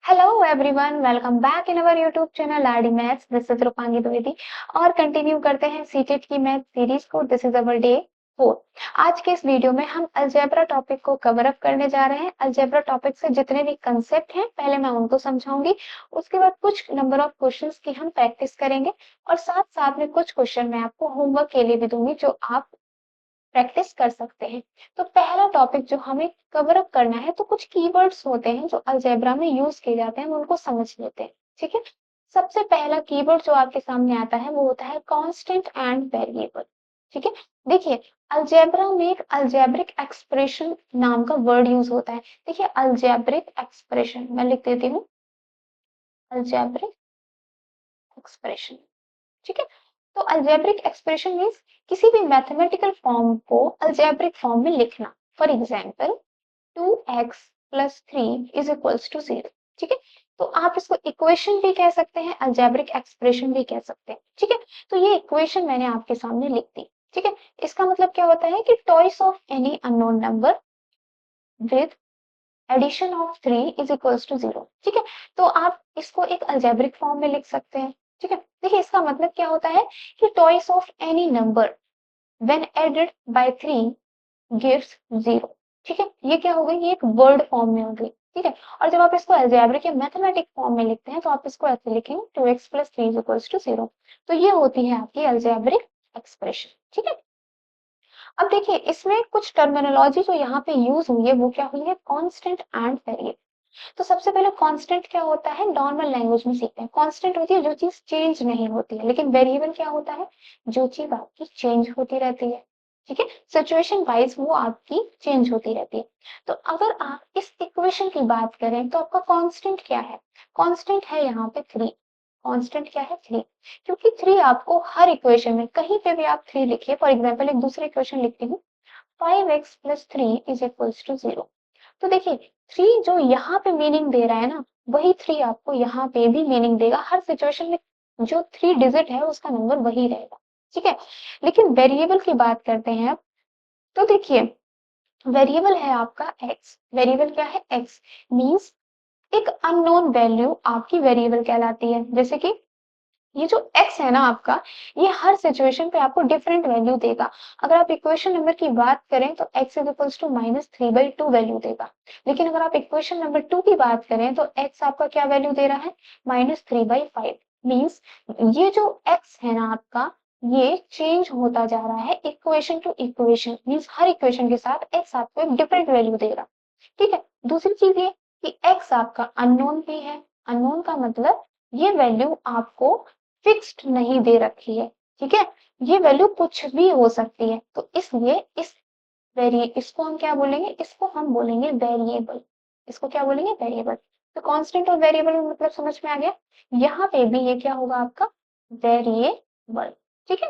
Hello everyone, welcome back in our YouTube channel RD maths. This is Rupangi Dwivedi और continue करते हैं CTET की math series को। This is our day 4। आज के इस वीडियो में हम अलजेब्रा टॉपिक को कवर अप करने जा रहे हैं। अलजेब्रा टॉपिक से जितने भी कंसेप्ट हैं पहले मैं उनको समझाऊंगी, उसके बाद कुछ नंबर ऑफ क्वेश्चंस की हम प्रैक्टिस करेंगे और साथ साथ में कुछ क्वेश्चन मैं आपको होमवर्क के लिए भी दूंगी जो आप प्रैक्टिस कर सकते हैं। तो पहला टॉपिक जो हमें कवर अप करना है, तो कुछ कीवर्ड्स होते हैं जो अलजेब्रा में यूज किए जाते हैं, हम उनको समझ लेते हैं। ठीक है, सबसे पहला कीवर्ड जो आपके सामने आता है वो होता है कांस्टेंट एंड वेरिएबल। ठीक है, देखिए अलजेब्रा में एक अलजेब्रिक एक्सप्रेशन नाम का वर्ड यूज होता है। देखिए अलजेब्रिक एक्सप्रेशन मैं लिख देती हूँ, अलजेब्रिक एक्सप्रेशन। ठीक है, तो अलजेब्रिक एक्सप्रेशन मीन्स किसी भी मैथमेटिकल फॉर्म को अलजेब्रिक फॉर्म में लिखना। For example 2x plus 3 is equals to 0। ठीक है, तो आप इसको इक्वेशन भी कह सकते हैं, अलजेब्रिक एक्सप्रेशन भी कह सकते हैं। ठीक है, तो ये इक्वेशन मैंने आपके सामने लिख दी। ठीक है, इसका मतलब क्या होता है कि twice of any unknown number with addition of 3 is equals to 0। ठीक है, तो आप इसको एक अलजेब्रिक फॉर्म में लिख सकते हैं। ठीक है, देखिए इसका मतलब क्या होता है कि twice of any number when added by 3 gives 0। ठीक है, ये क्या हो गई, ये एक वर्ड फॉर्म में हो गई। ठीक है, और जब आप इसको अलजेब्रिक या मैथमेटिक फॉर्म में लिखते हैं तो आप इसको ऐसे लिखेंगे 2x plus 3 is equals to 0। तो ये होती है आपकी अलजेब्रिक एक्सप्रेशन। ठीक है, अब देखिए इसमें कुछ टर्मिनोलॉजी जो यहाँ पे यूज हुई है वो क्या हुई है, कांस्टेंट एंड वेरिएबल। तो सबसे पहले कांस्टेंट क्या होता है, नॉर्मल लैंग्वेज में सीखते हैं। कांस्टेंट होती है जो चीज चेंज नहीं होती है, लेकिन वेरिएबल क्या होता है, जो चीज आपकी चेंज होती रहती है। ठीक है, सिचुएशन वाइज वो आपकी चेंज होती रहती है। तो अगर आप इस इक्वेशन की बात करें तो आपका कांस्टेंट क्या है, कांस्टेंट है यहाँ पे 3। कांस्टेंट क्या है, 3। क्योंकि 3 आपको हर इक्वेशन में कहीं पे भी आप 3 लिखिए। फॉर एग्जाम्पल एक दूसरी इक्वेशन लिखती हूँ, 5x plus 3 is equals to 0। तो देखिए 3 जो यहाँ पे मीनिंग दे रहा है ना, वही 3 आपको यहाँ पे भी मीनिंग देगा। हर सिचुएशन में जो 3 डिजिट है उसका नंबर वही रहेगा। ठीक है, लेकिन वेरिएबल की बात करते हैं अब। तो देखिए वेरिएबल है आपका x। वेरिएबल क्या है, x मीन्स एक अननोन वैल्यू आपकी वेरिएबल कहलाती है। जैसे कि ये जो x है ना आपका, ये हर सिचुएशन पे आपको डिफरेंट वैल्यू देगा। अगर आप इक्वेशन नंबर की बात करें तो x is equals to -3/2 value देगा। लेकिन अगर आप इक्वेशन नंबर 2 की बात करें तो x आपका क्या वैल्यू दे रहा है, -3/5। मीन्स ये जो x है ना आपका, ये चेंज होता जा रहा है इक्वेशन टू इक्वेशन। मीन्स हर इक्वेशन के साथ x आपको एक डिफरेंट वैल्यू देगा। ठीक है, दूसरी चीज ये कि x आपका अननोन भी है। अननोन का मतलब ये वैल्यू आपको फिक्स्ड नहीं दे रखी है। ठीक है, ये वैल्यू कुछ भी हो सकती है। तो इसलिए इसको हम क्या बोलेंगे, इसको हम बोलेंगे वेरिएबल। इसको क्या बोलेंगे, वेरिएबल। तो कांस्टेंट और वेरिएबल में मतलब समझ में आ गया। यहाँ पे भी ये क्या होगा आपका, वेरिएबल। ठीक है,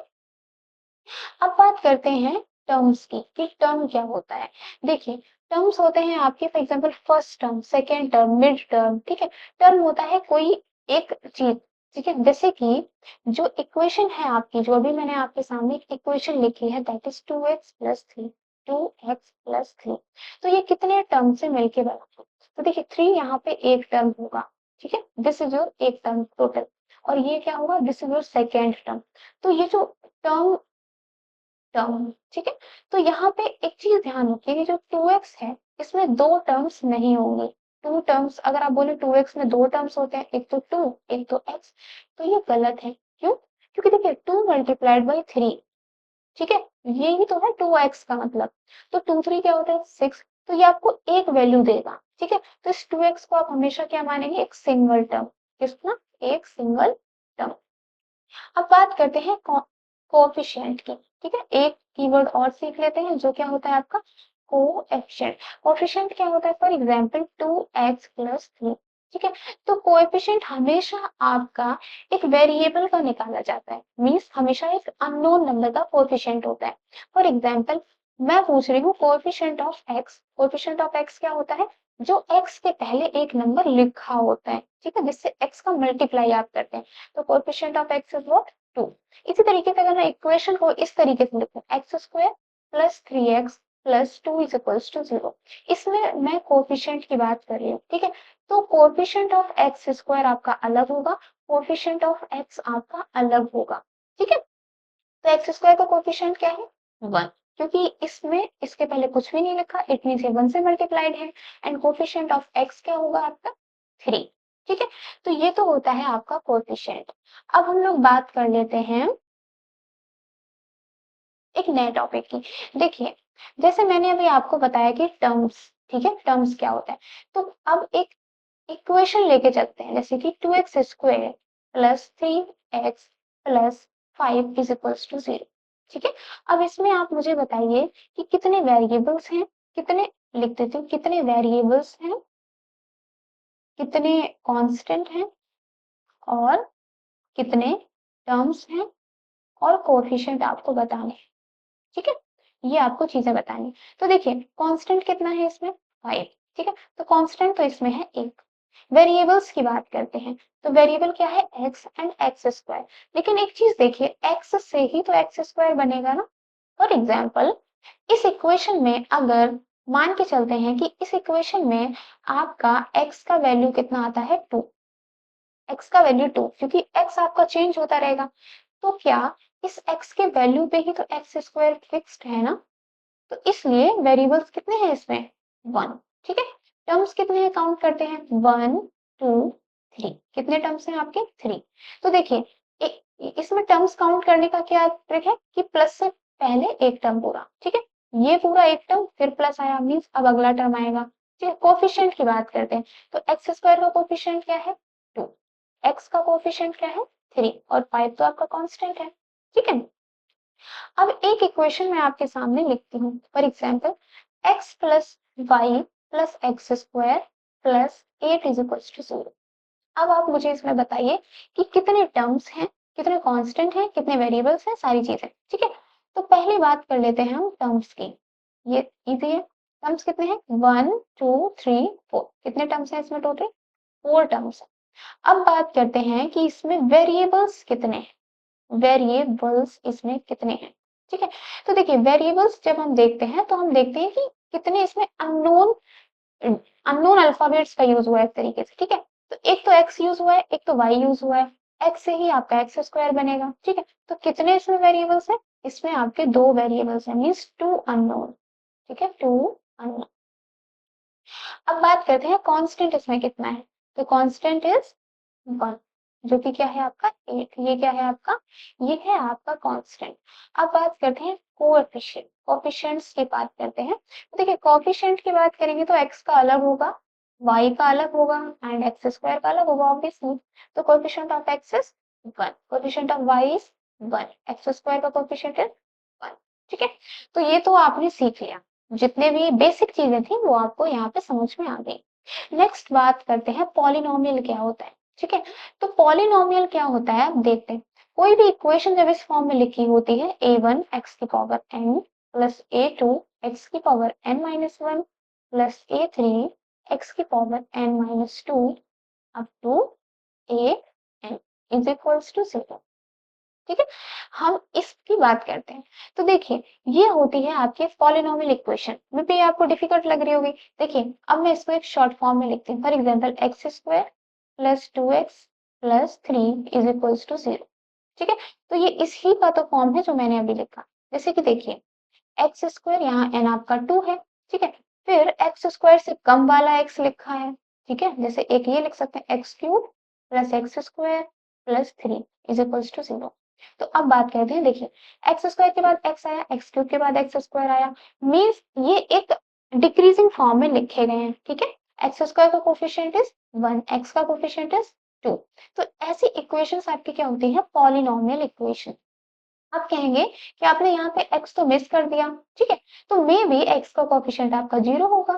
अब बात करते हैं टर्म्स की कि टर्म क्या होता है। देखिए टर्म्स होते हैं आपके, for example first term, second term, mid term. ठीक है, टर्म होता है कोई एक चीज। ठीक है, जैसे कि जो इक्वेशन है आपकी, जो अभी मैंने आपके सामने एक इक्वेशन लिखी है, that is 2x plus 3। 2x plus 3, तो ये कितने टर्म से मिलके बना है, तो देखिए 3 यहाँ पे एक टर्म होगा। ठीक है, दिस इज योर एक टर्म टोटल, और ये क्या होगा, this is your second term. तो ये जो टर्म टर्म, ठीक है, तो यहाँ पे एक चीज ध्यान रखिए कि जो 2x है इसमें दो टर्म्स नहीं होंगे। टू टर्म्स, अगर आप बोले 2x में दो टर्म्स होते हैं, एक तो 2 एक तो x, तो ये गलत है। क्यों, क्योंकि देखिए 2 मल्टीप्लाइड बाई 3। ठीक है, यही तो है 2x का मतलब। तो 2 3 क्या होता है, 6। तो ये आपको एक वैल्यू देगा। ठीक है, तो इस 2x को आप हमेशा क्या मानेंगे, एक सिंगल टर्म। कितना, एक सिंगल टर्म। अब बात करते हैं कोएफिशिएंट की। ठीक है, एक कीवर्ड और सीख लेते हैं जो क्या होता है आपका, कोएफिशिएंट। कोएफिशिएंट क्या होता है, फॉर एग्जांपल 2x प्लस 3। ठीक है, तो कोएफिशिएंट हमेशा आपका एक वेरिएबल का निकाला जाता है। मींस हमेशा एक अननोन नंबर का कोएफिशिएंट होता है। फॉर एग्जांपल मैं पूछ रही हूँ coefficient of x। Coefficient of x क्या होता है, जो x के पहले एक नंबर लिखा होता है। ठीक है, जिससे x का मल्टीप्लाई आप करते हैं। तो coefficient of x is what, 2। इसी तरीके से अगर मैं इक्वेशन को इस तरीके से लिखूं, x square plus 3x plus 2 is equals to 0। इसमें मैं कोफिशिएंट की बात कर रही हूँ, ठीक है। तो कोफिशिएंट ऑफ एक्स स्क्वायर आपका अलग होगा, कोफिशिएंट ऑफ एक्स आपका अलग होगा, ठीक है। तो एक्स स्क्वायर का कोफिशिएंट क्या है? 1, क्योंकि इसमें इसके पहले कुछ भी नहीं लिखा, इट मींस ये 1 से मल्टीप्लाइड है। एंड कोफिशिएंट ऑफ एक्स क्या होगा आपका? 3, ठीक है। तो ये तो होता है आपका कोफिशिएंट। अब हम लोग बात कर लेते हैं एक नए टॉपिक की। देखिए, जैसे मैंने अभी आपको बताया कि टर्म्स, ठीक है, टर्म्स क्या होता है। तो अब एक इक्वेशन लेके चलते हैं, जैसे कि 2x square plus 3x plus 5 is equals to 0, ठीक है। अब इसमें आप मुझे बताइए कि कितने वेरिएबल्स हैं, कितने, लिख देती हूँ, कितने वेरिएबल्स हैं, कितने कांस्टेंट हैं, और कितने टर्म्स हैं, और कोएफिशिएंट आपको बताने हैं, ठीक है। ये आपको चीजें बतानी। तो देखिए, कांस्टेंट कितना है इसमें? 5, ठीक है। तो कांस्टेंट तो इसमें है 1। वेरिएबल्स की बात करते हैं, तो वेरिएबल क्या है? x and x square. लेकिन एक चीज देखिए, x से ही तो एक्स स्क्वायर बनेगा ना। फॉर एग्जाम्पल, इस इक्वेशन में अगर मान के चलते हैं कि इस इक्वेशन में आपका x का वैल्यू कितना आता है? 2, x का वैल्यू 2, क्योंकि x आपका चेंज होता रहेगा। तो क्या इस x के वैल्यू पे ही तो एक्स स्क्वायर फिक्स्ड है ना। तो इसलिए वेरिएबल्स कितने हैं इसमें? 1, ठीक है। टर्म्स कितने हैं काउंट करते हैं? 1 2 3। कितने टर्म्स हैं आपके? 3। तो देखिए, इसमें टर्म्स काउंट करने का क्या ट्रिक है कि प्लस से पहले एक टर्म पूरा, ठीक है। ये पूरा एक टर्म फिर प्लस आया, मीन्स अब अगला टर्म आएगा, ठीक है। कोफिशिएंट की बात करते हैं, तो एक्स स्क्वायर का कोफिशिएंट क्या है? 2, एक्स का कोफिशिएंट क्या है? 3, और 5 तो आपका कांस्टेंट है, ठीक है। अब एक इक्वेशन मैं आपके सामने लिखती हूँ, for example x plus Y plus X square plus 8 is equal to 0। अब आप मुझे इसमें बताइए कि कितने टर्म्स हैं, कितने कांस्टेंट हैं, कितने वेरिएबल्स हैं, सारी चीजें, ठीक है। तो पहली बात कर लेते हैं हम टर्म्स की। ये इजी है। टर्म्स कितने हैं? 1 2 3 4। कितने टर्म्स हैं इसमें? टोटल 4 टर्म्स है। अब बात करते हैं कि इसमें वेरिएबल्स कितने हैं, वेरिएबल्स इसमें कितने हैं, ठीक है। तो देखिए, वेरिएबल्स जब हम देखते हैं तो हम देखते हैं कि कितने इसमें अननोन, अननोन अल्फाबेट्स का यूज हुआ है एक तरीके से, ठीक है। तो एक तो x यूज हुआ है, एक तो y यूज हुआ है। x से ही आपका एक्स स्क्वायर बनेगा, ठीक है। तो कितने इसमें वेरिएबल्स है? इसमें आपके 2 वेरिएबल्स है, मीन्स 2 अननोन, ठीक है, 2 अननोन। अब बात करते हैं कांस्टेंट इसमें कितना है। तो कांस्टेंट इज 1, जो कि क्या है आपका? 8। ये क्या है आपका? ये है आपका कांस्टेंट। अब बात करते हैं कोएफिशिएंट, कोएफिशिएंट्स की बात करते हैं। तो देखिए, कोएफिशिएंट की बात करेंगे तो x का अलग होगा, y का अलग होगा, एंड एक्स स्क्वायर का अलग होगा ऑब्वियसली। तो coefficient of x is 1, coefficient of y is 1, X square का कोएफिशिएंट इज 1, ठीक है। तो ये तो आपने सीख लिया, जितने भी बेसिक चीजें थी वो आपको यहाँ पे समझ में आ गई। नेक्स्ट बात करते हैं पॉलिनोमियल क्या होता है, ठीक है। तो पॉलिनोमियल क्या होता है, अब देखते हैं। कोई भी इक्वेशन जब इस फॉर्म में लिखी होती है, a1 x की power n plus a2 x की power n minus 1 plus a3 x की power n minus 2 up to an is equals to 0, ठीक है। हम इसकी बात करते हैं। तो देखिए, ये होती है आपकी पॉलिनोमियल इक्वेशन। मे बी आपको डिफिकल्ट लग रही होगी। देखिए, अब मैं इसको एक शॉर्ट फॉर्म में लिखती हूँ। For example X square plus 2x plus 3 is equals to 0, ठीक है। तो ये इसी का तो फॉर्म है जो मैंने अभी लिखा। जैसे कि देखिए, एक्स स्क्वायर, यहाँ n आपका 2 है, ठीक है। फिर एक्स स्क्वायर से कम वाला x लिखा है, ठीक है। जैसे एक ये लिख सकते हैं, X cube plus X square plus 3 is equals to 0। तो अब बात करते हैं, देखिए, एक्स स्क्वायर के बाद x आया, एक्स क्यूब के बाद एक्स स्क्वायर आया, मीन्स ये एक डिक्रीजिंग फॉर्म में लिखे गए हैं, ठीक है। एक्स स्क्वायर का कोफिशिएंट इज 1, एक्स का कोफिशिएंट इज 2। तो ऐसी इक्वेशंस आपकी क्या होती है? Polynomial equation. आप कहेंगे कि आपने यहाँ पे x तो मिस कर दिया, ठीक है। तो मे बी x का कोफिशिएंट आपका 0 होगा।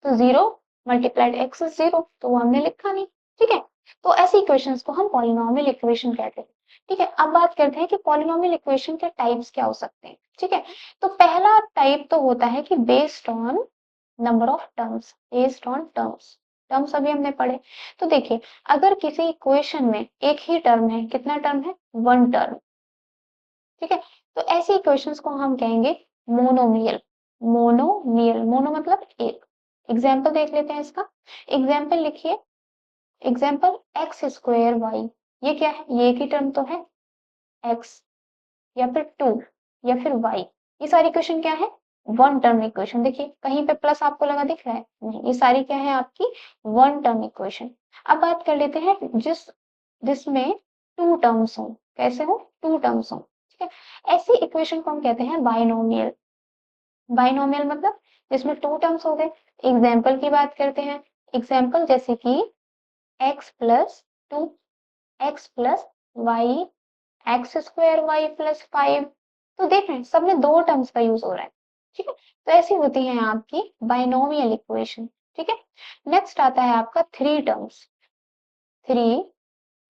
तो 0 मल्टीप्लाइड x इज 0, तो वो हमने लिखा नहीं, ठीक है। तो ऐसी इक्वेशंस को हम पॉलिनोमियल इक्वेशन कहते हैं, ठीक है। अब बात करते हैं कि पॉलिनोमियल इक्वेशन के टाइप्स क्या हो सकते हैं, ठीक है। तो पहला टाइप तो होता है कि based on number of terms, based on terms. Terms अभी हमने पढ़े। तो देखिए, अगर किसी इक्वेशन में एक ही टर्म है, कितना टर्म है? 1 टर्म, ठीक है। तो ऐसी इक्वेशंस को हम कहेंगे मोनोमियल, मोनोमियल, मोनो मतलब एक। एग्जाम्पल देख लेते हैं इसका। एग्जाम्पल लिखिए, एग्जाम्पल एक्स स्क्वायर वाई, ये क्या है, ये एक ही टर्म तो है, एक्स या फिर 2 या फिर y, ये सारी इक्वेशन क्या है, वन टर्म इक्वेशन। देखिए कहीं पे प्लस आपको लगा दिख रहा है, नहीं, ये सारी क्या है आपकी वन टर्म इक्वेशन। अब बात कर लेते हैं जिसमें टू टर्म्स हो, कैसे हो, टू टर्म्स हो, ठीक है, ऐसी इक्वेशन को हम कहते हैं बाइनोमियल। बाइनोमियल मतलब जिसमें टू टर्म्स हो गए। एग्जाम्पल की बात करते हैं, एग्जाम्पल जैसे कि x plus two, x plus Y, X square Y plus 5। तो देख रहे हैं सब में दो टर्म्स का यूज हो रहा है, ठीक है। तो ऐसी होती है आपकी बाइनोमियल इक्वेशन, ठीक है। नेक्स्ट आता है आपका थ्री टर्म्स, थ्री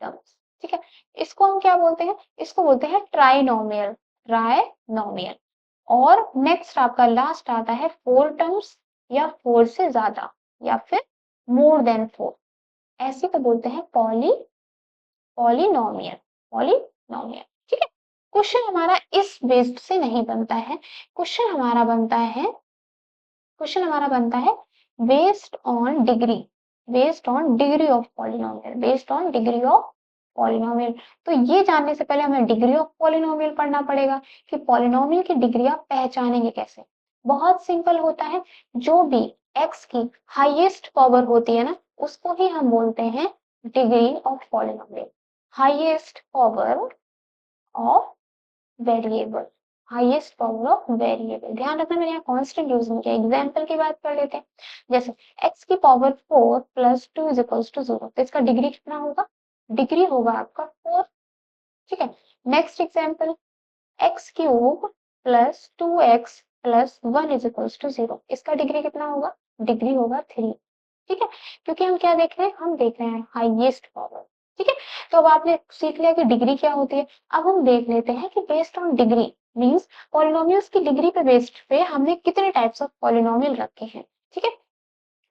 टर्म्स, ठीक है। इसको हम क्या बोलते हैं, इसको बोलते हैं ट्राइनोमियल, ट्राइनोमियल। और नेक्स्ट आपका लास्ट आता है फोर टर्म्स, या फोर से ज्यादा, या फिर मोर देन फोर, ऐसे को बोलते हैं पॉलिनोमियल, पॉलिनोमियल, ठीक है। क्वेश्चन हमारा इस बेस्ड से नहीं बनता है, क्वेश्चन हमारा बनता है, क्वेश्चन हमारा बनता है based on degree, based on degree of polynomial, based on degree of polynomial. तो ये जानने से पहले हमें डिग्री ऑफ पॉलिनोमियल पढ़ना पड़ेगा कि पॉलिनोमियल की डिग्री आप पहचानेंगे कैसे। बहुत सिंपल होता है, जो भी x की हाईएस्ट पावर होती है ना, उसको ही हम बोलते हैं degree of polynomial, highest power of variable, highest power of variable. ध्यान रखना मैंने यहाँ कांस्टेंट यूज नहीं किया। एग्जाम्पल की बात कर लेते हैं, जैसे x की power 4 plus 2 is equals to 0, तो इसका डिग्री कितना होगा, डिग्री होगा आपका 4, ठीक है। Next example, X cube plus 2x plus 1 is equals to 0, इसका डिग्री कितना होगा, डिग्री होगा 3, ठीक है। क्योंकि हम क्या देख रहे हैं, हम देख रहे हैं हाईएस्ट पावर, ठीक है। तो अब आपने सीख लिया कि डिग्री क्या होती है। अब हम देख लेते हैं कि based on degree means polynomials की डिग्री पे बेस्ड पे हमने कितने टाइप्स ऑफ पॉलिनोमियल रखे हैं, ठीक है।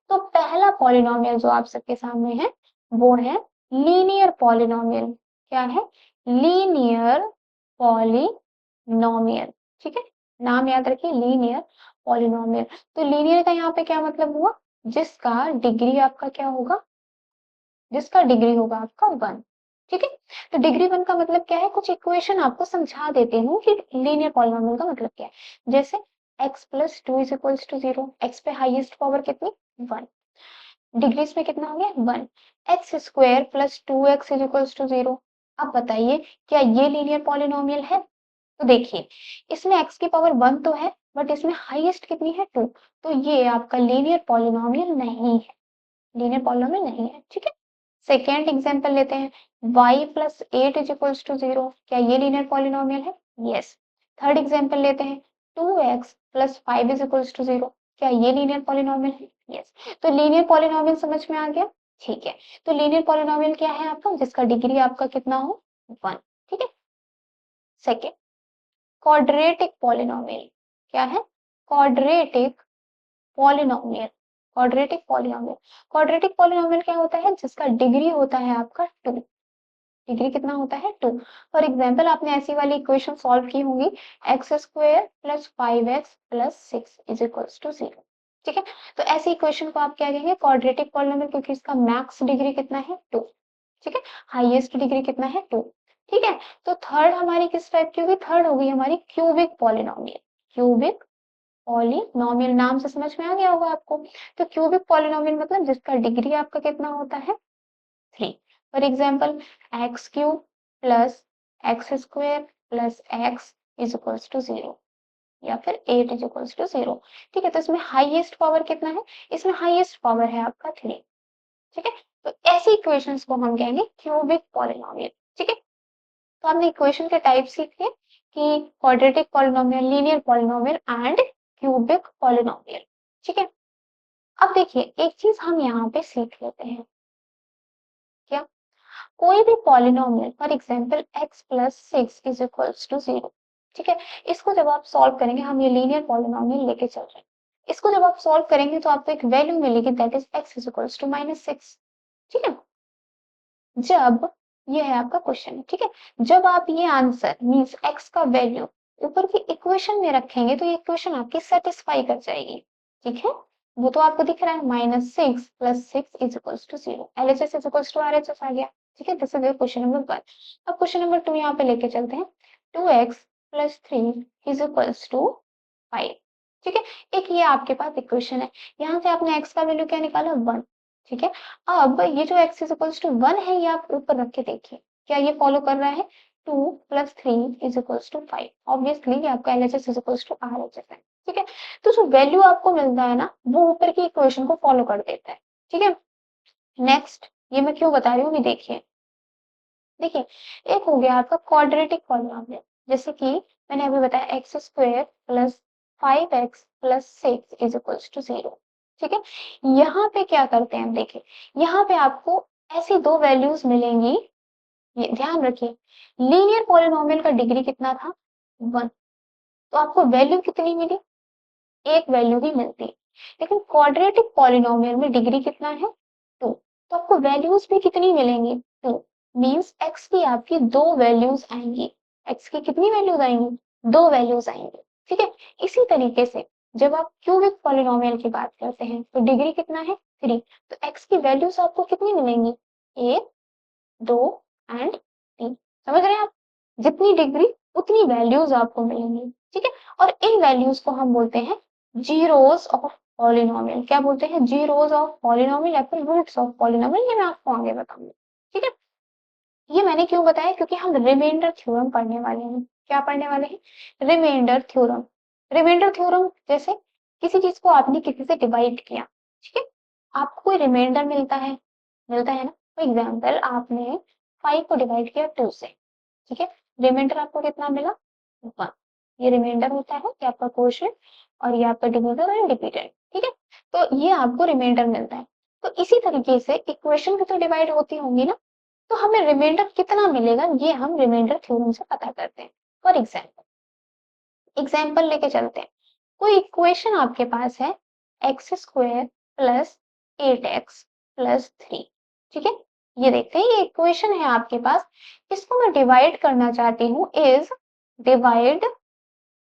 तो पहला पॉलिनोमियल जो आप सबके सामने है वो है लीनियर पॉलिनोमियल। क्या है, लीनियर पॉलिनोमियल, ठीक है। नाम याद रखिए, लीनियर पॉलिनोमियल। तो लीनियर का यहाँ पे क्या मतलब हुआ, जिसका डिग्री आपका क्या होगा, जिसका डिग्री होगा आपका 1, ठीक है। तो डिग्री 1 का मतलब क्या है, कुछ इक्वेशन आपको समझा देती हूँ कि लीनियर पॉलिनोमियल का मतलब क्या है। जैसे x plus 2 is equals to 0, x पे हाईएस्ट पावर कितनी, 1, डिग्रीज में कितना हो गया 1, X square plus 2x is equals to 0। अब बताइए क्या ये लीनियर पॉलिनोमियल है। तो देखिए इसमें x की पावर 1 तो है, बट इसमें हाईएस्ट कितनी है 2, तो ये आपका लीनियर पॉलिनोमियल नहीं है, लीनियर पॉलिनोमियल नहीं है, ठीक है। सेकेंड एग्जांपल लेते हैं, y plus 8 is equals to 0, क्या ये लीनियर पॉलिनोमियल है, यस। थर्ड एग्जांपल लेते हैं, 2x plus 5 is equals to 0, क्या ये लीनियर पॉलिनोमियल है, यस। तो लीनियर पॉलिनोमियल समझ में आ गया, ठीक है। तो लीनियर पॉलिनोमियल क्या है आपका, जिसका डिग्री आपका कितना हो 1, ठीक है। सेकेंड, क्वाड्रेटिक पॉलिनोमियल, क्या है, quadratic polynomial, quadratic polynomial. Quadratic polynomial क्या होता है, जिसका डिग्री होता है आपका 2, डिग्री कितना होता है 2। फॉर एग्जाम्पल आपने ऐसी वाली इक्वेशन सॉल्व की होंगी, X square plus 5x plus 6 is equals to 0, ठीक है। तो ऐसी इक्वेशन को आप क्या कहेंगे, क्वाड्रेटिक पॉलिनोमियल, क्योंकि इसका मैक्स डिग्री कितना है 2, ठीक है, हाईएस्ट डिग्री कितना है 2, ठीक है। तो थर्ड हमारी किस टाइप की होगी, थर्ड होगी हमारी क्यूबिक पॉलिनोमियल, क्यूबिक पॉलिनोमियल, नाम से समझ में आ गया होगा आपको। तो क्यूबिक पॉलिनोमियल मतलब जिसका डिग्री आपका कितना होता है 3। For example X cube plus X square plus X is equals to 0, या फिर 8 इज इक्वल्स टू 0, ठीक है। तो इसमें हाईएस्ट पावर कितना है, इसमें हाईएस्ट पावर है आपका 3, ठीक है। तो ऐसी इक्वेशंस को हम कहेंगे क्यूबिक पॉलिनोमियल, ठीक है। तो हमने इक्वेशन के टाइप सीखे कि quadratic polynomial, linear polynomial and cubic polynomial, ठीक है। अब देखिए एक चीज हम यहाँ पे सीख लेते हैं, क्या, कोई भी polynomial for example x plus 6 is equals to 0, ठीक है। इसको जब आप सॉल्व करेंगे, हम ये लीनियर पॉलिनोमियल लेके चल रहे हैं, इसको जब आप सॉल्व करेंगे तो आपको एक वैल्यू मिलेगी that is x is equals to -6, ठीक है। जब ये है आपका क्वेश्चन, ठीक है, जब आप ये आंसर मींस x का वैल्यू ऊपर की इक्वेशन में रखेंगे तो ये इक्वेशन आपकी सेटिस्फाई कर जाएगी, ठीक है। वो तो आपको दिख रहा है, -6 + 6 = 0, LHS = RHS आ गया, ठीक है। This is your question number 1। अब क्वेश्चन नंबर 2 यहाँ पे लेके चलते हैं। 2x + 3 = 5, ठीक है। एक ये आपके पास इक्वेशन है, यहाँ से आपने x का वैल्यू क्या निकाला, 1, ठीक है। अब ये जो x = 1 है, ये आप ऊपर रख के देखिए, क्या ये फॉलो कर रहा है? 2 + 3 = 5, ऑब्वियसली ये आपका LHS = RHS है, ठीक है। तो जो वैल्यू आपको मिलता है ना, वो ऊपर की इक्वेशन को फॉलो कर देता है, ठीक है। नेक्स्ट, ये मैं क्यों बता रही हूँ, देखिए देखिए, एक हो गया आपका क्वाड्रेटिक पॉलिनोमियल, जैसे कि मैंने अभी बताया x² + 5x + 6 = 0, ठीक है। यहाँ पे क्या करते हैं हम, देखिए यहाँ पे आपको ऐसी दो वैल्यूज मिलेंगी, ये ध्यान रखिए। लीनियर पॉलिनोमियल का डिग्री कितना था, 1, तो आपको वैल्यू कितनी मिली, एक वैल्यू ही मिलती है। लेकिन क्वाड्रेटिक पॉलिनोमियल में डिग्री कितना है, 2, तो आपको वैल्यूज भी कितनी मिलेंगी, 2, मींस x की आपकी दो वैल्यूज आएंगी। x की कितनी वैल्यूज आएंगी, दो वैल्यूज आएंगी, ठीक है। इसी तरीके से जब आप क्यूबिक पॉलिनोमियल की बात करते हैं तो डिग्री कितना है, 3, तो x की वैल्यूज आपको कितनी मिलेंगी, 1, 2 एंड 3, समझ रहे हैं आप? जितनी डिग्री उतनी वैल्यूज आपको मिलेंगी, ठीक है। और इन वैल्यूज को हम बोलते हैं जीरोस ऑफ पॉलिनोमियल। क्या बोलते हैं, जीरोस ऑफ पॉलिनोमियल या फिर रूट्स ऑफ पॉलिनोमियल, ये मैं आपको आगे बताऊंगी, ठीक है। ये मैंने क्यों बताया, क्योंकि हम रिमाइंडर थ्योरम पढ़ने वाले हैं। क्या पढ़ने वाले हैं, रिमाइंडर थ्योरम। रिमाइंडर थ्योरम जैसे किसी चीज को आपने किसी से डिवाइड किया, ठीक है, आपको कोई रिमाइंडर मिलता है ना। फॉर एग्जाम्पल आपने 5 को डिवाइड किया 2 से, ठीक है, रिमाइंडर आपको कितना मिला, 1। ये रिमाइंडर होता है कि आपका क्वोशिएंट और ये आपका डिविजर और डिविडेंड, ठीक है। तो ये आपको रिमाइंडर मिलता है। तो इसी तरीके से इक्वेशन भी तो डिवाइड होती होंगी ना, तो हमें रिमाइंडर कितना मिलेगा, ये हम रिमाइंडर थ्योरम से पता करते हैं। फॉर एग्जाम्पल लेके चलते हैं। कोई इक्वेशन आपके पास है, x² + 8x + 3, ठीक है। ये देखते हैं, ये इक्वेशन है आपके पास, इसको मैं डिवाइड करना चाहती हूँ, इज डिवाइड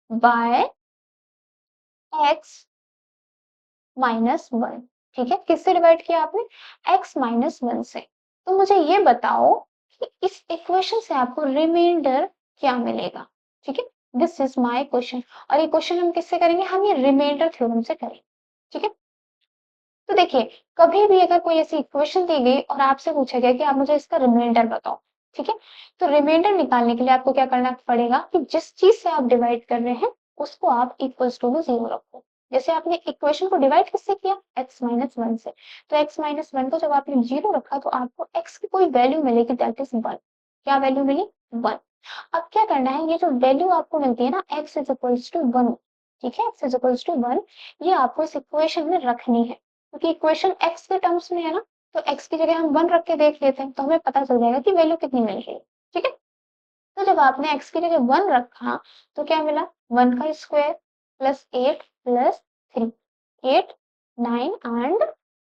बाय x -1, ठीक है। किससे डिवाइड किया आपने, x -1 से। तो मुझे ये बताओ कि इस इक्वेशन से आपको रिमाइंडर क्या मिलेगा, ठीक है। दिस इज माय क्वेश्चन, और ये क्वेश्चन हम किससे करेंगे, हम ये रिमाइंडर थ्योरम से करेंगे, ठीक है। तो देखिए, कभी भी अगर कोई ऐसी इक्वेशन दी गई और आपसे पूछा गया कि आप मुझे इसका रिमाइंडर बताओ, ठीक है, तो रिमाइंडर निकालने के लिए आपको क्या करना पड़ेगा कि जिस चीज से आप डिवाइड कर रहे हैं उसको आप इक्वल्स टू में 0 रखो। जैसे आपने इक्वेशन को डिवाइड किससे किया, x -1 से, तो x -1 को जब आपने 0 रखा तो आपको x की कोई वैल्यू मिलेगी, दैट इज 1। क्या वैल्यू मिली, 1। अब क्या करना है, ये जो वैल्यू आपको मिलती है ना, x = 1, ठीक है, x = 1, ये आपको इस इक्वेशन में रखनी है, क्योंकि इक्वेशन x के टर्म्स में है ना, तो x की जगह हम 1 रख के देख लेते हैं, तो हमें पता चल जाएगा कि वैल्यू कितनी मिल रही है, ठीक है। तो जब आपने x की जगह 1 रखा तो क्या मिला, 1 का स्क्वायर + 8 + 3, 8, 9 एंड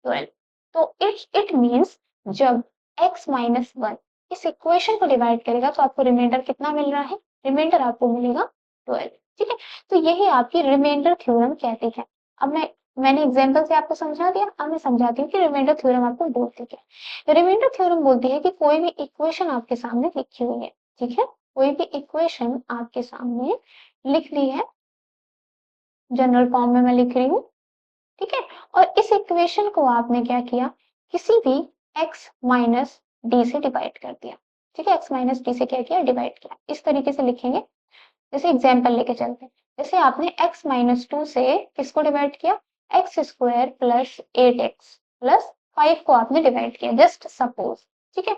12। तो इट मींस जब x -1 इस इक्वेशन को डिवाइड करेगा तो आपको रिमाइंडर कितना मिल रहा है, रिमाइंडर आपको मिलेगा 12, ठीक है। तो यही आपकी रिमाइंडर थ्योरम कहती है। अब मैंने एग्जांपल से आपको समझा दिया, अब मैं समझाती हूँ कि रिमाइंडर थ्योरम आपको बोलती क्या है। रिमाइंडर थ्योरम बोलती है कि कोई भी इक्वेशन आपके सामने लिखी हुई है, ठीक है, कोई भी इक्वेशन आपके सामने लिख ली है, जनरल फॉर्म में मैं लिख रही हूँ, ठीक है। और इस इक्वेशन को आपने क्या किया, किसी भी x -d से डिवाइड कर दिया, ठीक है, x -d से क्या किया, डिवाइड किया। इस तरीके से लिखेंगे, जैसे एग्जाम्पल लेके चलते हैं। जैसे आपने x -2 से किसको डिवाइड किया, x² + 8x + 5 को आपने डिवाइड किया, जस्ट सपोज, ठीक है।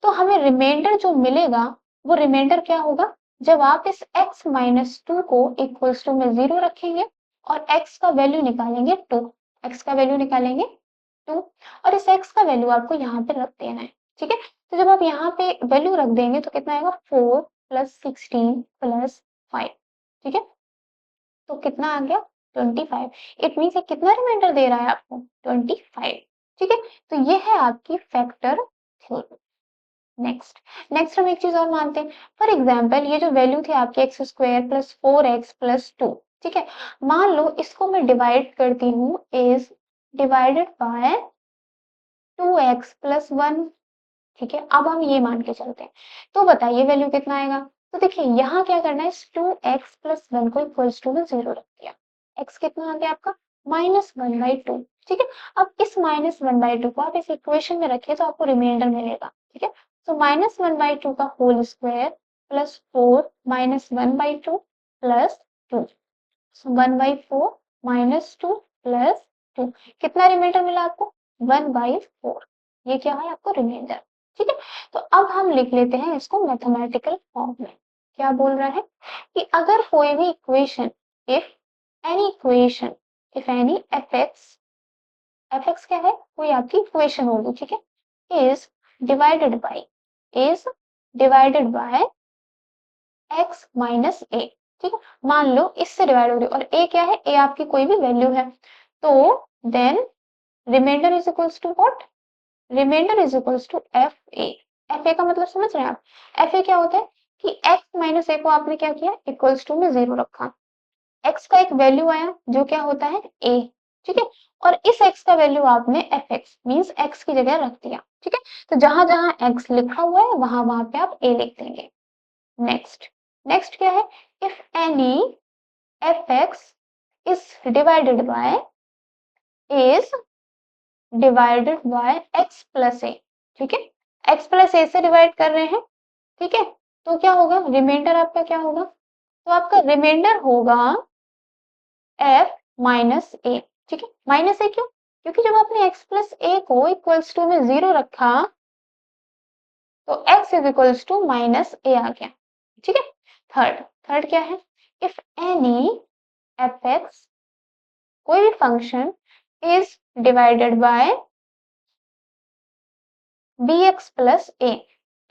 तो हमें रिमाइंडर जो मिलेगा, वो रिमाइंडर क्या होगा, जब आप इस x -2 को इक्वल्स टू में 0 रखेंगे और x का वैल्यू निकालेंगे 2, x का वैल्यू निकालेंगे 2, और इस x का वैल्यू आपको यहाँ पे रख देना है, ठीक है। तो जब आप यहाँ पे वैल्यू रख देंगे तो कितना आएगा, 4 + 16 + 5, ठीक है। तो कितना आ गया, 25। इट मीन्स ये कितना रिमाइंडर दे रहा है आपको, 25, ठीक है। तो ये है आपकी फैक्टर थ्योरम। नेक्स्ट नेक्स्ट हम एक चीज और मानते हैं। फॉर एग्जाम्पल ये जो वैल्यू थी आपकी x square plus 4x plus 2, ठीक है, मान लो इसको मैं डिवाइड करती हूँ is divided bye 2x plus 1, ठीक है। अब हम ये मान के चलते हैं, तो बताइए वैल्यू कितना आएगा। तो देखिए यहाँ क्या करना है, 2x प्लस 1 को इक्वल्स टू में 0 रख दिया। x कितना आ गया आपका -1/2, ठीक है। अब इस -1/2 को आप इस इक्वेशन में रखिए तो आपको रिमाइंडर मिलेगा, ठीक है। तो -1/2 का whole square plus 4 -1/2 plus 2, 1/4 -2 plus 2, कितना रिमाइंडर मिला आपको 1/4, ये क्या है आपको रिमाइंडर, ठीक है। तो अब हम लिख लेते हैं इसको मैथमेटिकल फॉर्म में। क्या बोल रहा है कि अगर कोई भी equation, if any f x क्या है, कोई आपकी इक्वेशन होगी, ठीक है, is divided by x minus a, ठीक है। मान लो इससे डिवाइड हो रही है और ए क्या है, ए आपकी कोई भी वैल्यू है, तो then remainder is equals to what, remainder is equals to F A. F A का मतलब समझ रहे हैं आप, एफ ए क्या होता है कि एक्स माइनस ए को आपने क्या किया, इक्वल्स टू में 0 रखा, एक्स का एक वैल्यू आया जो क्या होता है ए, ठीक है, और इस एक्स का वैल्यू आपने एफ एक्स मीन्स एक्स की जगह रख दिया, ठीक है। तो जहां जहां एक्स लिखा हुआ है वहां वहां पे आप ए लिख देंगे। नेक्स्ट नेक्स्ट क्या है, if any f x is divided by is divided by x plus a, ठीक है, एक्स प्लस ए से डिवाइड कर रहे हैं, ठीक है। तो क्या होगा, रिमाइंडर आपका क्या होगा, तो आपका रिमाइंडर होगा एफ माइनस ए, ठीक है। माइनस ए क्यों, क्योंकि जब आपने एक्स प्लस ए को इक्वल्स टू में 0 रखा तो x is equals to minus a आ गया, ठीक है। थर्ड क्या है, इफ एनी एफ एक्स, कोई भी function is divided by b x plus a,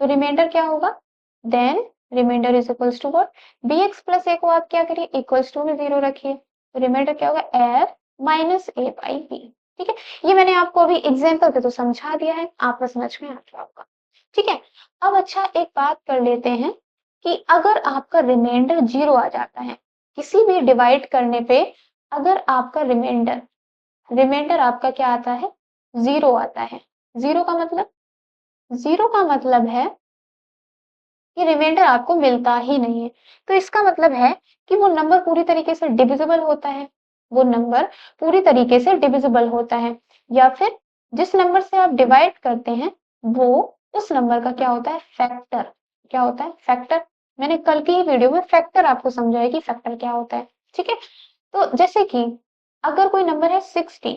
तो रिमाइंडर क्या होगा, then remainder is equals to what, b x plus a को आप क्या करिए इक्वल्स टू में 0 रखिए, तो रिमाइंडर क्या होगा F minus A by B, ठीक है। ये मैंने आपको अभी एग्जाम्पल पे तो समझा दिया है, आपको समझ में आ गया होगा, ठीक है। अब अच्छा एक बात कर लेते हैं कि अगर आपका रिमाइंडर 0 आ जाता है किसी भी डिवाइड करने पे, अगर आपका रिमाइंडर आपका क्या आता है 0 आता है, जीरो का मतलब, जीरो का मतलब है कि रिमाइंडर आपको मिलता ही नहीं है, तो इसका मतलब है कि वो नंबर पूरी तरीके से डिविजिबल होता है, वो नंबर पूरी तरीके से डिविजिबल होता है, या फिर जिस नंबर से आप डिवाइड करते हैं वो उस नंबर का क्या होता है फैक्टर, क्या होता है फैक्टर। मैंने कल की ही वीडियो में फैक्टर आपको समझाया कि फैक्टर क्या होता है, ठीक है। तो जैसे कि अगर कोई नंबर है 60,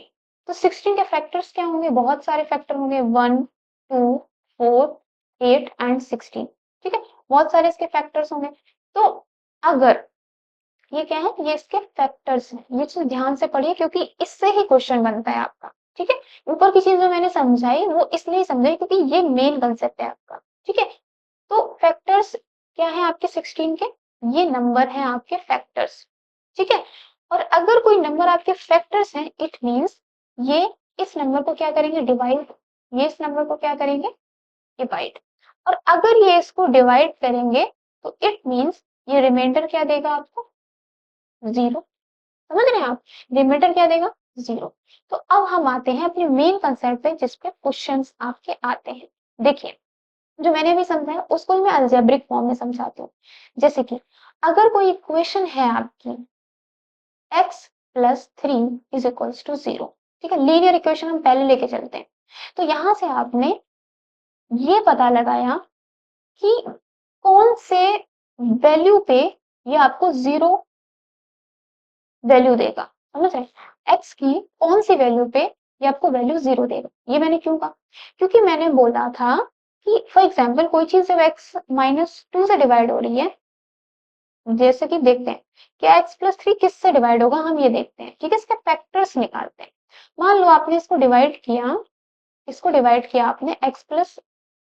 तो 16 के फैक्टर्स क्या होंगे, बहुत सारे फैक्टर होंगे, 1 2 4 8 एंड 16, ठीक है, बहुत सारे इसके फैक्टर्स होंगे। तो अगर ये क्या है, ये इसके फैक्टर्स हैं, ये चीज ध्यान से पढ़िए क्योंकि इससे ही क्वेश्चन बनता है आपका, ठीक है। ऊपर की चीज जो मैंने समझाई वो इसलिए समझाई क्योंकि ये मेन कंसेप्ट है आपका, ठीक है। तो फैक्टर्स क्या है आपके 16 के, ये नंबर है आपके फैक्टर्स, ठीक है। और अगर कोई नंबर आपके फैक्टर्स हैं इट मींस ये इस नंबर को क्या करेंगे डिवाइड, ये इस नंबर को क्या करेंगे डिवाइड, और अगर ये इसको डिवाइड करेंगे तो इट मींस ये रिमाइंडर क्या देगा आपको 0, समझ रहे हैं आप, रिमाइंडर क्या देगा 0। तो अब हम आते हैं अपने मेन कंसेप्ट पे जिस पे क्वेश्चंस आपके आते हैं। देखिए जो मैंने भी समझाया उसको मैं अलजेब्रिक फॉर्म में समझाती हूँ। जैसे कि अगर कोई इक्वेशन है आपकी x plus 3 is equals to 0, ठीक है, लीनियर इक्वेशन हम पहले लेके चलते हैं। तो यहां से आपने ये पता लगाया कि कौन से वैल्यू पे ये आपको 0 वैल्यू देगा, समझ रहे हैं, x की कौन सी वैल्यू पे ये आपको वैल्यू 0 देगा। ये मैंने क्यों कहा, क्योंकि मैंने बोला था कि फॉर एग्जाम्पल कोई चीज जब x -2 से डिवाइड हो रही है, जैसे कि देखते हैं क्या x प्लस 3 किससे डिवाइड होगा, हम ये देखते हैं, ठीक है, इसके फैक्टर्स निकालते हैं। मान लो आपने इसको डिवाइड किया, आपने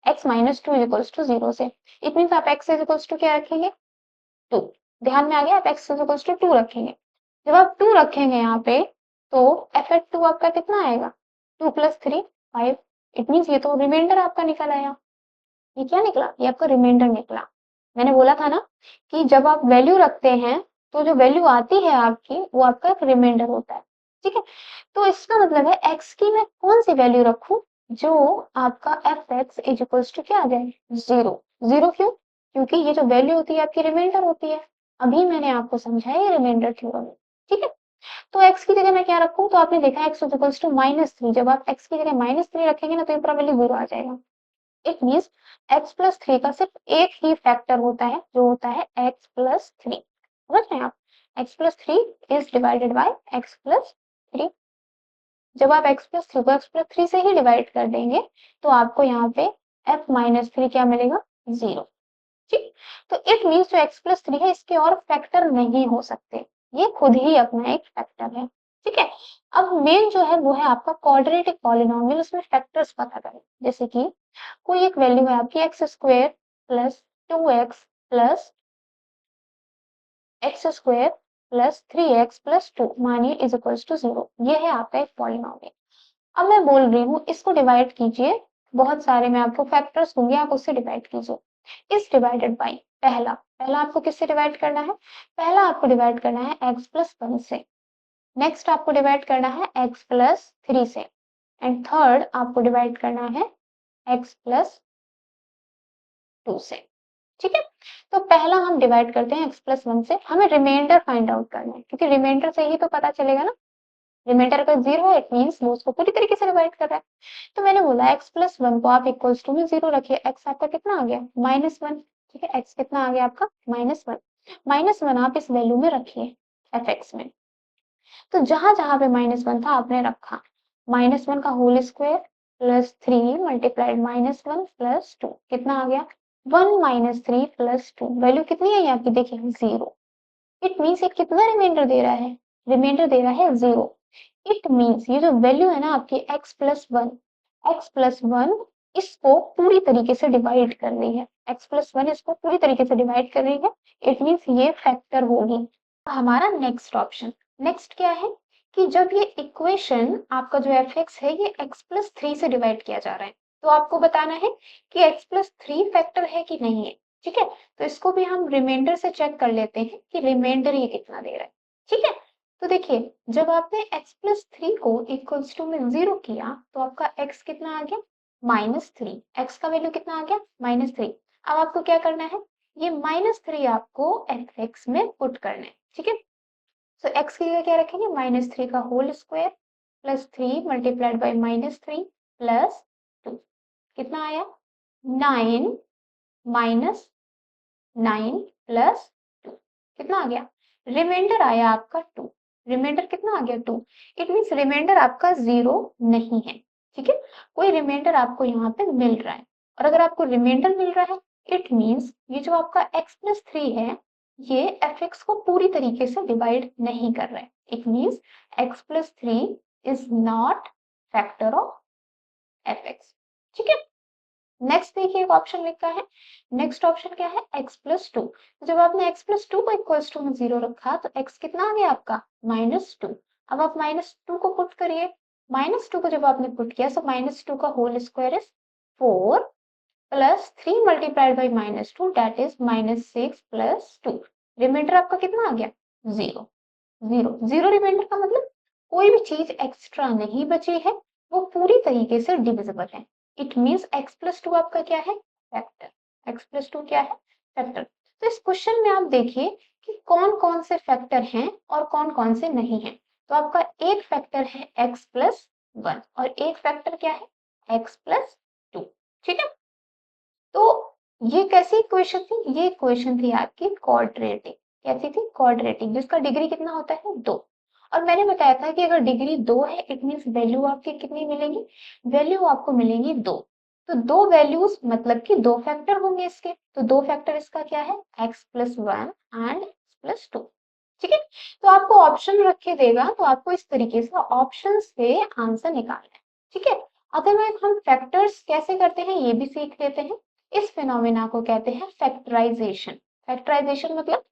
x माइनस 2 इक्वल्स टू 0 से, इट मीन आप x इक्वल्स टू क्या रखेंगे 2, ध्यान में आ गया, आप x इक्वल्स टू 2 रखेंगे। जब आप 2 रखेंगे यहाँ पे तो एफ एट 2 आपका कितना आएगा 2 प्लस 3 5, इट मीन ये तो रिमाइंडर आपका निकल आया, ये क्या निकला? ये आपका रिमाइंडर निकला। मैंने बोला था ना कि जब आप वैल्यू रखते हैं तो जो वैल्यू आती है आपकी वो आपका एक रिमाइंडर होता है। ठीक है, तो इसका मतलब है x की मैं कौन सी वैल्यू रखूं जो आपका fx इज इक्वल्स टू क्या आ जाए? जीरो। जीरो क्यों? क्योंकि ये जो वैल्यू होती है आपकी रिमाइंडर होती है। अभी मैंने आपको समझाया ये रिमाइंडर थ्योरम। ठीक है, तो x की जगह मैं क्या रखूं? तो आपने देखा x इज इक्वल्स टू -3। जब आप x की जगह -3 रखेंगे ना तो ये पूरा वैल्यू जीरो आ जाएगा। इट मीन्स x प्लस 3 का सिर्फ एक ही फैक्टर होता है जो होता है x प्लस 3। समझ रहे हैं आप? x plus 3 is divided bye x plus 3। जब आप x प्लस 3 को x प्लस 3 से ही डिवाइड कर देंगे तो आपको यहाँ पे f माइनस 3 क्या मिलेगा? जीरो। ठीक, तो इट मीन्स जो x प्लस 3 है इसके और फैक्टर नहीं हो सकते, ये खुद ही अपना एक फैक्टर है। ठीक है, अब मेन जो है वो है आपका क्वाड्रेटिक पॉलिनोमियल, उसमें फैक्टर्स पता करें। जैसे कि कोई एक वैल्यू है आपकी x square plus 2x plus X square plus 3x plus 2 मानिए इज इक्वल्स टू 0। ये है आपका एक पॉलिनोमियल। अब मैं बोल रही हूँ इसको डिवाइड कीजिए, बहुत सारे मैं आपको फैक्टर्स दूंगी, आप उससे डिवाइड कीजिए। इस डिवाइडेड बाई पहला पहला आपको किससे डिवाइड करना है? पहला आपको डिवाइड करना है x प्लस 1 से। नेक्स्ट आपको डिवाइड करना है x प्लस 3 से। एंड थर्ड आपको डिवाइड करना है x प्लस 2 से। ठीक है, तो पहला हम डिवाइड करते हैं x प्लस 1 से। हमें रिमाइंडर फाइंड आउट करना है क्योंकि रिमाइंडर से ही तो पता चलेगा ना। रिमाइंडर अगर जीरो है इट मीन्स वो उसको पूरी तरीके से डिवाइड कर रहा है। तो मैंने बोला x प्लस 1 को आप इक्वल्स टू में जीरो रखिए। x आपका कितना आ गया? -1। ठीक है, x कितना आ गया आपका? -1। -1 आप इस वैल्यू में रखिए fx में। तो जहां जहां पे -1 था आपने रखा। -1 का whole square plus 3 multiplied -1 plus 2 कितना आ गया? 1 माइनस 3 प्लस 2। वैल्यू कितनी है आपकी? देखिए जीरो। इट मीन्स ये कितना रिमाइंडर दे रहा है? रिमाइंडर दे रहा है जीरो। इट मीन्स ये जो वैल्यू है ना आपकी x प्लस 1 इसको पूरी तरीके से डिवाइड कर रही है। x प्लस 1 इसको पूरी तरीके से डिवाइड कर रही है। इट मीन्स ये फैक्टर होगी। हमारा नेक्स्ट ऑप्शन, नेक्स्ट क्या है कि जब ये इक्वेशन आपका जो fx है ये x प्लस 3 से डिवाइड किया जा रहा है तो आपको बताना है कि x प्लस 3 फैक्टर है कि नहीं है। ठीक है, तो इसको भी हम रिमाइंडर से चेक कर लेते हैं कि रिमाइंडर ये कितना दे रहा है। ठीक है, तो देखिए जब आपने x प्लस 3 को इक्वल्स टू में जीरो किया तो आपका x कितना आ गया? -3। x का वैल्यू कितना आ गया? -3। अब आपको क्या करना है? ये -3 आपको fx में पुट करना है। ठीक है, तो x की जगह क्या रखेंगे? -3 का whole square plus 3 multiplied by -3 plus 2 कितना आया? 9 माइनस 9 प्लस 2 कितना आ गया? रिमाइंडर आया आपका 2। रिमाइंडर कितना आ गया? 2। इट मीन्स रिमाइंडर आपका जीरो नहीं है। ठीक है, कोई रिमाइंडर आपको यहाँ पे मिल रहा है। और अगर आपको रिमाइंडर मिल रहा है इट मीन्स ये जो आपका x प्लस 3 है ये fx को पूरी तरीके से डिवाइड नहीं कर रहा है। It means x plus 3 is not factor of fx। ठीक है, नेक्स्ट देखिए एक ऑप्शन लिखा है। नेक्स्ट ऑप्शन क्या है? x plus 2। जब आपने x प्लस 2 को इक्वल्स टू में जीरो रखा तो x कितना आ गया आपका? -2। अब आप -2 को पुट करिए। -2 को जब आपने पुट किया तो -2 का whole square is 4 plus 3 multiplied by -2 that is -6 plus 2। Remainder आपका कितना आ गया? जीरो। जीरो जीरो रिमाइंडर का मतलब कोई भी चीज एक्स्ट्रा नहीं बची है, वो पूरी तरीके से डिविजिबल है। इट मीन्स x प्लस 2 आपका क्या है? फैक्टर। x प्लस 2 क्या है? फैक्टर। तो इस क्वेश्चन में आप देखिए कि कौन कौन से फैक्टर हैं और कौन कौन से नहीं हैं। तो आपका एक फैक्टर है x प्लस 1 और एक फैक्टर क्या है? x plus 2। ठीक है, तो ये कैसी इक्वेशन थी? ये इक्वेशन थी आपकी क्वाड्रेटिक। कैसी थी? क्वाड्रेटिक, जिसका डिग्री कितना होता है? 2। और मैंने बताया था कि अगर डिग्री 2 है इट मीन्स वैल्यू आपकी कितनी मिलेंगी? वैल्यू आपको मिलेंगी 2। तो दो वैल्यूज मतलब कि दो फैक्टर होंगे इसके। तो दो फैक्टर इसका क्या है? x plus 1 and x plus 2। ठीक है, तो आपको ऑप्शन रख के देगा तो आपको इस तरीके से ऑप्शन से आंसर निकालना है। ठीक है, अदरवाइज हम फैक्टर्स कैसे करते हैं ये भी सीख लेते हैं। इस फिनोमेना को कहते हैं फैक्टराइजेशन। फैक्टराइजेशन मतलब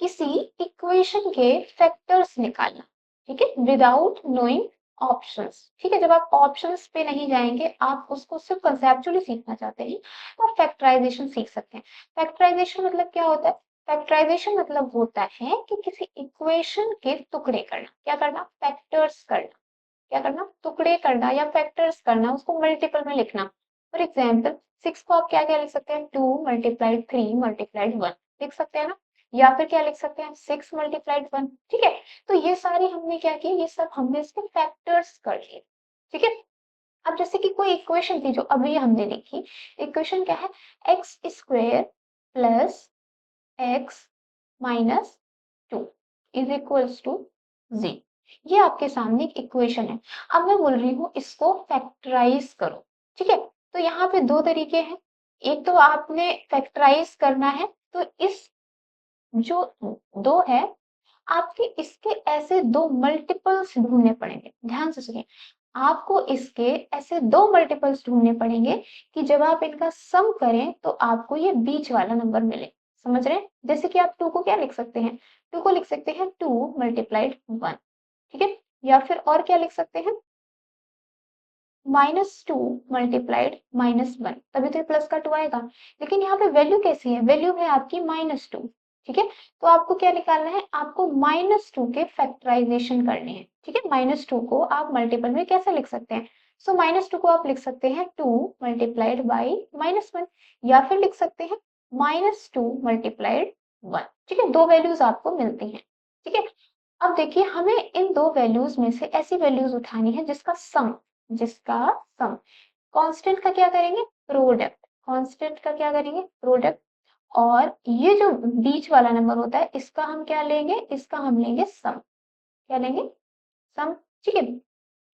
किसी इक्वेशन के फैक्टर्स निकालना। ठीक है, विदाउट नोइंग ऑप्शंस। ठीक है, जब आप ऑप्शंस पे नहीं जाएंगे, आप उसको सिर्फ कंसेप्चुअली सीखना चाहते हैं, तो आप फैक्टराइजेशन सीख सकते हैं। फैक्टराइजेशन मतलब क्या होता है? फैक्टराइजेशन मतलब होता है कि किसी इक्वेशन के टुकड़े करना। क्या करना? फैक्टर्स करना। क्या करना? टुकड़े करना या फैक्टर्स करना, उसको मल्टीपल में लिखना। फॉर एग्जाम्पल 6 को आप क्या क्या लिख सकते हैं? 2 मल्टीप्लाइड 3 मल्टीप्लाइड 1 लिख सकते हैं ना। या फिर क्या लिख सकते हैं? 6 मल्टीप्लाइड 1। ठीक है, तो ये सारी हमने क्या किया, ये सब हमने इसके फैक्टर्स कर लिए। ठीक है, अब जैसे कि कोई इक्वेशन थी जो अभी हमने लिखी, इक्वेशन क्या है? X square plus X minus 2 is equals to 0। ये आपके सामने एक इक्वेशन है। अब मैं बोल रही हूँ इसको फैक्टराइज करो। ठीक है, तो यहाँ पे दो तरीके हैं। एक तो आपने फैक्टराइज करना है, तो इस जो दो है, आपके इसके ऐसे दो मल्टीपल्स ढूंढने पड़ेंगे। ध्यान से सुनिए, आपको इसके ऐसे दो मल्टीपल्स ढूंढने पड़ेंगे कि जब आप इनका सम करें तो आपको ये बीच वाला नंबर मिले। समझ रहे हैं? जैसे कि आप 2 को क्या लिख सकते हैं? 2 को लिख सकते हैं 2 मल्टीप्लाइड 1। ठीक है, या फिर और क्या लिख सकते हैं? -2 मल्टीप्लाइड -1, तभी तो ये प्लस का 2 आएगा। लेकिन यहाँ पे वैल्यू कैसी है? वैल्यू है आपकी -2। ठीक है, तो आपको क्या निकालना है? आपको -2 के फैक्टराइजेशन करने हैं। ठीक है, -2 को आप मल्टीपल में कैसे लिख सकते हैं? सो -2 को आप लिख सकते हैं 2 मल्टीप्लाइड बाई -1, या फिर लिख सकते हैं -2 मल्टीप्लाइड 1। ठीक है, दो वैल्यूज आपको मिलती हैं। ठीक है, अब देखिए हमें इन दो वैल्यूज में से ऐसी वैल्यूज उठानी है जिसका सम। कांस्टेंट का क्या करेंगे? प्रोडक्ट। कांस्टेंट का क्या करेंगे? प्रोडक्ट। और ये जो बीच वाला नंबर होता है, इसका हम क्या लेंगे? इसका हम लेंगे सम। क्या लेंगे? सम। ठीक है,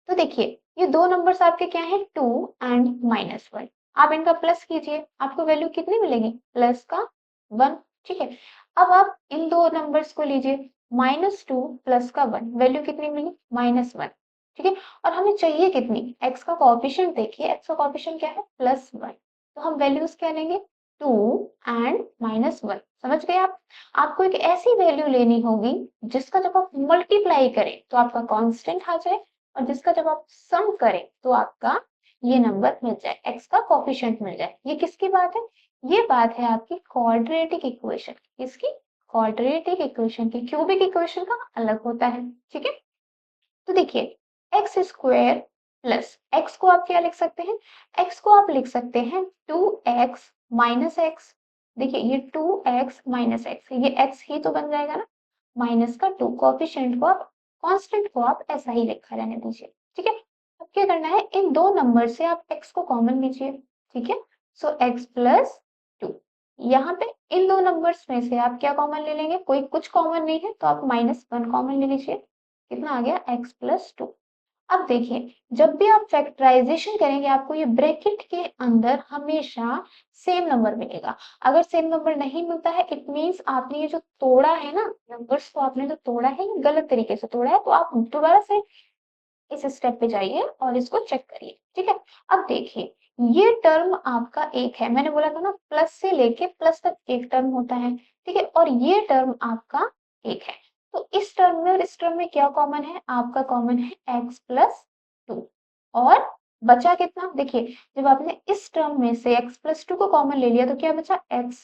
तो देखिए ये दो नंबर्स आपके क्या है? 2 एंड -1। आप इनका प्लस कीजिए, आपको वैल्यू कितनी मिलेगी? प्लस का 1। ठीक है, अब आप इन दो नंबर्स को लीजिए, -2 प्लस का 1, वैल्यू कितनी मिली? -1। ठीक है, और हमें चाहिए कितनी? x का कोएफिशिएंट देखिए, x का कोएफिशिएंट क्या है? +1। तो हम वैल्यूज क्या लेंगे? 2 एंड -1। समझ गए आप? आपको एक ऐसी वैल्यू लेनी होगी जिसका जब आप मल्टीप्लाई करें तो आपका कांस्टेंट आ जाए, और जिसका जब आप सम करें तो आपका ये नंबर मिल जाए, x का कोएफिशिएंट मिल जाए। ये किसकी बात है? ये बात है आपकी क्वाड्रेटिक इक्वेशन। किसकी? क्वाड्रेटिक इक्वेशन की। क्यूबिक इक्वेशन का अलग होता है। ठीक है, तो देखिए एक्स स्क्वायर प्लस एक्स को आप क्या लिख सकते हैं? एक्स को आप लिख सकते हैं 2x माइनस एक्स। देखिए ये 2x माइनस एक्स, ये x ही तो बन जाएगा ना, माइनस का 2। कोएफिशिएंट को आप, कांस्टेंट को आप ऐसा ही लिखा रहने दीजिए। ठीक है, अब क्या करना है? इन दो नंबर से आप x को कॉमन लीजिए। ठीक है, सो x प्लस 2। यहाँ पे इन दो नंबर्स में से आप क्या कॉमन ले लेंगे? कोई कुछ कॉमन नहीं है तो आप -1 कॉमन ले लीजिए। कितना आ गया? x plus 2। अब देखिए जब भी आप फैक्टराइजेशन करेंगे, आपको ये ब्रैकेट के अंदर हमेशा सेम नंबर मिलेगा। अगर सेम नंबर नहीं मिलता है, इट मीन्स आपने ये जो तोड़ा है ना, नंबर्स को आपने जो तोड़ा है, ये गलत तरीके से तोड़ा है। तो आप दोबारा से इस स्टेप पे जाइए और इसको चेक करिए। ठीक है, अब देखिए ये टर्म आपका एक है, मैंने बोला था ना प्लस से लेके प्लस तक एक टर्म होता है। ठीक है, और ये टर्म आपका एक है। तो इस टर्म में और इस टर्म में क्या कॉमन है? आपका कॉमन है x प्लस 2। और बचा कितना? देखिए जब आपने इस टर्म में से x प्लस 2 को कॉमन ले लिया तो क्या बचा? x।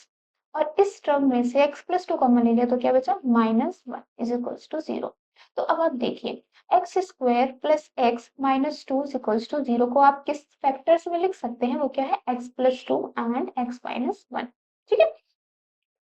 और इस टर्म में से x प्लस 2 कॉमन ले लिया तो क्या बचा? -1 इज इक्वल्स टू 0। तो अब आप देखिए X square plus X minus 2 equals to 0 को आप किस फैक्टर्स में लिख सकते हैं? वो क्या है? x plus 2 and x minus 1। ठीक है,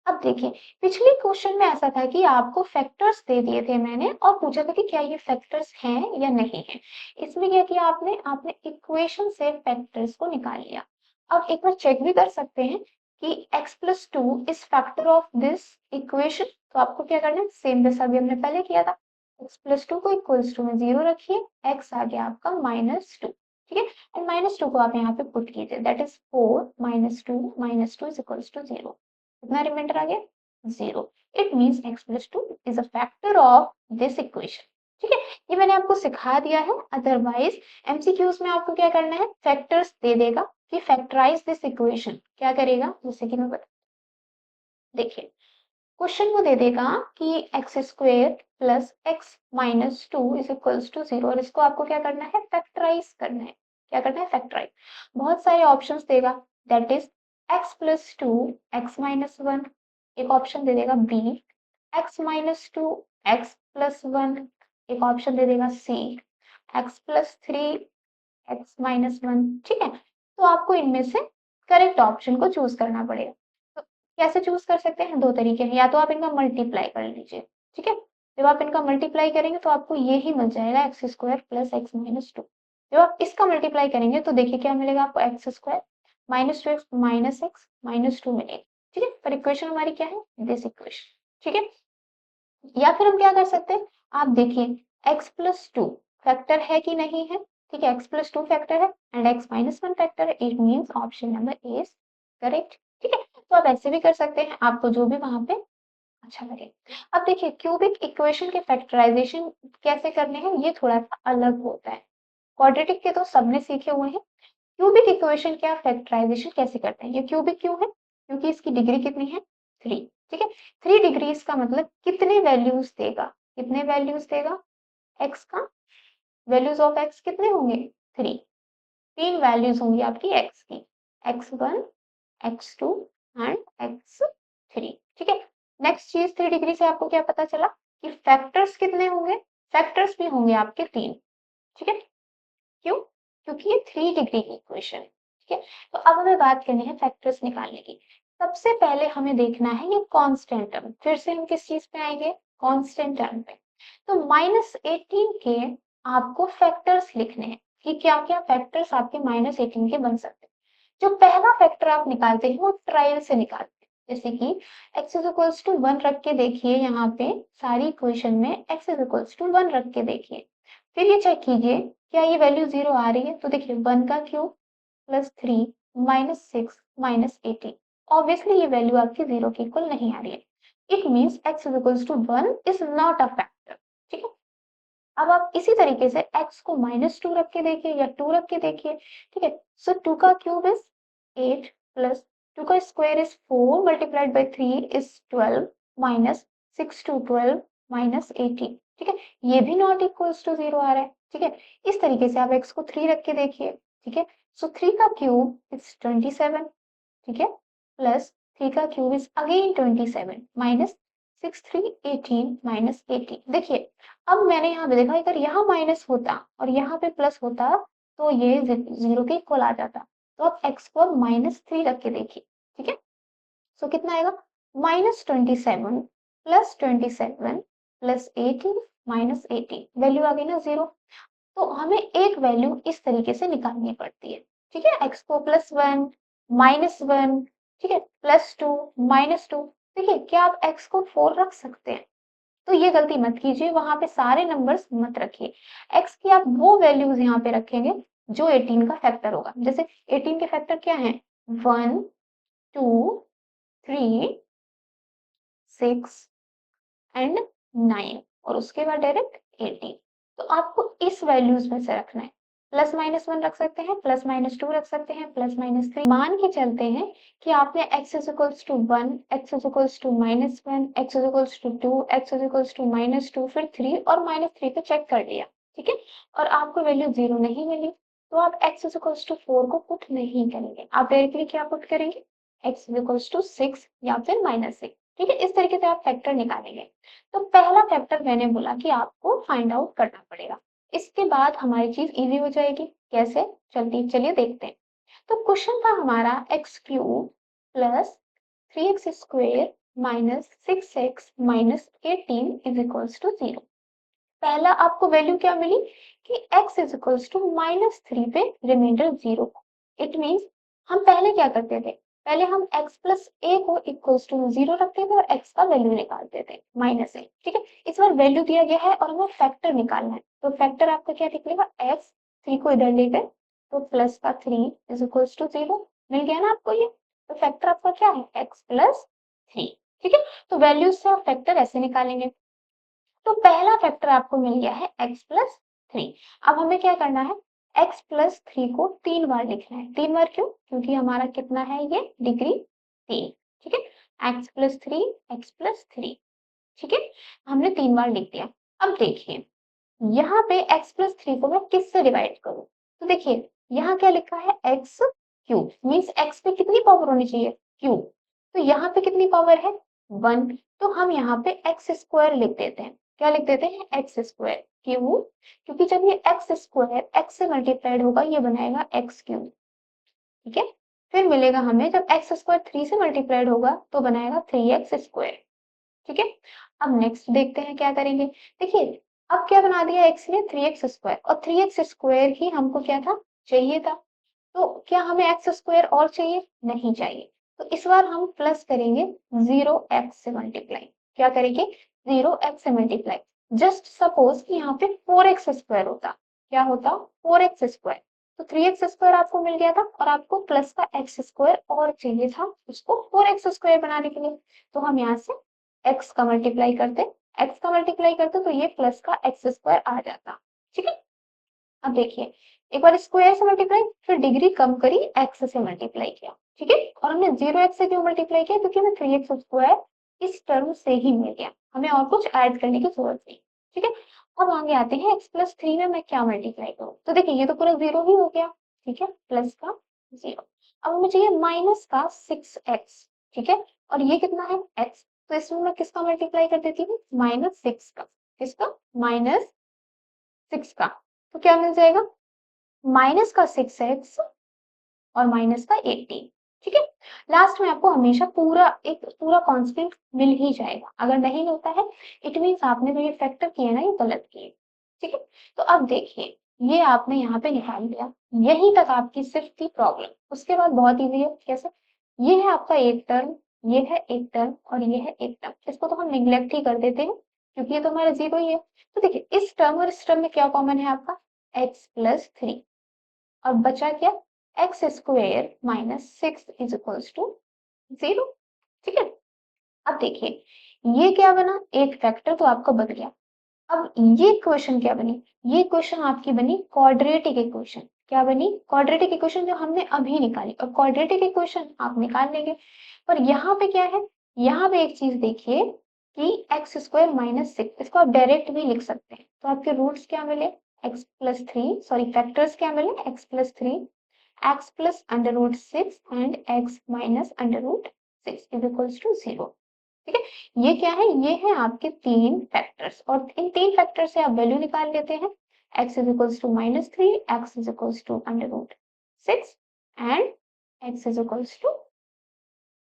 अब देखिए पिछले क्वेश्चन में ऐसा था कि आपको फैक्टर्स दे दिए थे मैंने, और पूछा था कि क्या ये फैक्टर्स हैं या नहीं है। इसमें क्या किया आपने? आपने इक्वेशन से फैक्टर्स को निकाल लिया। अब एक बार चेक भी कर सकते हैं कि x plus 2 is factor of this equation. तो आपको क्या करना है? सेम जैसा भी हमने पहले किया था, x प्लस 2 को इक्वल्स टू में 0 रखिए, x आ गया आपका -2। ठीक है, एंड -2 को आप यहाँ पे पुट कीजिए, that is 4 -2 is equals to 0। कितना रिमाइंडर आ गया? 0। It means x plus 2 is a factor of this equation. ठीक है, ये मैंने आपको सिखा दिया है। अदरवाइज एमसीक्यूज में आपको क्या करना है? फैक्टर्स दे देगा कि फैक्टराइज दिस इक्वेशन। क्या करेगा? जैसे कि मैं बता, देखिए क्वेश्चन वो दे देगा कि X square plus X minus two is equals to 0 और इसको आपको क्या करना है, फैक्टराइज करना है। क्या करना है, फैक्टराइज। बहुत सारे ऑप्शंस देगा, that is x plus two x minus one, एक ऑप्शन दे देगा b x minus two x plus one, एक ऑप्शन दे देगा c x plus three x minus one. ठीक है, तो आपको इनमें से करेक्ट ऑप्शन को चूज करना पड़ेगा। तो कैसे चूज कर सकते हैं, दो तरीके हैं, या तो आप इनका मल्टीप्लाई कर लीजिए। ठीक है, जब आप इनका मल्टीप्लाई करेंगे तो आपको ये ही मिल जाएगा x square plus X minus to. जब आप इसका मल्टीप्लाई करेंगे तो देखिए क्या मिलेगा आपको, x square minus two x minus to मिलेगा। ठीक है, पर इक्वेशन हमारी क्या है, दिस इक्वेशन। ठीक है, या फिर हम क्या कर सकते हैं, आप देखिए x प्लस टू फैक्टर है कि नहीं है। ठीक है, x प्लस टू फैक्टर है and x minus one factor है, it means option number a is correct. ठीक है, तो आप ऐसे भी कर सकते हैं, आपको जो भी वहां पे अच्छा लगे। अब देखिए क्यूबिक इक्वेशन के फैक्टराइजेशन कैसे करने हैं, ये थोड़ा सा अलग होता है। क्वाड्रेटिक के तो सबने सीखे हुए हैं, क्यूबिक इक्वेशन का फैक्टराइजेशन कैसे करते हैं। ये क्यूबिक क्यों है, क्योंकि इसकी डिग्री कितनी है, 3। ठीक है, 3 डिग्रीज का मतलब कितने वैल्यूज देगा, कितने वैल्यूज देगा, एक्स का वैल्यूज ऑफ एक्स कितने होंगे, 3। 3 वैल्यूज होंगी आपकी एक्स की, x1 x2 एंड x3। ठीक है, नेक्स्ट चीज 3 डिग्री से आपको क्या पता चला कि फैक्टर्स कितने होंगे, फैक्टर्स भी होंगे आपके 3। ठीक है, क्यों, क्योंकि ये 3 डिग्री की इक्वेशन है। ठीक है, तो अब हमें बात करनी है फैक्टर्स निकालने की। सबसे पहले हमें देखना है ये कांस्टेंट टर्म, फिर से हम किस चीज पे आएंगे, कांस्टेंट टर्म पे। तो -18 के आपको फैक्टर्स लिखने हैं कि क्या क्या फैक्टर्स आपके -18 के बन सकते हैं। जो पहला फैक्टर आप निकालते हैं वो ट्रायल से निकालते हैं, जैसे कि x इज इक्वल्स टू 1 रख के देखिए, यहाँ पे सारी इक्वेशन में x इज इक्वल्स टू 1 रख के देखिए, फिर ये चेक कीजिए क्या ये वैल्यू 0 आ रही है। तो देखिए 1 का cube plus 3 minus 6 minus 18, obviously ये वैल्यू आपकी 0 के इक्वल नहीं आ रही है, it means x is equals to 1 is not a factor. ठीक है, अब आप इसी तरीके से x को -2 रख के देखिए या 2 रख के देखिए। ठीक है, सो 2 का क्यूब इज 8 प्लस 2 का square is 4 multiplied by 3 is 12 minus 6 to 12 minus 18। ठीक है, ये भी नॉट इक्वल्स टू 0 आ रहा है। ठीक है, इस तरीके से आप x को 3 रख के देखिए। ठीक है, सो 3 का क्यूब इज 27। ठीक है, प्लस 3 का cube is again 27 minus 6 3 18 minus 18। देखिए अब मैंने यहाँ पे देखा, अगर यहाँ माइनस होता और यहाँ पे प्लस होता तो ये 0 के इक्वल आ जाता। तो आप x को -3 रख के देखिए। ठीक है, सो कितना आएगा, -27 प्लस 27 प्लस 18 माइनस 18, वैल्यू आ गई ना 0। तो हमें एक वैल्यू इस तरीके से निकालनी पड़ती है। ठीक है, x को +1 -1, ठीक है, +2 -2। देखिए क्या आप x को 4 रख सकते हैं, तो ये गलती मत कीजिए, वहां पे सारे नंबर्स मत रखिए। x की आप वो वैल्यूज यहाँ पे रखेंगे जो 18 का फैक्टर होगा। जैसे 18 के फैक्टर क्या है, 1 2 3 6 एंड 9 और उसके बाद डायरेक्ट 18। तो आपको इस वैल्यूज में से रखना है, +-1 रख सकते हैं, +-2 रख सकते हैं, +-3 मान के चलते हैं कि आपने x is equals to 1, x is equals to -1, x is equals to 2, x is equals to -2, फिर 3 और -3 पे चेक कर लिया। ठीक है, और आपको वैल्यू 0 नहीं मिली तो आप x इज इक्वल्स टू 4 को पुट नहीं करेंगे, आप डायरेक्टली क्या पुट करेंगे, x इज इक्वल्स टू 6 या फिर -6। ठीक है, इस तरीके से आप फैक्टर निकालेंगे। तो पहला फैक्टर मैंने बोला कि आपको फाइंड आउट करना पड़ेगा, इसके बाद हमारी चीज इजी हो जाएगी। कैसे, चलिए देखते हैं। तो क्वेश्चन था हमारा X cube plus 3x square minus 6x minus 18 is equals to 0। पहला आपको वैल्यू क्या मिली कि x इज इक्वल्स टू -3 पे रिमाइंडर 0। इट मीन्स हम पहले क्या करते थे, पहले हम x प्लस a को इक्वल्स टू 0 रखते थे और x का वैल्यू निकालते थे -a। ठीक है, इस बार वैल्यू दिया गया है और हमें फैक्टर निकालना है, तो फैक्टर आपका क्या निकलेगा, x 3 को इधर ले गए तो प्लस का 3 इज इक्वल्स टू 0, मिल गया ना आपको ये। तो फैक्टर आपका क्या है, x प्लस 3। ठीक है, तो वैल्यूज से आप फैक्टर ऐसे निकालेंगे। तो पहला फैक्टर आपको मिल गया है x प्लस 3। अब हमें क्या करना है, x प्लस 3 को 3 बार लिखना है। 3 बार क्यों, क्योंकि हमारा कितना है ये डिग्री 3। ठीक है, x+3 x+3। ठीक है, हमने 3 बार लिख दिया। अब देखिए यहाँ पे x+3 को मैं किससे डिवाइड करूं? तो देखिए यहाँ क्या लिखा है x क्यूब, मीन्स x पे कितनी पावर होनी चाहिए? क्यूब। तो यहाँ पे कितनी पावर है? 1। तो हम यहाँ पे x स्क्वायर लिख देते हैं। क्या लिख देते हैं? x square. क्यों? क्योंकि जब ये x स्क्वायर x से मल्टीप्लाइड होगा ये बनाएगा x क्यूब। ठीक है, फिर मिलेगा हमें जब x स्क्वायर 3 से मल्टीप्लाइड होगा तो बनाएगा 3x स्क्वायर। ठीक है, अब नेक्स्ट देखते हैं क्या करेंगे। देखिए अब क्या बना दिया x ने? 3x स्क्वायर, और 3x स्क्वायर ही हमको क्या था? चाहिए था। तो क्या हमें x स्क्वायर और चाहिए? नहीं चाहिए। तो इस बार हम प्लस करेंगे 0x से मल्टीप्लाई। क्या करेंगे? 0x से मल्टीप्लाई। जस्ट सपोज कि यहाँ पे 4x स्क्वायर होता। क्या होता? 4x square. तो 3x स्क्वायर आपको मिल गया था और आपको प्लस का x स्क्वायर और चाहिए था उसको 4x स्क्वायर बनाने के लिए। तो हम यहाँ से x का मल्टीप्लाई करते, x का मल्टीप्लाई करते तो ये प्लस का x स्क्वायर आ जाता। ठीक है, अब देखिए एक बार स्क्वायर से मल्टीप्लाई, फिर डिग्री कम करी, x से मल्टीप्लाई किया। ठीक है, और हमने 0x से क्यों मल्टीप्लाई किया? क्योंकि हमें 3x स्क्वायर इस टर्म से ही मिल गया, हमें और कुछ ऐड करने की जरूरत नहीं। ठीक है, अब आगे आते हैं x+3 में मैं क्या मल्टीप्लाई करूँ? तो देखिए ये तो पूरा 0 ही हो गया। ठीक है, प्लस का 0। अब हमें चाहिए माइनस का 6x। ठीक है, और ये कितना है? x। तो इसमें मैं किसका मल्टीप्लाई कर देती हूँ? -6 का। किसका? -6 का। तो क्या मिल जाएगा? माइनस का 6x और माइनस का 18। ठीक है, लास्ट में आपको हमेशा पूरा कांस्टेंट मिल ही जाएगा। अगर नहीं मिलता है इट मीन्स आपने जो ये फैक्टर किए ना ये गलत किए। ठीक है, तो अब देखिए ये आपने यहाँ पे निकाल दिया, यहीं तक आपकी सिर्फ थी प्रॉब्लम। उसके बाद बहुत इजी है। कैसे? ये है आपका एक टर्म, ये है एक टर्म और ये है एक टर्म। इसको तो हम निग्लेक्ट ही कर देते हैं क्योंकि ये तो हमारा 0 ही है। तो देखिए इस टर्म और इस टर्म में क्या कॉमन है आपका? x+3। और बचा क्या? X square -6 is equals to 0। ठीक है, अब देखिए ये क्या बना? एक फैक्टर तो आपका बन गया। अब ये क्वेश्चन क्या बनी? ये क्वेश्चन आपकी बनी क्वाड्रेटिक इक्वेशन। क्या बनी? क्वाड्रेटिक इक्वेशन जो हमने अभी निकाली। और क्वाड्रेटिक इक्वेशन आप निकाल लेंगे, पर यहाँ पे क्या है? यहाँ पे एक चीज देखिए कि एक्स स्क्वायर -6 इसको आप डायरेक्ट भी लिख सकते हैं। तो आपके रूट्स क्या मिले? x+3, सॉरी फैक्टर्स क्या मिले? x+3, x+√6 and x -√6 is equals to 0। ठीक है, ये क्या है? ये है आपके 3 फैक्टर्स और इन 3 फैक्टर से आप वैल्यू निकाल लेते हैं। x is equals to -3, x is equals to √6 and x is equals to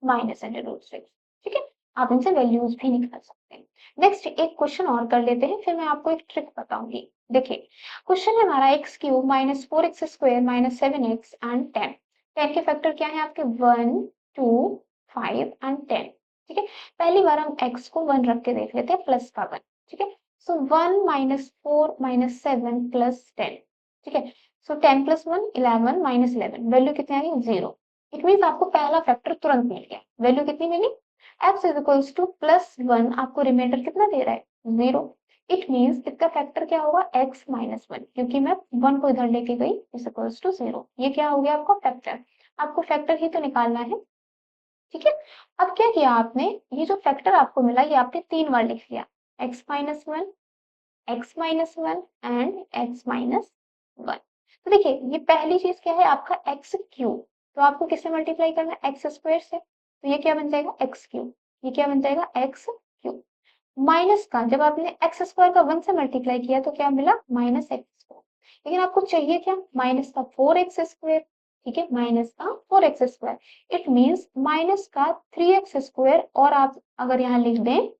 -√6। ठीक है, आप इनसे वैल्यूज भी निकाल सकते हैं। नेक्स्ट एक क्वेश्चन और कर लेते हैं, फिर मैं आपको एक ट्रिक बताऊंगी। देखिए क्वेश्चन है हमारा x³ -4x² -7x एंड 10। 10 के फैक्टर क्या है आपके? 1 2 5 एंड 10। ठीक है, पहली बार हम x को 1 रख के देख लेते हैं, प्लस का 1। ठीक है, सो 1 -4 -7 + 10। ठीक है, सो 10 + 1 11 -11 वैल्यू कितनी आ गई? 0। इट मीन्स आपको पहला फैक्टर तुरंत मिल गया। वैल्यू कितनी मिली? x इज इक्वल्स टू +1, आपको रिमाइंडर कितना दे रहा है? 0। इट मीन्स इसका फैक्टर क्या होगा? x -1, क्योंकि मैं 1 को इधर लेके गई इज इक्वल्स टू 0। ये क्या हो गया आपका फैक्टर? आपको फैक्टर ही तो निकालना है। ठीक है, अब क्या किया आपने? ये जो फैक्टर आपको मिला ये आपने 3 बार लिख लिया, x -1 एंड x -1। तो देखिए ये पहली चीज क्या है आपका? x³। तो आपको किससे मल्टीप्लाई करना है? x² से। तो ये क्या बन जाएगा? x³। ये क्या बन जाएगा? x³ माइनस का जब आपने x² का 1 से मल्टीप्लाई किया तो क्या मिला? -x²। लेकिन आपको चाहिए क्या? माइनस का 4x²। ठीक है, माइनस का 4x²। इट मीन्स माइनस का 3x² और आप अगर यहाँ लिख दें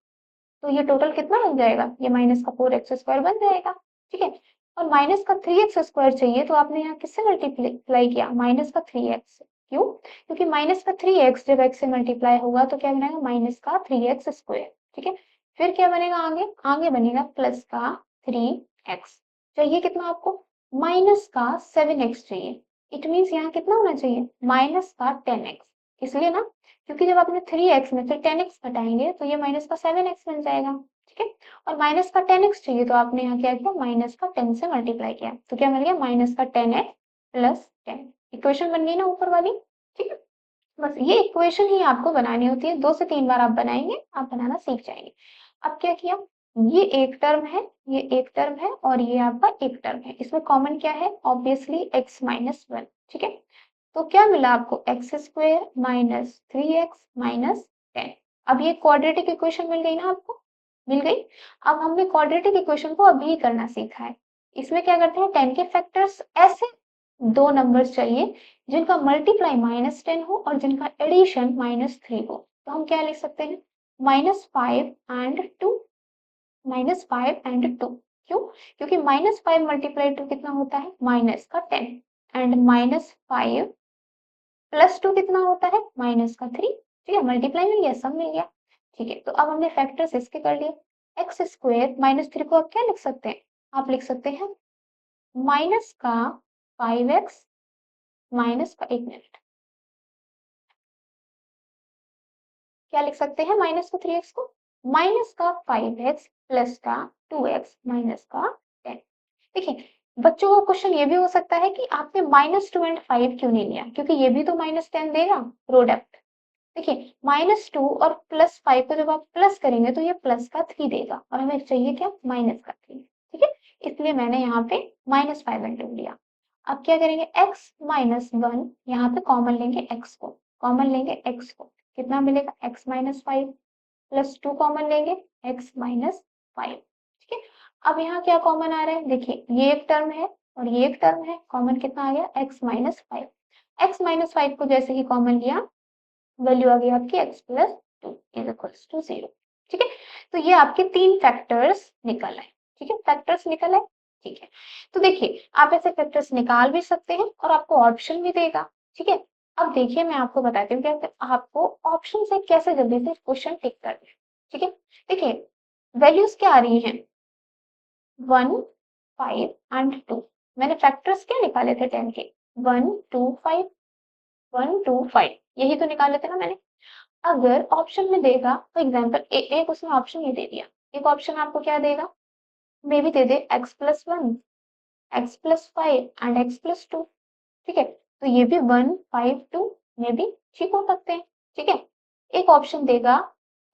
तो ये टोटल कितना बन जाएगा? ये माइनस का 4x² बन जाएगा। ठीक है, और माइनस का 3x² चाहिए तो आपने यहाँ किससे मल्टीप्लाई किया? माइनस का 3x। क्यों? क्योंकि माइनस का 3x जब x से मल्टीप्लाई होगा तो क्या बनेगा? माइनस का 3x²। ठीक है, फिर क्या बनेगा आगे? आगे बनेगा प्लस का 3x। चाहिए कितना आपको? माइनस का 7x चाहिए। इट मीन्स यहाँ कितना होना चाहिए? माइनस का 10x। इसलिए ना, क्योंकि जब आपने 3x में से 10x घटाएंगे तो ये माइनस का 7x बन जाएगा। ठीक है, और माइनस का 10x चाहिए तो आपने यहाँ क्या किया? माइनस का 10 से मल्टीप्लाई किया तो क्या मिल गया? माइनस का 10x + 10। इक्वेशन बन गई ना ऊपर वाली। ठीक है, बस ये इक्वेशन ही आपको बनानी होती है, 2 से 3 बार आप बनाएंगे, आप बनाना सीख जाएंगे। अब क्या किया, ये एक टर्म है, ये एक टर्म है और ये आपका एक टर्म है, इसमें कॉमन क्या है, ऑब्वियसली x माइनस वन। ठीक है, तो क्या मिला आपको, x square minus 3x minus 10। अब ये क्वाड्रेटिक इक्वेशन मिल गई ना आपको, मिल गई। अब हमने क्वाड्रेटिक इक्वेशन को अभी करना सीखा है। इसमें क्या करते हैं, 10 के फैक्टर्स, ऐसे दो नंबर्स चाहिए जिनका मल्टीप्लाई -10 हो और जिनका एडिशन -3 हो। तो हम क्या लिख सकते हैं, -5 एंड 2, -5 एंड 2। क्यों, क्योंकि -5 मल्टीप्लाई 2 कितना होता है, माइनस का 10, एंड -5 प्लस 2 कितना होता है, माइनस का 3। ठीक है, मल्टीप्लाई मिल गया, सब मिल गया। ठीक है, तो अब हमने फैक्टर्स इसके कर लिए। एक्स स्क्वेयर -3 को आप क्या लिख सकते हैं, आप लिख सकते हैं माइनस का 5x माइनस का, एक मिनट, क्या लिख सकते हैं, माइनस का 3x को माइनस का 5x प्लस का 2x माइनस का 10। देखिए बच्चों को क्वेश्चन ये भी हो सकता है कि आपने -2 एंड 5 क्यों नहीं लिया, क्योंकि ये भी तो -10 देगा प्रोडक्ट। देखिए -2 और +5 को जब आप प्लस करेंगे तो ये प्लस का 3 देगा और हमें चाहिए क्या, माइनस का 3। ठीक है, इसलिए मैंने यहाँ पे -5 एंड 2 लिया। अब क्या करेंगे, x -1, यहाँ पे कॉमन लेंगे x को, कॉमन लेंगे x को, कितना मिलेगा, x -5 प्लस 2 कॉमन लेंगे, x -5। ठीक है, अब यहाँ क्या कॉमन आ रहा है, देखिए ये एक टर्म है और ये एक टर्म है, कॉमन कितना आ गया, x -5। x -5 को जैसे ही कॉमन लिया, वैल्यू आ गई आपकी x plus 2 is equals to 0। ठीक है, तो ये आपके 3 फैक्टर्स निकल आए। ठीक है, फैक्टर्स निकल आए। ठीक है, तो देखिए आप ऐसे फैक्टर्स निकाल भी सकते हैं और आपको ऑप्शन भी देगा। ठीक है, अब देखिए मैं आपको बताती हूँ कि आपको ऑप्शन से कैसे जल्दी से क्वेश्चन टिक करना है। ठीक है, देखिए वैल्यूज क्या आ रही हैं, 1 5 एंड 2। मैंने फैक्टर्स क्या निकाले थे 10 के, 1 2 5, 1 2 5, यही तो निकाले थे ना मैंने। अगर ऑप्शन में देगा, फॉर एग्जाम्पल एक उसने ऑप्शन ये दे दिया, एक ऑप्शन आपको क्या देगा, मे भी दे दे x+1, x+5 एंड x+2। ठीक है, तो ये भी 1 5 2 में भी ठीक हो सकते हैं। ठीक है, एक ऑप्शन देगा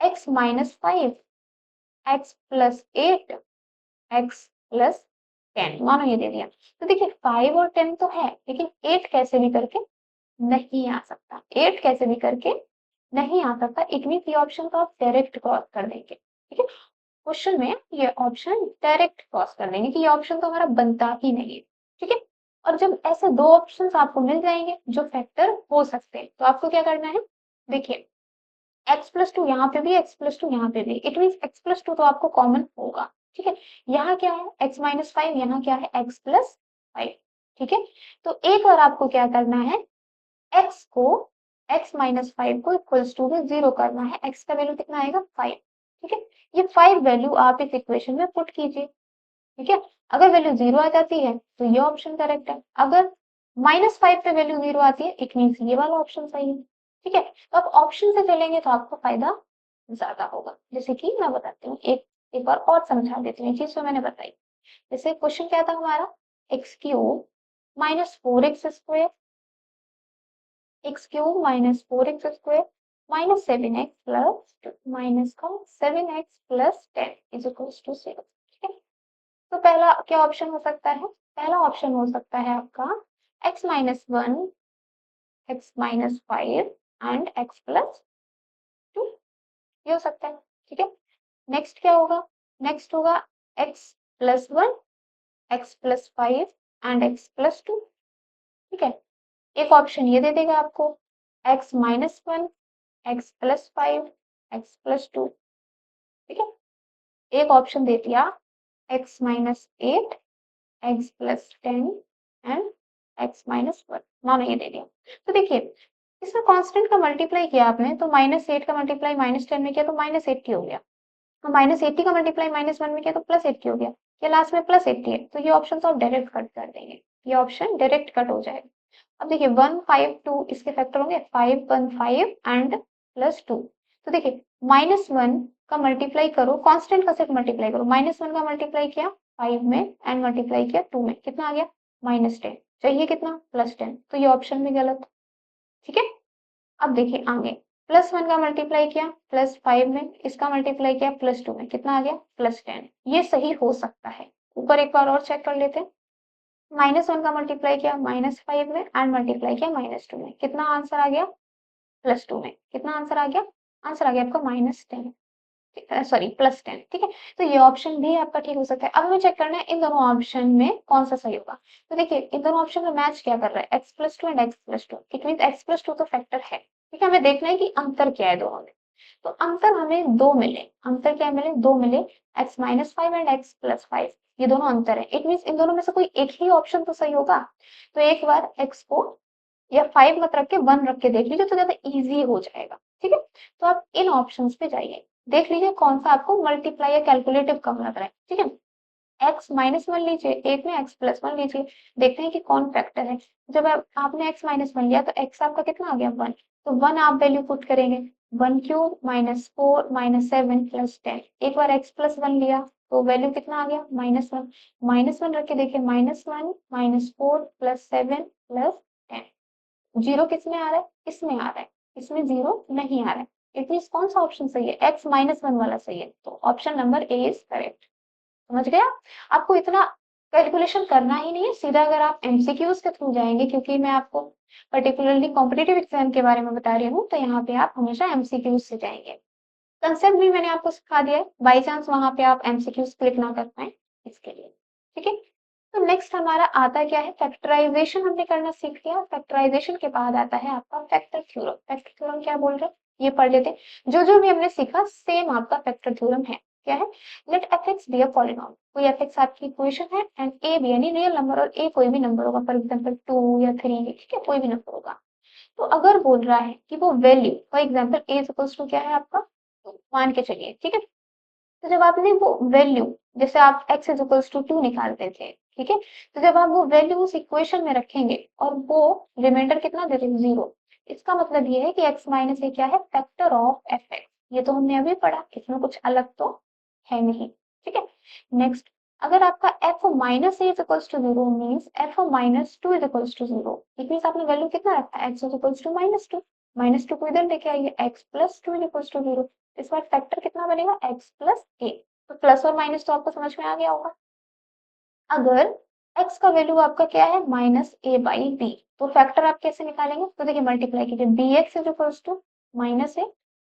x-5, x+8, x+10, मानो ये दे दिया। तो देखिए 5 और 10 तो है, लेकिन 8 कैसे भी करके नहीं आ सकता, 8 कैसे भी करके नहीं आ सकता। इट मीन ये ऑप्शन को आप डायरेक्ट क्रॉस कर देंगे। ठीक है, क्वेश्चन में ये ऑप्शन डायरेक्ट क्रॉस कर देंगे कि ये ऑप्शन तो हमारा बनता ही नहीं है। ठीक है, और जब ऐसे दो ऑप्शंस आपको मिल जाएंगे जो फैक्टर हो सकते हैं, तो आपको क्या करना है, देखिए x+2 यहाँ पे भी, x+2 यहाँ पे भी, इट मीन x+2 तो आपको कॉमन होगा। ठीक है, यहाँ क्या है, x-5, यहाँ क्या है, x+5। ठीक है, तो एक बार आपको क्या करना है, x को x-5 को इक्वल्स टू में 0 करना है। x का वैल्यू कितना आएगा, 5। ठीक है, ये 5 वैल्यू आप इस इक्वेशन में पुट कीजिए। ठीक है, अगर वैल्यू 0 आ जाती है तो ये ऑप्शन करेक्ट है, अगर -5 पे वैल्यू 0 आती है इट मीन्स ये वाला ऑप्शन सही है। ठीक है, तो आप ऑप्शन से चलेंगे तो आपको फायदा ज्यादा होगा। जैसे कि मैं बताती हूँ, एक बार और समझा देती हूँ, ये चीज तो मैंने बताई। जैसे क्वेश्चन क्या था हमारा, x³ -4x² x³ -4x² -7x plus 2 minus का 7x plus 10 is equals to 0। ठीक है, तो पहला क्या ऑप्शन हो सकता है, पहला ऑप्शन हो सकता है आपका x-1, x-5 एंड x+2, ये हो सकता है। ठीक है, नेक्स्ट क्या होगा, नेक्स्ट होगा x+1, x+5 एंड x+2। ठीक है, एक ऑप्शन ये दे देगा आपको x-1, x+5, x+2। ठीक है, एक ऑप्शन दे दिया x-8, x+10 एंड x-1, मानो ये दे दिया। तो देखिए इसमें कांस्टेंट का मल्टीप्लाई किया आपने, तो -8 का मल्टीप्लाई -10 में किया तो -80 हो गया, और -80 का मल्टीप्लाई -1 में किया तो +80 हो गया, ये लास्ट में +80 है, तो ये ऑप्शन तो आप डायरेक्ट कट कर देंगे, ये ऑप्शन डायरेक्ट कट हो जाएगा। अब देखिए 1 5 2 इसके फैक्टर होंगे, 5 1 5 एंड +2। तो देखिए -1 का मल्टीप्लाई करो, कांस्टेंट का सिर्फ मल्टीप्लाई करो, -1 का मल्टीप्लाई किया 5 में एंड मल्टीप्लाई किया 2 में, कितना आ गया, -10, चाहिए कितना, +10, तो ये ऑप्शन भी गलत। ठीक है, अब देखिए आगे, +1 का मल्टीप्लाई किया +5 में, इसका मल्टीप्लाई किया +2 में, कितना आ गया +10। ये सही हो सकता है। ऊपर एक बार और चेक कर लेते हैं। -1 का मल्टीप्लाई किया -5 में एंड मल्टीप्लाई किया -2 में, कितना आंसर आ गया +2 में, कितना आंसर आ गया? आंसर आ गया आपका -10, सॉरी +10, ठीक है। तो ये ऑप्शन भी आपका ठीक हो सकता है। अब हमें चेक करना है इन दोनों ऑप्शन में कौन सा सही होगा। तो देखिए इन दोनों ऑप्शन में मैच क्या कर रहा है, x+2 and x+2, it means x+2 तो फैक्टर है, ठीक है। हमें देखना है कि अंतर क्या है दोनों में। तो अंतर हमें 2 मिले, अंतर क्या मिले, 2 मिले, x-5 एंड x+5, ये दोनों अंतर है। इट मीन्स इन दोनों में से कोई एक ही ऑप्शन तो सही होगा। तो एक बार x को या 5 मत रख के 1 रख के देख लीजिए, तो ज्यादा इजी हो जाएगा, ठीक है। तो आप इन ऑप्शंस पे जाइए, देख लीजिए कौन सा आपको मल्टीप्लाई या कैलकुलेटिव कम लग रहा है, ठीक है। x-1 लीजिए, एक में x+1 लीजिए, देखते हैं कि कौन फैक्टर है। जब आपने x-1 लिया तो x आपका कितना आ गया 1, तो 1 आप वैल्यू पुट करेंगे, 1 क्यूब -4 -7 +10। एक बार x+1 लिया तो वैल्यू कितना आ गया -1, -1 रख के देखिए, -1 -4 +7 +10, जीरो किस में आ रहा है, इसमें आ रहा है, इसमें जीरो नहीं आ रहा है। इट मीन्स कौन सा ऑप्शन सही है, x-1 वाला सही है, तो option number a is correct. समझ गया? आपको इतना कैलकुलेशन करना ही नहीं है, सीधा अगर आप एमसीक्यूज के थ्रू जाएंगे, क्योंकि मैं आपको पर्टिकुलरली कॉम्पिटिटिव एग्जाम के बारे में बता रही हूँ, तो यहाँ पे आप हमेशा एमसीक्यूज से जाएंगे। कंसेप्ट भी मैंने आपको सिखा दिया है, बाई चांस वहां पे आप एमसीक्यूज क्लिक ना कर पाए इसके लिए, ठीक है। तो नेक्स्ट हमारा आता क्या है, फैक्टराइजेशन हमने करना सीख लिया। फैक्टराइजेशन के बाद आता है आपका फैक्टर थ्योरम। फैक्टर थ्योरम क्या बोल रहे हैं, ये पढ़ लेते हैं। जो जो भी हमने सीखा सेम आपका फैक्टर थ्योरम है। क्या है, let fx be a polynomial, कोई fx आपकी इक्वेशन है एंड a भी यानी रियल नंबर और a कोई भी नंबर होगा, फॉर एग्जांपल 2 या 3, ठीक है, कोई भी नंबर होगा। तो अगर बोल रहा है कि वो value, for example a is equals to क्या है आपका, तो मान के चलिए, ठीक है। तो जब आपने वो वैल्यू, जैसे आप x इज इक्वल्स टू 2 निकालते थे, ठीक है, तो जब आप वो वैल्यू उस इक्वेशन में रखेंगे और वो रिमाइंडर कितना दे रहे, 0, इसका मतलब ये है कि x माइनस ए क्या है, फैक्टर ऑफ fx। ये तो हमने अभी पढ़ा, इसमें कुछ अलग तो है नहीं, ठीक है। नेक्स्ट, अगर आपका f minus A is equals to 0 means f minus 2 is equals to 0, it means आपने वैल्यू कितना रखा है, x इज इक्वल्स टू -2, -2 को इधर लेके आइए, x plus 2 is equals to 0, इस बार फैक्टर कितना बनेगा, x प्लस ए। तो प्लस और माइनस तो आपको समझ में आ गया होगा। अगर x का वैल्यू आपका क्या है, -a/b, तो फैक्टर आप कैसे निकालेंगे, तो देखिए मल्टीप्लाई कीजिए, bx is equals to -a,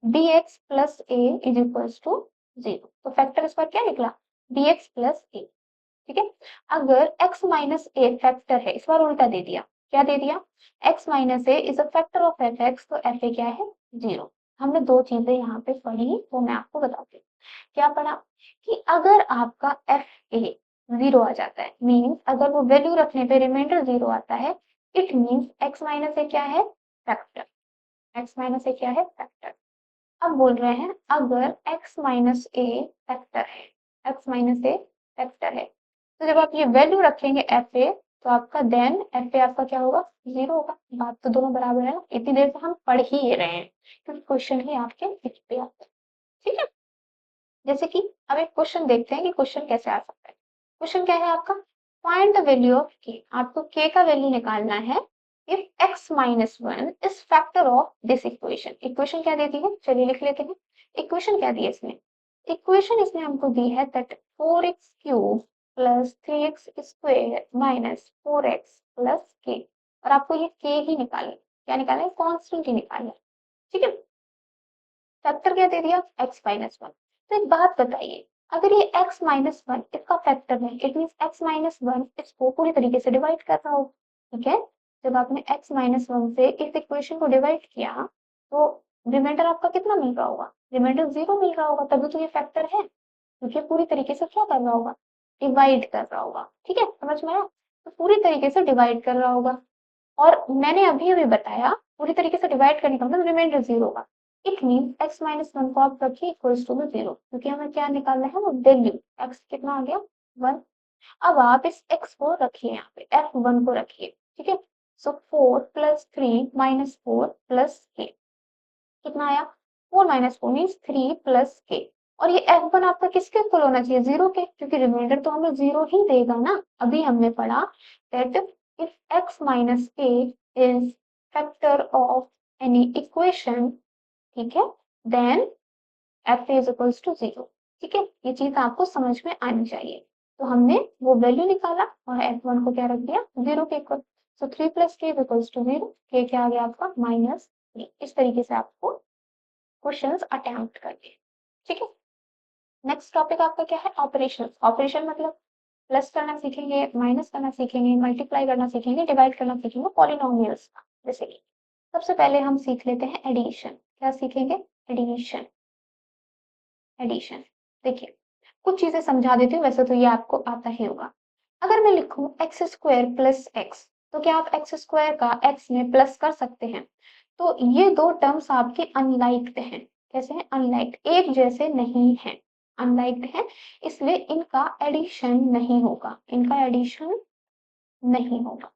bx plus a is equals to 0, तो फैक्टर इस बार क्या निकला, bx प्लस a, ठीक है। अगर x माइनस ए फैक्टर है, इस बार उल्टा दे दिया, क्या दे दिया, x minus A is a factor of fx, तो fa क्या है, 0। हमने दो चीजें यहाँ पे पढ़ी, वो मैं आपको बताती हूँ। क्या पढ़ा, कि अगर आपका fa 0 आ जाता है, मीन्स अगर वो वैल्यू रखने पे रिमाइंडर 0 आता है, इट मीन्स x माइनस ए क्या है, फैक्टर, x माइनस ए क्या है, फैक्टर। अब बोल रहे हैं अगर x माइनस ए फैक्टर है, x माइनस ए फैक्टर है, तो जब आप ये वैल्यू रखेंगे fa, तो आपका देन fa आपका क्या होगा, 0 होगा। बात तो दोनों बराबर है ना, इतनी देर से हम पढ़ ही रहे हैं, क्योंकि क्वेश्चन ही आपके इस पे आता है, ठीक है। जैसे कि अब एक क्वेश्चन देखते हैं कि क्वेश्चन कैसे आ सकता है। क्वेश्चन क्या है आपका, find the value of k, आपको k का वैल्यू निकालना है if x minus 1 is factor of this equation. Equation क्या देती है, चलिए लिख लेते हैं। इक्वेशन क्या दी है इसमें, इक्वेशन इसने हमको दी है that 4x cube plus 3x square minus 4x plus k, और आपको ये k ही निकालना है, क्या निकालना है, कॉन्स्टेंट ही निकालना है, ठीक है। फैक्टर क्या दे दिया, x माइनस 1। तो एक बात बताइए, अगर ये x माइनस 1 इसका फैक्टर है, इट मीन्स x माइनस 1 इसको पूरी तरीके से डिवाइड कर रहा हो, ठीक है। जब आपने x माइनस 1 से इस इक्वेशन को डिवाइड किया, तो रिमाइंडर आपका कितना मिल रहा होगा, रिमाइंडर 0 मिल रहा होगा, तभी तो ये फैक्टर है, क्योंकि पूरी तरीके से क्या कर रहा होगा, डिवाइड कर रहा होगा, ठीक है, समझ में आया। तो पूरी तरीके से डिवाइड कर रहा होगा, और मैंने अभी अभी बताया पूरी तरीके से डिवाइड करने का मतलब रिमाइंडर 0 होगा। इट मीन x माइनस 1 को आप रखिए इक्वल्स टू 0, क्योंकि हमें क्या निकालना है, वो वैल्यू x कितना आ गया, 1। अब आप इस x को रखिए, यहाँ पे f1 को रखिए, ठीक है। सो 4 प्लस 3 माइनस 4 प्लस k, कितना आया, 4 माइनस 4 मीन्स 3 प्लस k। और ये f1 आपका किसके इक्वल होना चाहिए, 0 के, क्योंकि रिमाइंडर तो हमें 0 ही देगा ना। अभी हमने पढ़ा that if x minus a is factor of any equation, ठीक है, then F is equals to 0। ठीक है, ये चीज आपको समझ में आनी चाहिए। तो हमने वो वैल्यू निकाला और f1 को क्या रख दिया, 0 के इक्वल। सो 3 प्लस के इक्वल्स टू 0, के क्या आ गया आपका -3। इस तरीके से आपको क्वेश्चंस अटेम्प्ट करके, ठीक है। नेक्स्ट टॉपिक आपका क्या है, ऑपरेशन। ऑपरेशन मतलब प्लस करना सीखेंगे, माइनस करना सीखेंगे, मल्टीप्लाई करना सीखेंगे, डिवाइड करना सीखेंगे पॉलिनोमियल्स का। जैसे कि सबसे पहले हम सीख लेते हैं एडिशन। क्या सीखेंगे, एडिशन। एडिशन देखिए, कुछ चीजें समझा देती हूँ, वैसे तो ये आपको आता ही होगा। अगर मैं लिखूं एक्स स्क्वायर प्लस एक्स, तो क्या आप एक्स स्क्वायर का एक्स में प्लस कर सकते हैं? तो ये दो टर्म्स आपके अनलाइक्ड हैं। कैसे हैं, अनलाइक्ड, एक जैसे नहीं है, अनलाइक्ड है, इसलिए इनका एडिशन नहीं होगा, इनका एडिशन नहीं होगा।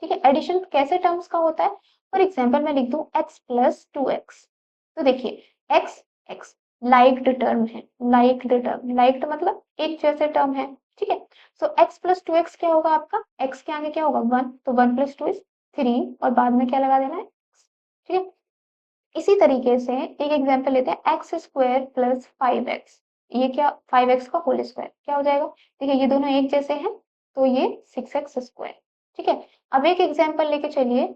ठीक है, एडिशन कैसे टर्म्स का होता है, फॉर एग्जाम्पल मैं लिख दूं x प्लस 2x, तो देखिए x x लाइक्ड टर्म है, लाइक्ड टर्म, लाइक्ड मतलब एक जैसे टर्म है। ठीक है, सो x प्लस 2x क्या होगा आपका, x के आगे क्या होगा 1, तो 1 प्लस 2 इज 3, और बाद में क्या लगा देना है, ठीक है। इसी तरीके से एक एग्जांपल लेते हैं, एक्स स्क्वायर प्लस 5x, ये क्या 5x का होल स्क्वायर क्या हो जाएगा, देखिए ये दोनों एक जैसे हैं, तो ये 6x स्क्वायर। ठीक है, अब एक एग्जांपल लेके चलिए,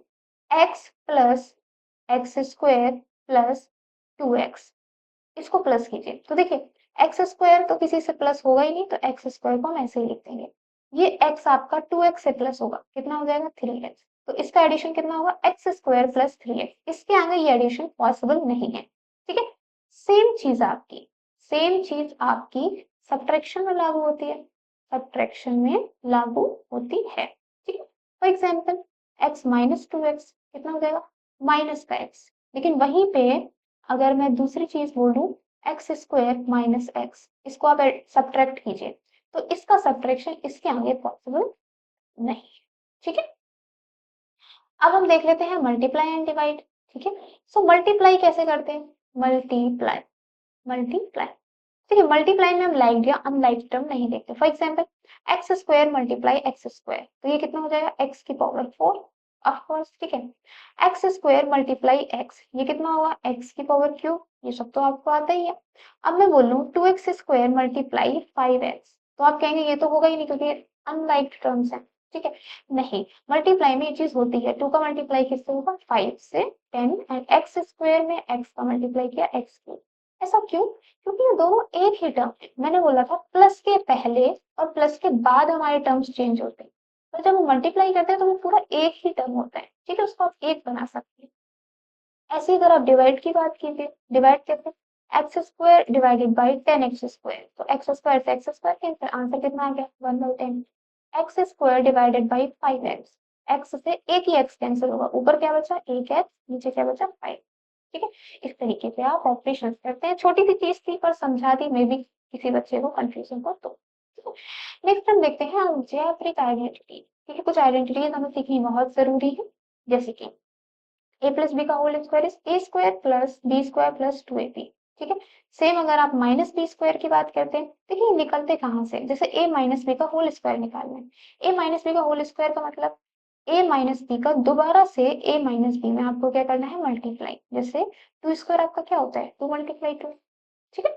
x plus X square plus 2x, इसको प्लस कीजिए, तो देखिए एक्स स्क्वायर तो किसी से प्लस होगा ही नहीं, तो एक्स स्क्वायर को हम ऐसे ही लिख देंगे। ये x आपका 2x से प्लस होगा, कितना हो जाएगा 3x, तो इसका एडिशन कितना होगा, एक्स स्क्वायर प्लस 3x, इसके आगे ये एडिशन पॉसिबल नहीं है। ठीक है, सेम चीज आपकी, सेम चीज आपकी सब्ट्रैक्शन में लागू होती है, सब्ट्रैक्शन में लागू होती है। ठीक है, for example x minus 2x कितना हो जाएगा, माइनस का x, लेकिन वहीं पे अगर मैं दूसरी चीज बोल दूं एक्स स्क्वायर माइनस एक्स, इसको आप सब्ट्रैक्ट कीजिए, तो इसका सब्ट्रैक्शन इसके आगे पॉसिबल नहीं है। ठीक है, अब हम देख लेते हैं मल्टीप्लाई एंड डिवाइड। ठीक है, सो मल्टीप्लाई कैसे करते हैं, मल्टीप्लाई, मल्टीप्लाई, ठीक है, मल्टीप्लाई में हम लाइक या अनलाइक टर्म नहीं देखते। For example X square multiply x square, तो ये कितना हो जाएगा एक्स की पावर 4, ऑफ कोर्स। ठीक है, एक्स स्क्वायर मल्टीप्लाई एक्स, ये कितना होगा एक्स की पावर क्यूब, ये सब तो आपको आता ही है। अब मैं बोल लूँ 2x स्क्वायर मल्टीप्लाई 5x, तो आप कहेंगे ये तो होगा ही नहीं क्योंकि अनलाइक टर्म्स है। ठीक है, नहीं, मल्टीप्लाई में ये चीज होती है, 2 का मल्टीप्लाई किससे होगा 5 से, 10, एंड एक्स स्क्वायर में x का मल्टीप्लाई किया x क्यूब। ऐसा क्यों, क्योंकि ये दोनों एक ही टर्म है। मैंने बोला था प्लस के पहले और प्लस के बाद हमारे टर्म्स चेंज होते हैं, तो जब हम मल्टीप्लाई करते हैं तो वो पूरा एक ही टर्म होता है। ठीक है, उसको आप एक बना सकते हैं। ऐसे ही अगर आप डिवाइड की बात कीजिए, डिवाइड कैसे, x square divided by 10x square, तो एक्स स्क्वायर से एक्स स्क्वायर कैंसिल, आंसर कितना आ गया 1/10। X square divided by 5x, x से एक ही x कैंसिल होगा, ऊपर क्या बचा एक x, नीचे क्या बचा 5। ठीक है, इस तरीके से आप ऑपरेशन करते हैं। छोटी सी चीज थी पर समझा दी, मे बी किसी बच्चे को कंफ्यूजन हो तो। नेक्स्ट हम देखते हैं अलजेब्रिक आइडेंटिटी। ठीक है, कुछ आइडेंटिटीज हमें सीखनी बहुत जरूरी है, जैसे कि a प्लस बी का whole square is A square plus B square plus 2ab। ठीक है, सेम अगर आप माइनस बी स्क्वायर की बात करते हैं, देखिए निकलते कहाँ से, जैसे a माइनस बी का होल स्क्वायर निकालना है, a माइनस बी का होल स्क्वायर का मतलब a माइनस बी का दोबारा से a माइनस बी में आपको क्या करना है मल्टीप्लाई, जैसे 2 स्क्वायर आपका क्या होता है 2 मल्टीप्लाई 2। ठीक है,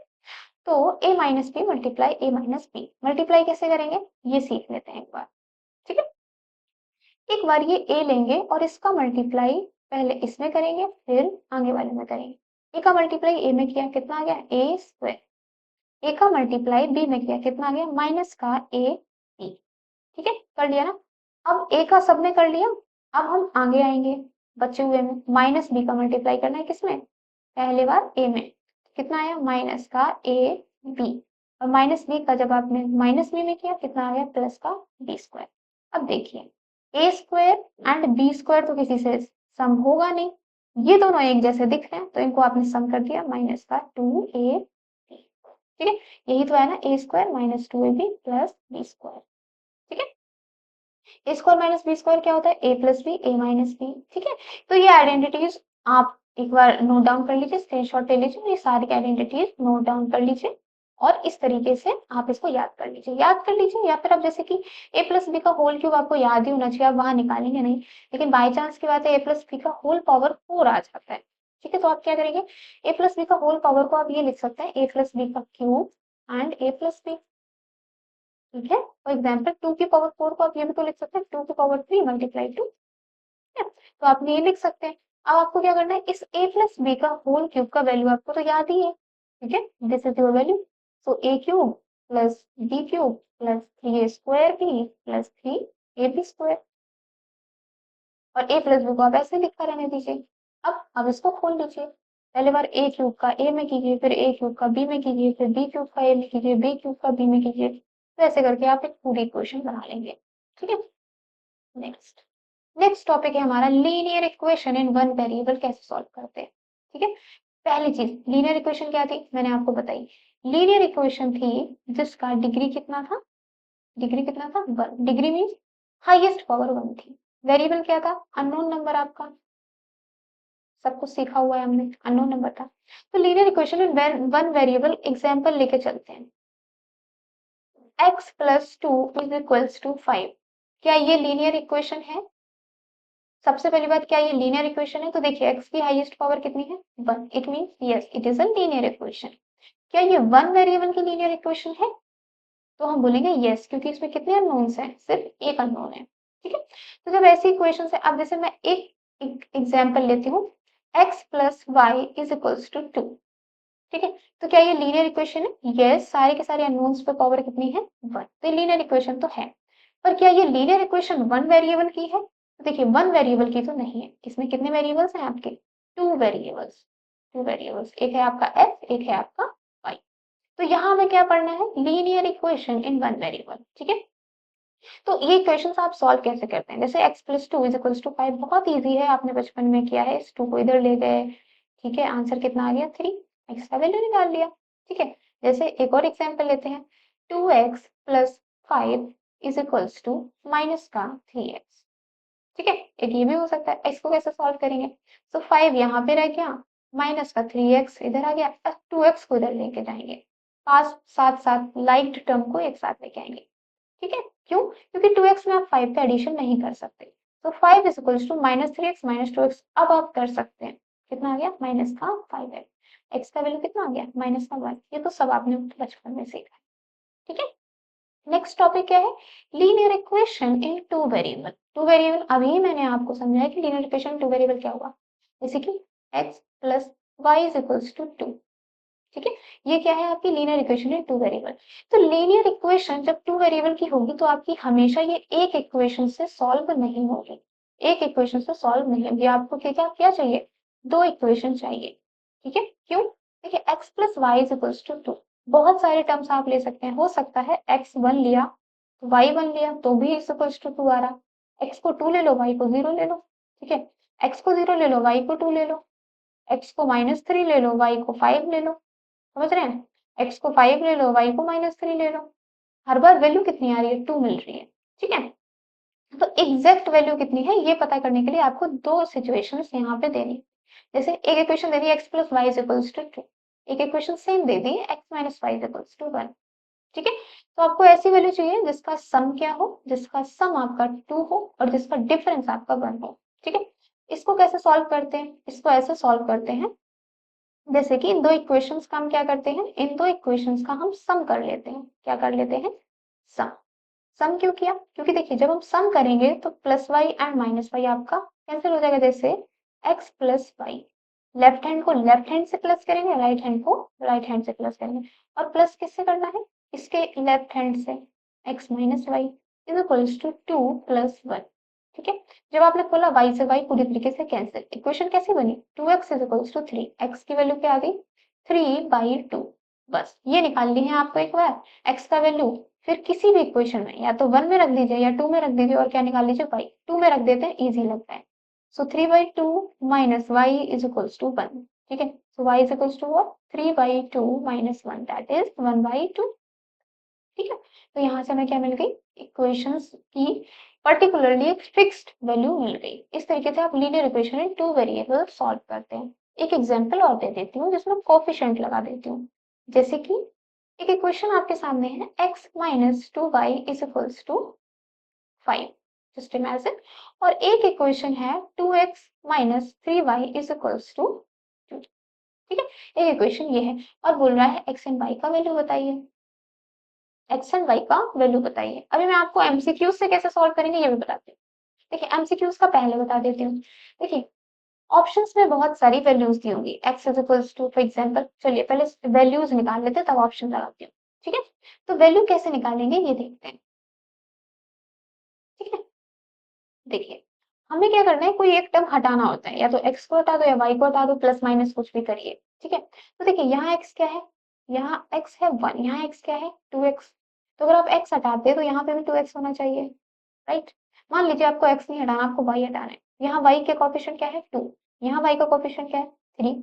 तो a minus B multiply a minus B, multiply कैसे करेंगे ये सीख लेते हैं एक बार। ठीक है, एक बार ये a लेंगे और इसका मल्टीप्लाई पहले इसमें करेंगे फिर आगे वाले में करेंगे। a का मल्टीप्लाई a में किया कितना आ गया a स्क्वायर, a का मल्टीप्लाई b में किया कितना आ गया माइनस का a b। ठीक है, कर लिया ना। अब a का सबने कर लिया, अब हम आगे आएंगे बचे हुए में, माइनस b का मल्टीप्लाई करना है किसमें, पहले बार a में, कितना आया माइनस का a b, और माइनस b का जब आपने माइनस b में किया कितना आ गया प्लस का b स्क्वायर। अब देखिए ए स्क्वायर एंड बी स्क्वायर तो किसी से सम होगा नहीं, ये दोनों एक जैसे दिख रहे हैं तो इनको आपने सम कर दिया माइनस का 2ab। ठीक है, यही तो है ना a square minus 2ab plus B square. ठीक है, a square minus b square क्या होता है a plus b a minus b. ठीक है, तो ये आइडेंटिटीज आप एक बार नोट डाउन कर लीजिए, स्क्रीनशॉट ले लीजिए, ये सारी आइडेंटिटीज नोट डाउन कर लीजिए और इस तरीके से आप इसको याद कर लीजिए, या फिर आप जैसे कि a प्लस बी का होल क्यूब आपको याद ही होना चाहिए, आप वहां निकालेंगे नहीं, लेकिन बाय चांस की बात है a प्लस बी का होल पावर 4 आ जाता है, ठीक है, तो आप क्या करेंगे, a प्लस बी का होल पावर को आप ये लिख सकते हैं a प्लस बी का cube and a plus B, ठीक है। फॉर एग्जाम्पल 2 की पावर 4 को आप ये भी तो लिख सकते हैं 2 की पावर 3 मल्टीप्लाई 2, तो आप ये लिख सकते हैं। अब आपको क्या करना है, इस a प्लस बी का होल क्यूब का वैल्यू आपको तो याद ही है, ठीक है, this is your value, so a cube plus b cube plus 3a square b plus 3ab square, और a प्लस बी को आप ऐसे लिखा रहने दीजिए। अब इसको खोल लीजिए, पहले बार a क्यूब का a में कीजिए, फिर a क्यूब का b में कीजिए, फिर b क्यूब का a में कीजिए, b क्यूब का b में कीजिए, तो ऐसे करके आप एक पूरी इक्वेशन बना लेंगे, ठीक है। नेक्स्ट टॉपिक है हमारा linear equation in one variable कैसे सॉल्व करते हैं, ठीक है। पहली चीज लीनियर इक्वेशन क्या थी, मैंने आपको बताई, लीनियर इक्वेशन थी जिसका डिग्री कितना था, one, degree means highest power one थी, वेरिएबल क्या था, अननोन नंबर, आपका सब कुछ सीखा हुआ है हमने, अननोन नंबर था। तो लीनियर इक्वेशन में वन वेरिएबल एग्जांपल लेके चलते हैं, x plus 2 is equals to 5, क्या ये लीनियर इक्वेशन है, सबसे पहली बात क्या ये लीनियर इक्वेशन है, तो देखिए x की हाईएस्ट पावर कितनी है, one, it means yes it is a linear equation. क्या ये वन वेरिएबल की लीनियर इक्वेशन है, तो हम बोलेंगे यस, क्योंकि इसमें कितने अननोन्स हैं, सिर्फ एक अननोन है, ठीक है। तो जब ऐसी इक्वेशन है, अब जैसे मैं एक एग्जाम्पल लेती हूँ, x plus Y is equals to 2, ठीक है, तो क्या ये लीनियर इक्वेशन है, यस, सारे के सारे अननोन्स पे पावर कितनी है, वन, तो लीनियर इक्वेशन तो है। पर क्या ये लीनियर इक्वेशन वन वेरिएबल की है, तो देखिए वन वेरिएबल की तो नहीं है, इसमें कितने वेरिएबल्स हैं आपके, टू वेरिएबल्स, एक है आपका x, एक है आपका y, तो यहाँ हमें क्या पढ़ना है, linear equation in one variable, ठीक है। तो ये इक्वेशंस आप सॉल्व कैसे करते हैं, जैसे x plus 2 is equals to 5, बहुत ईजी है, आपने बचपन में किया है, इस 2 को इधर ले गए, ठीक है, आंसर कितना आ गया 3, x का वैल्यू निकाल लिया, ठीक है। जैसे एक और एग्जांपल लेते हैं, 2x plus 5 is equals to minus का 3x, ठीक है, एक ये भी हो सकता है। इसको कैसे सॉल्व करेंगे, तो 5 यहाँ पे रह गया, माइनस का 3x इधर आ गया, 2x को इधर लेके जाएंगे, पास साथ साथ लाइक्ड टर्म को एक साथ लेके आएंगे, ठीक है, क्यों, क्योंकि 2x में आप 5 का एडिशन नहीं कर सकते, तो 5 is equals to minus 3x minus 2x, अब आप कर सकते हैं, कितना आ गया, माइनस का 5x, x का वैल्यू कितना आ गया, माइनस का 1, ये तो सब आपने बचपन में सीखा है, ठीक है। नेक्स्ट टॉपिक क्या है, linear equation in two variable अभी मैंने आपको समझाया कि लीनियर इक्वेशन टू वेरिएबल क्या होगा, जैसे कि x plus Y is equals to 2, ठीक है, ये क्या है आपकी linear equation in two variable. तो लीनियर इक्वेशन जब टू वेरिएबल की होगी तो आपकी हमेशा ये एक इक्वेशन से सॉल्व नहीं होगी, एक इक्वेशन से सॉल्व नहीं होगी, आपको क्या चाहिए, दो इक्वेशन चाहिए, ठीक है, क्यों, देखिए x plus Y is equals to 2, बहुत सारे टर्म्स आप ले सकते हैं, हो सकता है x 1 लिया तो y 1 लिया तो भी इज इक्वल्स टू 2 आ रहा, x को 2 ले लो y को 0 ले लो, ठीक है, x को 0 ले लो y को 2 ले लो, x को माइनस 3 ले लो y को 5 ले लो, समझ रहे हैं, x को 5 ले लो y को माइनस 3 ले लो, हर बार वैल्यू कितनी आ रही है, 2 मिल रही है, ठीक है। तो एग्जैक्ट वैल्यू कितनी है ये पता करने के लिए आपको दो सिचुएशंस यहाँ पे देनी, जैसे एक इक्वेशन दे दी x plus Y is equals to 2, एक इक्वेशन सेम दे दी x minus y is equals to 1, ठीक है। तो आपको ऐसी वैल्यू चाहिए जिसका सम क्या हो, जिसका सम आपका 2 हो और जिसका डिफरेंस आपका 1 हो, ठीक है। इसको कैसे सॉल्व करते हैं, इसको ऐसे सॉल्व करते हैं, जैसे कि इन दो इक्वेशंस का हम क्या करते हैं, इन दो इक्वेशंस का हम सम कर लेते हैं, क्या कर लेते हैं, सम। सम क्यों किया, क्योंकि देखिए जब हम सम करेंगे तो plus y and minus y आपका कैंसिल हो जाएगा, जैसे x plus y, left hand को लेफ्ट हैंड से प्लस करेंगे, राइट हैंड को राइट हैंड से प्लस करेंगे, और प्लस किससे करना है, इसके लेफ्ट हैंड से, x minus y is equals to 2 plus 1, ठीक है। जब आपने खोला y से y पूरी तरीके से कैंसिल, इक्वेशन कैसी बनी, 2x is equals to 3, x की वैल्यू क्या आ गई, 3/2, बस ये निकालनी है आपको एक बार x का वैल्यू, फिर किसी भी इक्वेशन में या तो 1 में रख दीजिए या 2 में रख दीजिए, और क्या निकाल लीजिए y, 2 में रख देते हैं, इजी लगता है, so 3/2 minus y is equals to 1, ठीक है, so y is equals to what, 3/2 minus 1 that is 1/2, ठीक है। तो यहाँ से हमें क्या मिल गई, इक्वेशंस की पर्टिकुलरली एक फिक्स्ड वैल्यू मिल गई। इस तरीके से आप linear equation in two variable solve करते हैं। एक एग्जांपल और दे देती हूँ जिसमें कोफिशिएंट लगा देती हूँ, जैसे कि एक इक्वेशन आपके सामने है x minus 2y is equals to 5, just imagine. और एक इक्वेशन है 2x minus 3y is equals to 2। ठीक है, एक इक्वेशन ये है और बोल रहा है x एंड y का वैल्यू बताइए। x एंड y का वैल्यू बताइए। अभी मैं आपको एमसीक्यूज से कैसे सॉल्व करेंगे ये भी बताती हूँ। देखिए एमसीक्यूज का पहले बता देती हूँ। देखिए ऑप्शंस में बहुत सारी वैल्यूज दी होंगी, x is equals to for example, चलिए पहले वैल्यूज निकाल लेते हैं तब ऑप्शन लगाती हूँ। ठीक है, तो वैल्यू कैसे निकालेंगे ये देखते हैं। ठीक है, देखिए हमें क्या करना है, कोई एक टर्म हटाना होता है, या तो x को हटा दो या y को हटा दो, प्लस माइनस कुछ भी करिए। ठीक है, तो देखिए यहाँ x क्या है, यहाँ x है 1, यहाँ x क्या है 2x। तो अगर आप x हटाते हैं तो यहाँ पे भी 2x होना चाहिए, राइट। मान लीजिए आपको x नहीं हटाना, आपको y हटाना है। यहाँ y के कोएफिशिएंट क्या है 2, यहाँ y का कोएफिशिएंट क्या है 3।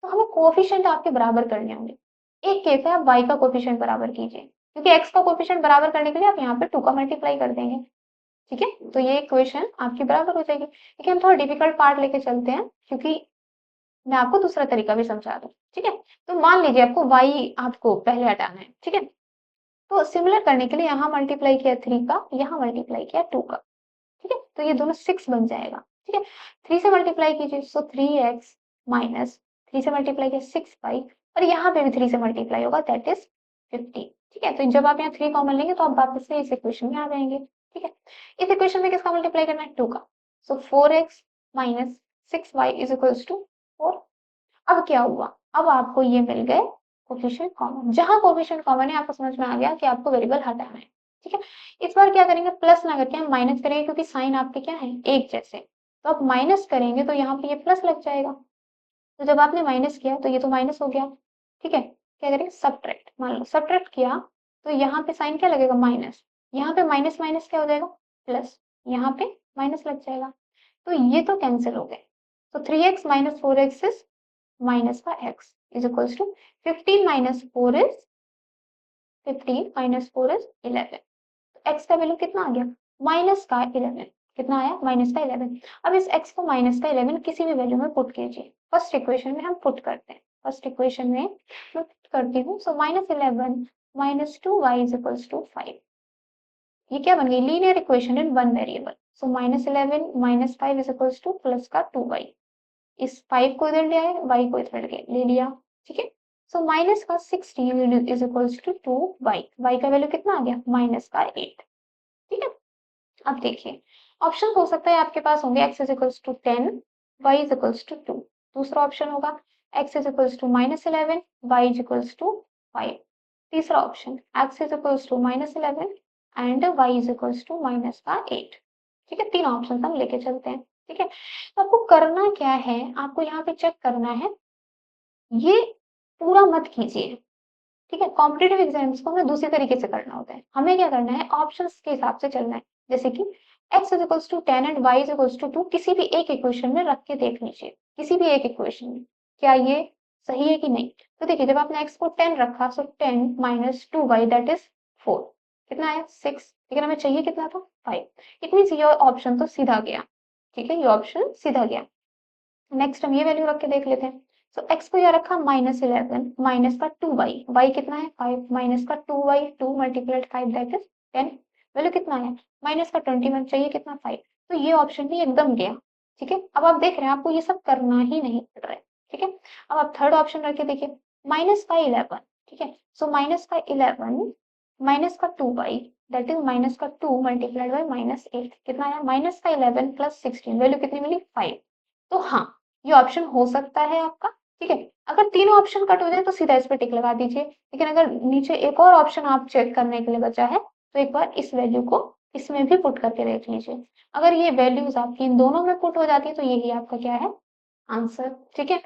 तो हमें कोएफिशिएंट आपके बराबर करने होंगे। एक केस है आप y का कोएफिशिएंट बराबर कीजिए, क्योंकि x का कोएफिशिएंट बराबर करने के लिए आप यहाँ पे 2 का मल्टीप्लाई कर देंगे। ठीक है, तो ये इक्वेशन आपकी बराबर हो जाएगी। देखिए हम थोड़ा डिफिकल्ट पार्ट लेके चलते हैं, क्योंकि मैं आपको दूसरा तरीका भी समझा दूं। ठीक है, तो मान लीजिए आपको y आपको पहले हटाना है। ठीक है, तो सिमिलर करने के लिए यहाँ मल्टीप्लाई किया 3 का, यहाँ मल्टीप्लाई किया 2 का। ठीक है, तो ये दोनों 6 बन जाएगा। ठीक है, 3 से मल्टीप्लाई कीजिए, सो 3x माइनस 3 से मल्टीप्लाई किया 6y, और यहाँ पे भी 3 से मल्टीप्लाई होगा, दैट इज 50। ठीक है, तो जब आप यहाँ 3 कॉमन लेंगे तो आप वापस से इस इक्वेशन में आ जाएंगे। ठीक है, इस इक्वेशन में किसका मल्टीप्लाई करना है 2 का, so 4x minus 6y is equals to 4। अब क्या हुआ, अब आपको ये मिल गए कोफिशिएंट कॉमन। जहां कोफिशिएंट कॉमन है आपको समझ में आ गया कि आपको वेरिएबल हटाना है। ठीक है, इस बार क्या करेंगे, प्लस ना करके हम माइनस करेंगे, क्योंकि साइन आपके क्या है एक जैसे। तो आप माइनस करेंगे तो यहाँ पे ये प्लस लग जाएगा। तो जब आपने माइनस किया तो ये तो माइनस हो गया। ठीक है, क्या करेंगे सब्ट्रैक्ट, मान लो सब्ट्रैक्ट किया तो यहाँ पे साइन क्या लगेगा माइनस, यहाँ पे माइनस माइनस क्या हो जाएगा प्लस, यहाँ पे माइनस लग जाएगा। तो ये तो कैंसिल हो गए। तो 3x minus 4x is minus का x is equals to 15 minus 4 is 15 minus 4 is 11। तो x का वैल्यू कितना आ गया माइनस का 11। कितना आया माइनस का 11। अब इस x को माइनस का 11 किसी भी वैल्यू में पुट कीजिए। फर्स्ट इक्वेशन में हम पुट करते हैं, फर्स्ट इक्वेशन में मैं पुट करती हूँ। So minus 11 minus 2y is equals to 5। ये क्या बन गई linear equation in one variable. So minus 11 minus 5 is equals to plus का 2y। इस 5 को इधर ले आए, y को इधर ले लिया। ठीक है, सो माइनस का 16 is equals to 2y। y का वैल्यू कितना आ गया माइनस का 8। ठीक है, अब देखिए ऑप्शन हो सकता है आपके पास होंगे x is equals to 10, y is equals to 2। दूसरा ऑप्शन होगा x is equals to minus 11, y is equals to 5। तीसरा option x is equals to minus 11 and y is equals to minus का 8। ठीक है, तीन ऑप्शन हम लेके चलते हैं। ठीक है, तो आपको करना क्या है, आपको यहाँ पे चेक करना है, ये पूरा मत कीजिए। ठीक है, कॉम्पिटिटिव एग्जाम्स को हमें दूसरे तरीके से करना होता है। हमें क्या करना है ऑप्शंस के हिसाब से चलना है। जैसे कि x is equals to 10 and y is equals to 2 किसी भी एक इक्वेशन में रख के देख लीजिए, किसी भी एक इक्वेशन में क्या ये सही है कि नहीं। तो देखिए जब आपने x को 10 रखा, सो 10 माइनस 2y दैट इज 4। कितना आया 6, लेकिन हमें चाहिए कितना था 5। इट मीन्स ये ऑप्शन तो सीधा गया। ठीक है, ये ऑप्शन सीधा गया। नेक्स्ट हम ये वैल्यू रख के देख लेते हैं। सो x को यहाँ रखा माइनस 11 माइनस का 2y, y कितना है 5 माइनस का 2y, 2 multiplied 5 that is 10। Value कितना है माइनस का 21, चाहिए कितना 5। तो ये ऑप्शन भी एकदम गया। ठीक है, अब आप देख रहे हैं आपको ये सब करना ही नहीं पड़ रहा है। ठीक है, अब आप थर्ड ऑप्शन रख के देखिए माइनस का 11। ठीक है, सो माइनस का 11 माइनस का 2y दैट इज माइनस का 2 मल्टीप्लाइड बाई माइनस 8। कितना आया माइनस का 11 प्लस 16, वैल्यू कितनी मिली 5। तो हाँ, ये ऑप्शन हो सकता है आपका। ठीक है, अगर तीनों ऑप्शन कट हो जाए तो सीधा इस पे टिक लगा दीजिए। लेकिन अगर नीचे एक और ऑप्शन आप चेक करने के लिए बचा है तो एक बार इस वैल्यू को इसमें भी पुट करके देख लीजिए। अगर ये वैल्यूज आपकी इन दोनों में पुट हो जाती है तो यही आपका क्या है आंसर। ठीक है,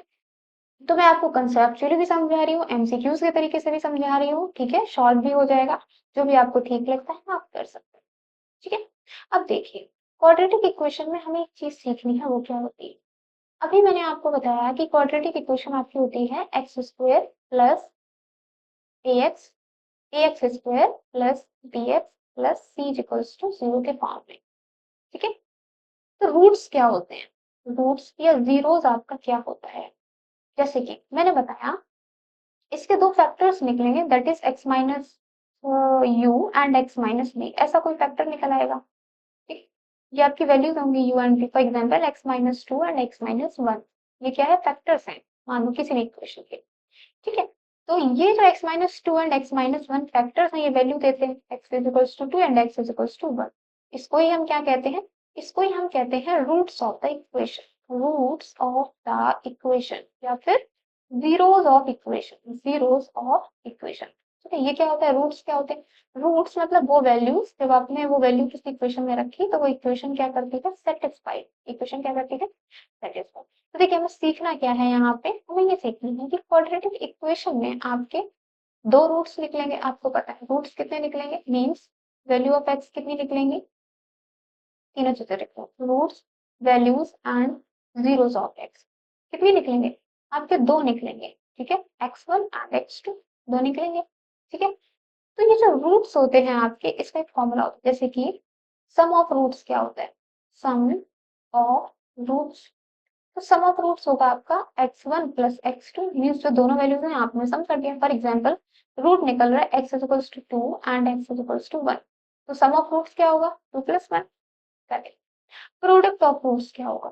तो मैं आपको कंसेप्चुअली भी समझा रही हूँ, एमसीक्यूज के तरीके से भी समझा रही हूँ। ठीक है, शॉर्ट भी हो जाएगा, जो भी आपको ठीक लगता है आप कर सकते हैं। ठीक है, अब देखिए क्वाड्रेटिक इक्वेशन में हमें एक चीज सीखनी है, वो क्या होती है। अभी मैंने आपको बताया कि क्वाड्रेटिक इक्वेशन आपकी होती है x square plus x x square plus b x plus c equals to 0 के फॉर्म में। ठीक है, तो रूट्स क्या होते हैं, रूट्स या जीरोस आपका क्या होता है। जैसे कि मैंने बताया इसके दो फैक्टर्स निकलेंगे, that is x minus u and x minus b, ऐसा कोई फैक्टर निकल आएगा। ठीक, ये आपकी वैल्यूज होंगी u and b, for example x minus two and x minus one, ये क्या है, फैक्टर्स हैं मान लो किसी भी इक्वेशन के। ठीक है, तो ये जो x minus two and x minus one factors हैं, ये वैल्यू देते हैं x is equals to two and x is equals to one. इसको ही हम क्या कहते हैं, इसको ही हम कहते हैं roots of the equation, roots of the equation, या फिर zeros of equation, zeros of equation. ठीक है, ये क्या होता है, रूट्स क्या होते हैं, रूट्स मतलब वो वैल्यूज, जब आपने वो वैल्यू किसी इक्वेशन में रखी तो वो इक्वेशन क्या करती है, सेटिस्फाइड, इक्वेशन क्या करती है, सेटिस्फाइड। तो देखिए हमें सीखना क्या है, यहाँ पे हमें ये सीखना है कि क्वाड्रेटिक इक्वेशन में आपके दो रूट्स निकलेंगे, आपको पता है रूट्स कितने निकलेंगे, मीन्स वैल्यू ऑफ एक्स कितनी निकलेंगी, तीनों चीजें लिखो, roots, values and zeros of x, कितनी निकलेंगे, आपके दो निकलेंगे। ठीक है, x1 एंड x2, दो निकलेंगे। ठीक है, तो ये जो रूट्स होते हैं आपके, इसका एक फॉर्मूला होता है, जैसे कि सम ऑफ रूट्स क्या होता है, सम ऑफ रूट्स, तो सम ऑफ रूट्स होगा आपका x1 प्लस x2, मीन्स जो दोनों वैल्यूज हैं आपने सम कर दिया। फॉर एग्जांपल रूट निकल रहा है x is equals to 2 and x is equals to 1, तो सम ऑफ रूट्स क्या होगा, 2 plus 1। Correct. Product of roots क्या होगा,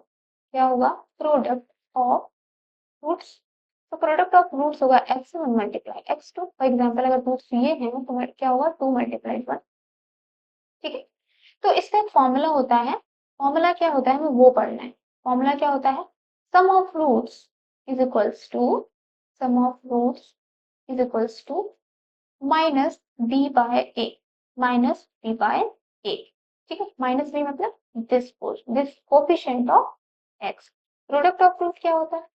क्या होगा, प्रोडक्ट ऑफ रूट्स, तो प्रोडक्ट ऑफ रूट्स होगा x1 multiply x2। For example अगर रूट्स ये हैं तो क्या होगा, 2 मल्टीप्लाई 1। ठीक है, तो इसका एक फॉर्मूला होता है, फॉर्मूला क्या होता है हमें वो पढ़ना है। फॉर्मूला क्या होता है, sum of roots is equals to, sum of roots is equals to minus b by a, minus b by a. ठीक है, माइनस बी मतलब this coefficient of x. Product of root क्या होता है,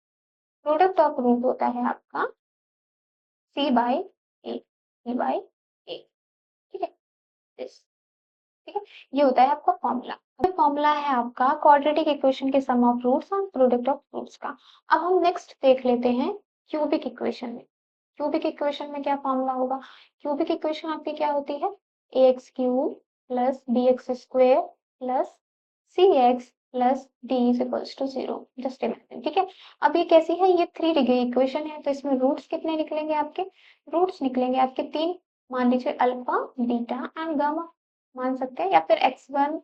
प्रोडक्ट ऑफ रूट होता है आपका सी bye A, C bye a. ठीक है, दिस, ठीक है, ये होता है आपका फॉर्मूला। अब फॉर्मूला है आपका क्वाड्रेटिक इक्वेशन के सम ऑफ रूट्स और प्रोडक्ट ऑफ रूट्स का। अब हम नेक्स्ट देख लेते हैं क्यूबिक इक्वेशन में। क्यूबिक इक्वेशन में क्या फॉर्मूला होगा, क्यूबिक इक्वेशन आपकी क्या होती है, ax cube plus bx square plus cx plus d is equals to 0, just imagine. ठीक है, अब ये कैसी है, ये 3 डिग्री इक्वेशन है, तो इसमें रूट्स कितने निकलेंगे आपके, रूट्स निकलेंगे आपके 3, मान लीजिए अल्फा, बीटा एंड गामा मान सकते हैं, या फिर x1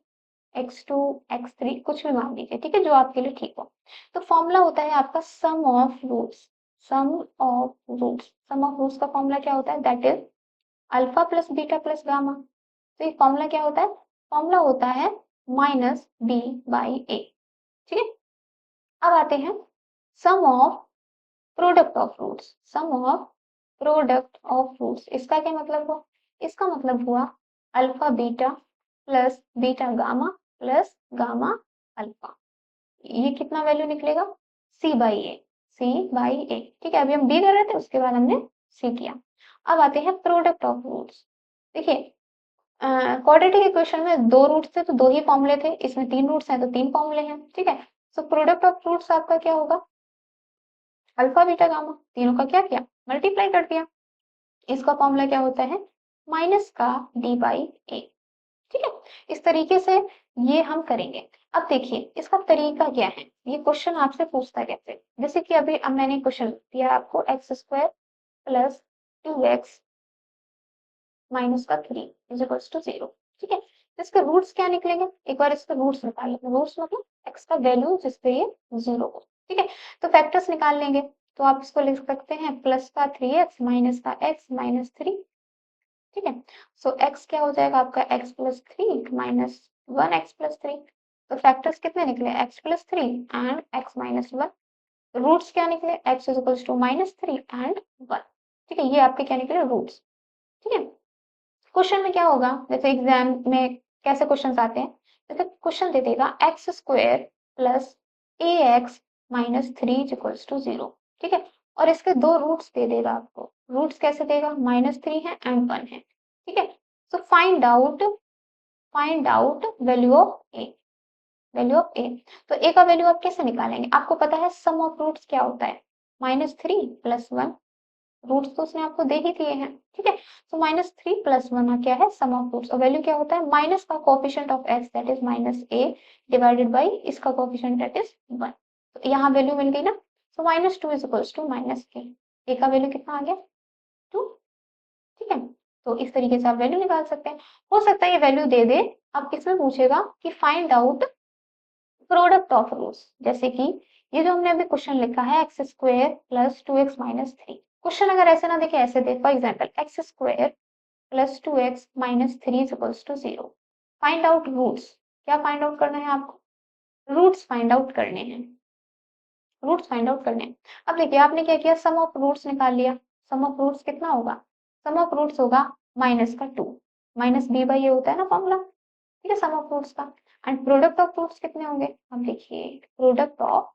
x2 x3 कुछ भी मान लीजिए। ठीक है, जो आपके लिए ठीक हो। तो फॉर्मूला होता है आपका sum of roots, sum of roots, sum of roots का फॉर्मूला क्या होता है, that is alpha plus beta plus gamma. तो ये फॉर्मूला क्या होता है, फॉर्मूला होता है माइनस बी बाई ए। ठीक है, अब आते हैं sum of product of roots, sum of product of roots, इसका क्या मतलब हुआ, इसका मतलब हुआ alpha beta plus beta gamma plus gamma alpha, ये कितना वैल्यू निकलेगा, सी बाई ए, सी बाई ए। ठीक है, अभी हम बी कर रहे थे, उसके बाद हमने सी किया। अब आते हैं प्रोडक्ट ऑफ रूट्स। देखिए क्वाड्रेटिक इक्वेशन में दो रूट्स थे तो दो ही फॉर्मूले थे, इसमें तीन रूट्स हैं तो तीन फॉर्मूले हैं। ठीक है, सो प्रोडक्ट ऑफ रूट्स आपका क्या होगा, अल्फा बीटा गामा, तीनों का क्या किया, मल्टीप्लाई कर दिया। इसका फॉर्मूला क्या होता है, माइनस का डी बाई ए। ठीक है, इस तरीके से ये हम करेंगे। अब देखिए इसका तरीका क्या है, ये क्वेश्चन आपसे पूछता है कैसे, जैसे कि अभी अब मैंने क्वेश्चन दिया आपको x square plus 2x minus का 3 इज इक्वल्स टू 0। ठीक है, तो इसके रूट्स क्या निकलेंगे, एक बार इसके रूट्स निकाल लेते हैं, रूट्स मतलब x का वैल्यू जिसपे ये 0 हो। ठीक है, तो फैक्टर्स निकाल लेंगे, तो आप इसको लिख सकते हैं प्लस का 3x माइनस का x माइनस 3। ठीक है, सो x क्या हो जाएगा आपका x plus 3 minus 1x plus 3, तो फैक्टर्स कितने निकले, x plus 3 and x minus 1। Roots क्या निकले, x is equals to minus 3 and 1। ठीक है, ये आपके क्या निकले, रूट्स। ठीक है, क्वेश्चन में क्या होगा, जैसे एग्जाम में कैसे क्वेश्चन आते हैं, जैसे क्वेश्चन दे देगा x square plus a x minus 3 equals to 0। ठीक है, और इसके दो रूट्स दे देगा आपको, रूट्स कैसे देगा, माइनस 3 है एंड 1 है। ठीक है, so find out value of a, value of a. तो ए का वैल्यू आप कैसे निकालेंगे, आपको पता है सम ऑफ रूट्स क्या होता है, माइनस 3 प्लस 1, रूट्स तो उसने आपको दे ही दिए हैं। ठीक है, तो माइनस 3 प्लस 1 क्या है, सम ऑफ रूट्स, और वैल्यू क्या होता है, माइनस का coefficient of x that is minus a divided by इसका कोफिशिएंट दैट इज 1। तो यहाँ वैल्यू मिल गई ना, so minus 2 is equals to minus a. A का वैल्यू कितना आ गया 2। ठीक है, तो इस तरीके से आप वैल्यू निकाल सकते हैं। हो सकता है ये वैल्यू दे दे, अब किसमें पूछेगा कि find out product of roots, जैसे कि ये जो हमने अभी क्वेश्चन लिखा है x square plus 2x minus 3। Question अगर ऐसे ना देखे, ऐसे दे for example x square plus 2x minus 3 is equals to 0। Find out roots, क्या फाइंड आउट करना है आपको? रूट्स फाइंड आउट करने हैं, रूट्स फाइंड आउट करने हैं। अब देखिए आपने क्या किया, सम ऑफ रूट्स निकाल लिया। सम ऑफ रूट्स कितना होगा? सम ऑफ रूट्स होगा माइनस का 2, माइनस बी बाई ए होता है ना फॉर्मूला, ठीक है, सम ऑफ रूट्स का। एंड प्रोडक्ट ऑफ रूट्स कितने होंगे? अब देखिए product of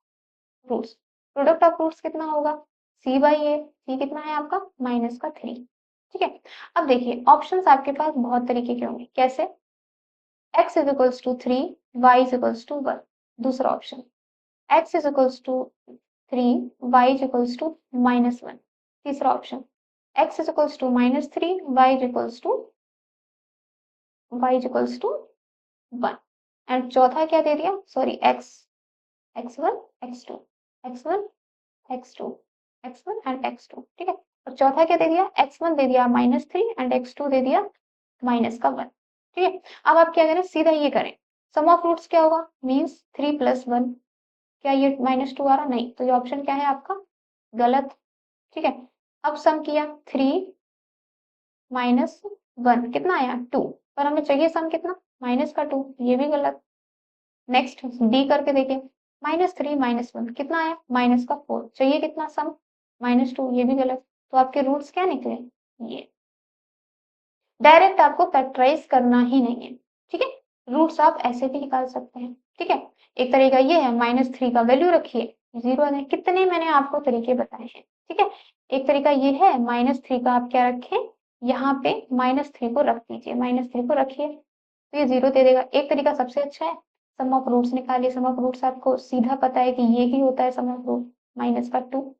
roots, product of roots कितना होगा? सी बाई ए, सी कितना है आपका? माइनस का 3। ठीक है, अब देखिए ऑप्शंस आपके पास बहुत तरीके के होंगे, कैसे? x is equals to 3, y is equals to 1। दूसरा option x is equals to 3, y is equals to minus 1। तीसरा option x is equals to minus 3, y is equals to 1। And चौथा क्या दे दिया? Sorry x1 x2 x1 x2 x1 and x2। ठीक है, और चौथा क्या दे दिया? x1 दे दिया -3 एंड x2 दे दिया -1। ठीक है, अब आप क्या करें, सीधा ये करें, सम ऑफ रूट्स क्या होगा? मीन्स 3 + 1। क्या ये -2 आ रहा? नहीं, तो ये ऑप्शन क्या है आपका? गलत। ठीक है, अब सम किया 3 -1 कितना आया? 2, पर हमें चाहिए सम कितना? माइनस का 2, ये भी गलत। नेक्स्ट डी करके देखिए, -3 -1 कितना आया? माइनस का 4, चाहिए कितना सम? -2, ये भी गलत। तो आपके रूट्स क्या निकले? ये। डायरेक्ट आपको फैक्टराइज करना ही नहीं है, ठीक है, रूट्स आप ऐसे भी निकाल सकते हैं। ठीक है, एक तरीका ये है, -3 का वैल्यू रखिए 0 है, कितने मैंने आपको तरीके बताए हैं। ठीक है, एक तरीका ये है, -3 का आप क्या रखें, यहाँ पे -3 को रख दीजिए, -3 को रखिए तो ये 0 दे देगा। एक तरीका सबसे अच्छा है, सम ऑफ रूट्स निकालिए। सम ऑफ रूट्स आपको सीधा पता है कि ये ही होता है सम ऑफ रूट, -2।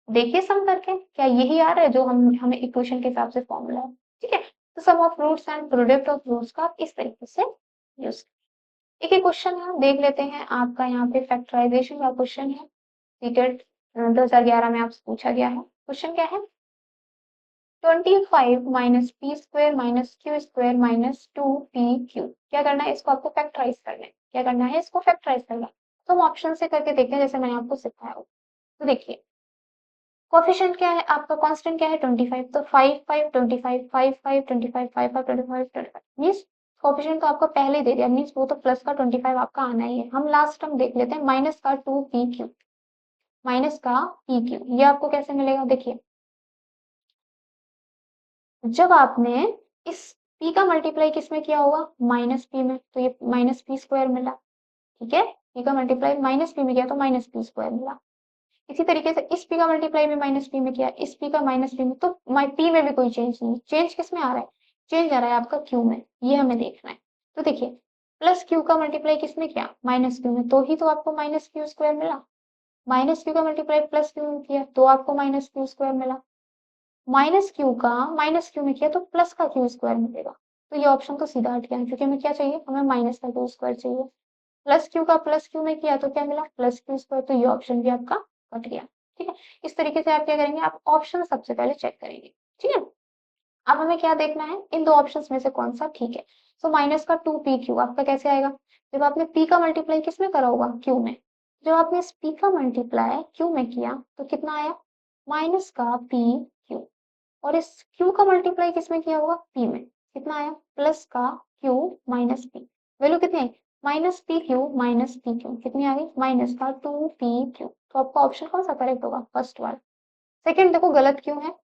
देखिए सम करके क्या यही आ रहा है जो हम हमें इक्वेशन के हिसाब से फॉर्मूला है। ठीक है, तो sum of roots and product of roots का आप इस तरीके से यूज। एक एक क्वेश्चन है देख लेते हैं, आपका यहाँ पे फैक्टराइजेशन का क्वेश्चन है, सीटेट 2011 में आपसे पूछा गया है। क्वेश्चन क्या है? 25 minus P square minus Q square minus 2pq। क्या करना है? इसको आपको फैक्टराइज करना है। क्या करना है? इसको फैक्टराइज करना है। तो हम ऑप्शन से करके देखते हैं, जैसे मैंने आपको सिखाया हो। तो देखिए कोएफिशिएंट क्या है आपका, कांस्टेंट क्या है? 25। तो 5 5 25 5 5 25 5 5 25 25 मींस कोएफिशिएंट तो आपको पहले ही दे दिया, मींस वो तो प्लस का 25 आपका आना ही है। हम लास्ट टर्म देख लेते हैं, माइनस का 2pq, माइनस का pq, ये आपको कैसे मिलेगा? देखिए जब आपने इस p का मल्टीप्लाई किसमें किया होगा? माइनस p में, तो ये माइनस पी स्क्वायर मिला। ठीक है, p का मल्टीप्लाई माइनस p में किया तो माइनस पी स्क्वायर मिला। इसी तरीके से इस p का मल्टीप्लाई भी माइनस p में किया, इस p का माइनस p में, तो p में भी कोई चेंज नहीं। चेंज किस में आ रहा है? चेंज आ रहा है आपका q में, ये हमें देखना है। तो देखिए प्लस q का मल्टीप्लाई किसमें किया? माइनस q में, तो ही तो आपको माइनस q स्क्वायर मिला। माइनस q का मल्टीप्लाई प्लस q में किया तो आपको माइनस q स्क्वायर मिला। माइनस q का माइनस q में किया तो प्लस का q स्क्वायर मिलेगा। तो ये ऑप्शन तो सीधा हट गया, क्योंकि हमें क्या चाहिए? हमें माइनस का q स्क्वायर चाहिए। प्लस q का प्लस q में किया तो क्या मिला? प्लस q स्क्वायर, तो ये ऑप्शन भी आपका कट गया। ठीक है, इस तरीके से आप क्या करेंगे? आप ऑप्शन सबसे पहले चेक करेंगे। ठीक है, अब हमें क्या देखना है? इन दो ऑप्शंस में से कौन सा ठीक है। सो माइनस का 2pq आपका कैसे आएगा? जब आपने p का मल्टीप्लाई किस में करा होगा? q में। जब आपने इस p का मल्टीप्लाई q में किया तो कितना आया? माइनस का pq। और इस q का मल्टीप्लाई किसमें किया होगा? p में, कितना आया? प्लस का q माइनस p। वैल्यू कितनी आई? माइनस pq माइनस pq, कितनी आ गई? माइनस का 2pq। तो आपका ऑप्शन कौन सा करेक्ट होगा? फर्स्ट वाला। सेकंड देखो गलत क्यों है?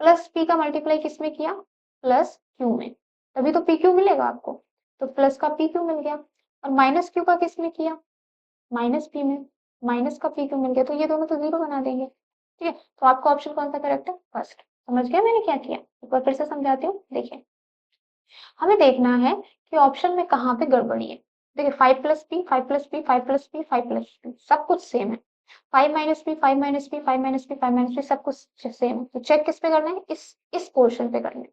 प्लस p का मल्टीप्लाई किसमें किया? प्लस q में, तभी तो pq मिलेगा आपको। तो प्लस का pq मिल गया। और माइनस q का किसमें किया? माइनस p में, माइनस का pq मिल गया, तो ये दोनों तो जीरो बना देंगे। ठीक है, तो आपका ऑप्शन कौन सा करेक्ट है? फर्स्ट। समझ गया मैंने क्या किया? एक बार फिर से समझाती हूँ, देखिए हमें देखना है कि ऑप्शन में कहाँ पे गड़बड़ी है। देखिए 5 + p 5 + p 5 + p 5 + p सब कुछ सेम है। 5 - p 5 - p 5 - p 5 - p सब कुछ सेम है। तो चेक किस पे करना है? इस पोर्शन पे करना है,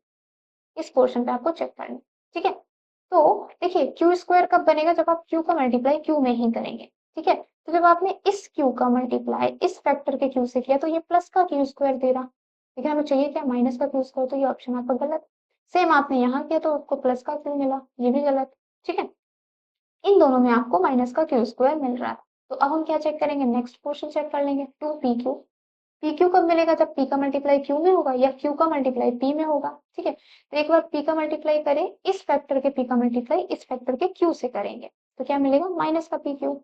इस पोर्शन पे आपको चेक करना है। ठीक है, तो देखिए क्यू स्क्वायर कब बनेगा? जब आप क्यू का मल्टीप्लाई क्यू में ही करेंगे। ठीक है, तो जब आपने इस क्यू का मल्टीप्लाई इस फैक्टर के क्यू से किया तो ये प्लस का क्यू स्क्वायर दे रहा। लेकिन हमें चाहिए क्या, माइनस का क्यू स्क्वायर, तो ये ऑप्शन आपका गलत। सेम आपने यहाँ किया तो आपको प्लस का क्यू मिला, ये भी गलत। ठीक है, इन दोनों में आपको माइनस का क्यू स्क्वायर मिल रहा है। तो अब हम क्या चेक करेंगे, नेक्स्ट क्वेश्चन चेक कर लेंगे, 2pq। pq कब मिलेगा, जब p का मल्टीप्लाई q में होगा या q का मल्टीप्लाई p में होगा। ठीक है, तो एक बार p का मल्टीप्लाई करें इस फैक्टर के p का मल्टीप्लाई इस फैक्टर के q से करेंगे तो क्या मिलेगा, माइनस का pq।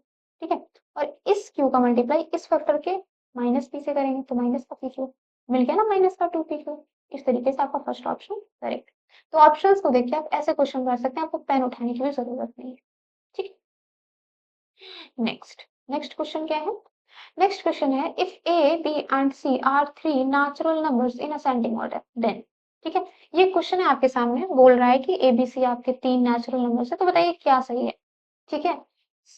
ठीक है, और इस q का मल्टीप्लाई इस फैक्टर के माइनस p से करेंगे तो माइनस का pq मिल गया ना, माइनस का 2pq। इस तरीके से आपका फर्स्ट ऑप्शन करेक्ट। तो ऑप्शंस को देख के आप ऐसे क्वेश्चन कर सकते हैं, आपको पेन उठाने की भी जरूरत नहीं है। ठीक है, नेक्स्ट नेक्स्ट क्वेश्चन क्या है, नेक्स्ट क्वेश्चन है if a b and c are three natural numbers in ascending order then. ठीक है, ये क्वेश्चन है आपके सामने, बोल रहा है कि ए बी सी आपके 3 नेचुरल नंबर्स है, तो बताइए क्या सही है। ठीक है,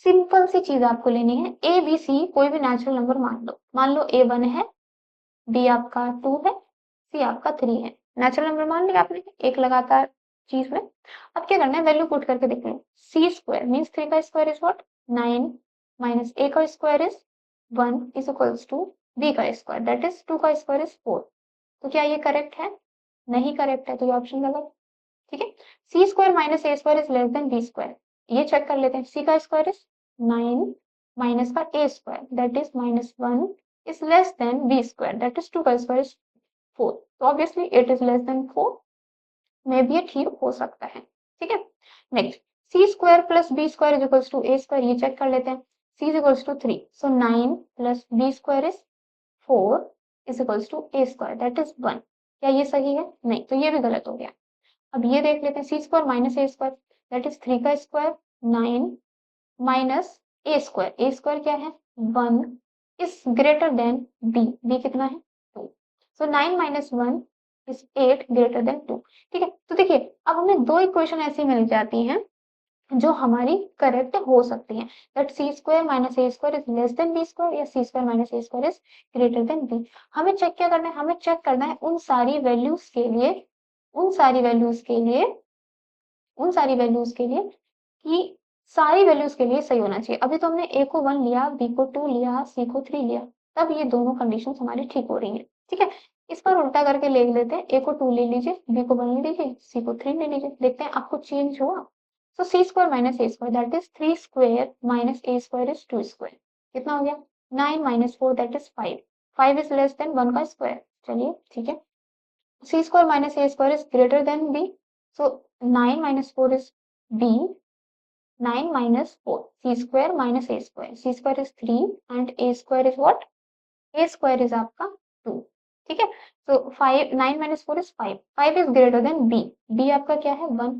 सिंपल सी चीज आपको लेनी है, ए बी सी कोई भी नेचुरल नंबर मान लो ए 1 है, बी आपका 2 है, सी आपका 3 है। नेचुरल नंबर मान लिया आपने एक लगातार चीज में। अब क्या करना है, वैल्यू पुट करके देख लो। सी स्क्वायर मीन्स 3 का square is what, 9 minus a का square is 1 is equals to b का स्क्वायर दैट इज 2 का स्क्वायर इज 4। तो क्या ये करेक्ट है, नहीं करेक्ट है, तो ये ऑप्शन गलत। ठीक है, c square minus a square is less than b square, ये चेक कर लेते हैं। सी का स्क्वायर इज 9 माइनस का a square that is minus 1 is less than b square that is 2 का स्क्वायर is 4, तो obviously it is less then 4, में भी ये ठीक हो सकता है। ठीक है, next c square plus B square is equals to a square, ये चेक कर लेते हैं। C is equals to 3, so 9 plus B square is 4 is equals to a square that is 1। क्या ये सही है, नहीं, तो ये भी गलत हो गया। अब ये देख लेते हैं, c square minus a square that is 3 का स्क्वायर 9 माइनस ए स्क्वायर क्या है 1 is greater than b, b कितना है 2, so 9 minus 1 is 8 greater than 2। ठीक है, तो देखिए अब हमें दो इक्वेशन ऐसी मिल जाती हैं जो हमारी करेक्ट हो सकती हैं, that c square minus a square is less than b square या c square minus a square is greater than b. हमें चेक क्या करना है, हमें चेक करना है उन सारी वैल्यूज के लिए, उन सारी वैल्यूज के लिए, उन सारी वैल्यूज के लिए कि सारी वैल्यूज के लिए सही होना चाहिए। अभी तो हमने ए को 1 लिया, बी को 2 लिया, सी को 3 लिया, तब ये दोनों कंडीशन हमारी ठीक हो रही हैं। ठीक है, इस पर उल्टा करके ले लेते हैं, ए को 2 ले लीजिए, बी को 1 ले लीजिए, सी को 3 ले लीजिए, देखते हैं आपको चेंज हुआ। So c square minus a square that is 3 square minus a square is 2 square, कितना हो गया 9 minus 4 that is 5, 5 is less than 1 का स्क्वायर। चलिए ठीक है, c square minus a square is greater than b, so 9 minus 4 is b, 9 minus 4, c square minus a square, c square is 3 and a square is what, a square is आपका 2। ठीक है, so 5 9 minus 4 is 5, 5 is greater than b, b आपका क्या है 1।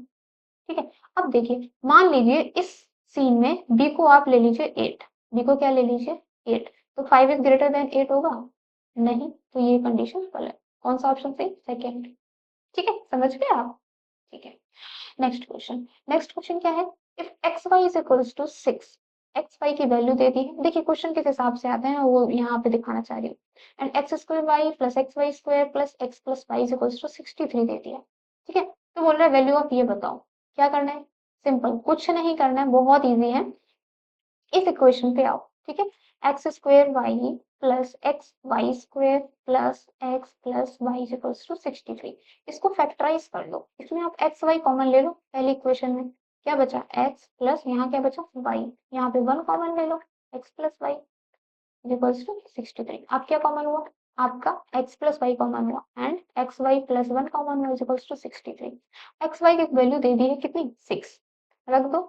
ठीक है, अब देखिए मान लीजिए इस सीन में b को आप ले लीजिए 8, b को क्या ले लीजिए 8, तो 5 is greater than 8 होगा, नहीं, तो ये कंडीशन गलत। कौन सा ऑप्शन सही, सेकेंड। ठीक है, समझ गए आप। ठीक है, नेक्स्ट क्वेश्चन, नेक्स्ट क्वेश्चन क्या है, if x y is equals to 6, x y की वैल्यू दे दी है, देखिए क्वेश्चन किस हिसाब से आते हैं वो यहाँ पे दिखाना चाह रही हूँ, and x square Y plus x y square plus x plus Y is equals to 63 दे दिया। ठीक है, तो बोल रहा है वैल्यू ऑफ ये बताओ, क्या करना है, सिंपल, कुछ नहीं करना है, बहुत ईजी है, इस इक्वेशन पे आओ। ठीक है, x square Y plus x y square plus x plus y equals to 63, इसको फैक्टराइज कर लो, इसमें आप एक्स वाई कॉमन ले लो, पहली इक्वेशन में क्या बचा एक्स प्लस यहाँ क्या बचा वाई, यहाँ पे 1 कॉमन ले लो, x plus y equals to 63। अब क्या कॉमन हुआ, आपका x प्लस वाई कॉमन हुआ and x y plus 1 common हुआ इक्वल्स टू 63। एक्स वाई की वैल्यू दे दी है कितनी 6, रख दो,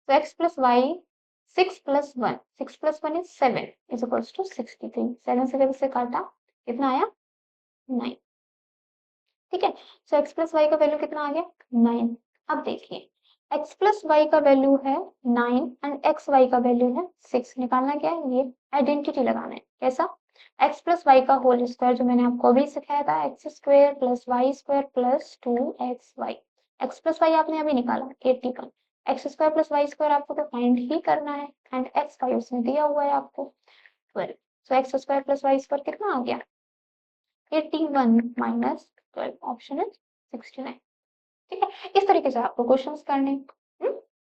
तो x plus y 6 plus 1, 6 plus 1 is 7 is equals to 63, 7 से जब इसे काटा कितना आया 9। ठीक है, सो x प्लस वाई का वैल्यू कितना आ गया 9। अब देखिए x प्लस वाई का वैल्यू है 9 एंड एक्स वाई का वैल्यू है 6, निकालना क्या है, ये आइडेंटिटी लगाना है, कैसा, x प्लस वाई का होल स्क्वायर जो मैंने आपको अभी सिखाया था, x square plus y square plus 2xy, x plus y आपने अभी निकाला 81, x square plus y square आपको तो फाइंड ही करना है एंड एक्स वाई उसमें दिया हुआ है आपको 12, so x square plus y square कितना आ गया 81 माइनस 12, ऑप्शन इज 69। ठीक है, इस तरीके से आपको क्वेश्चंस करने।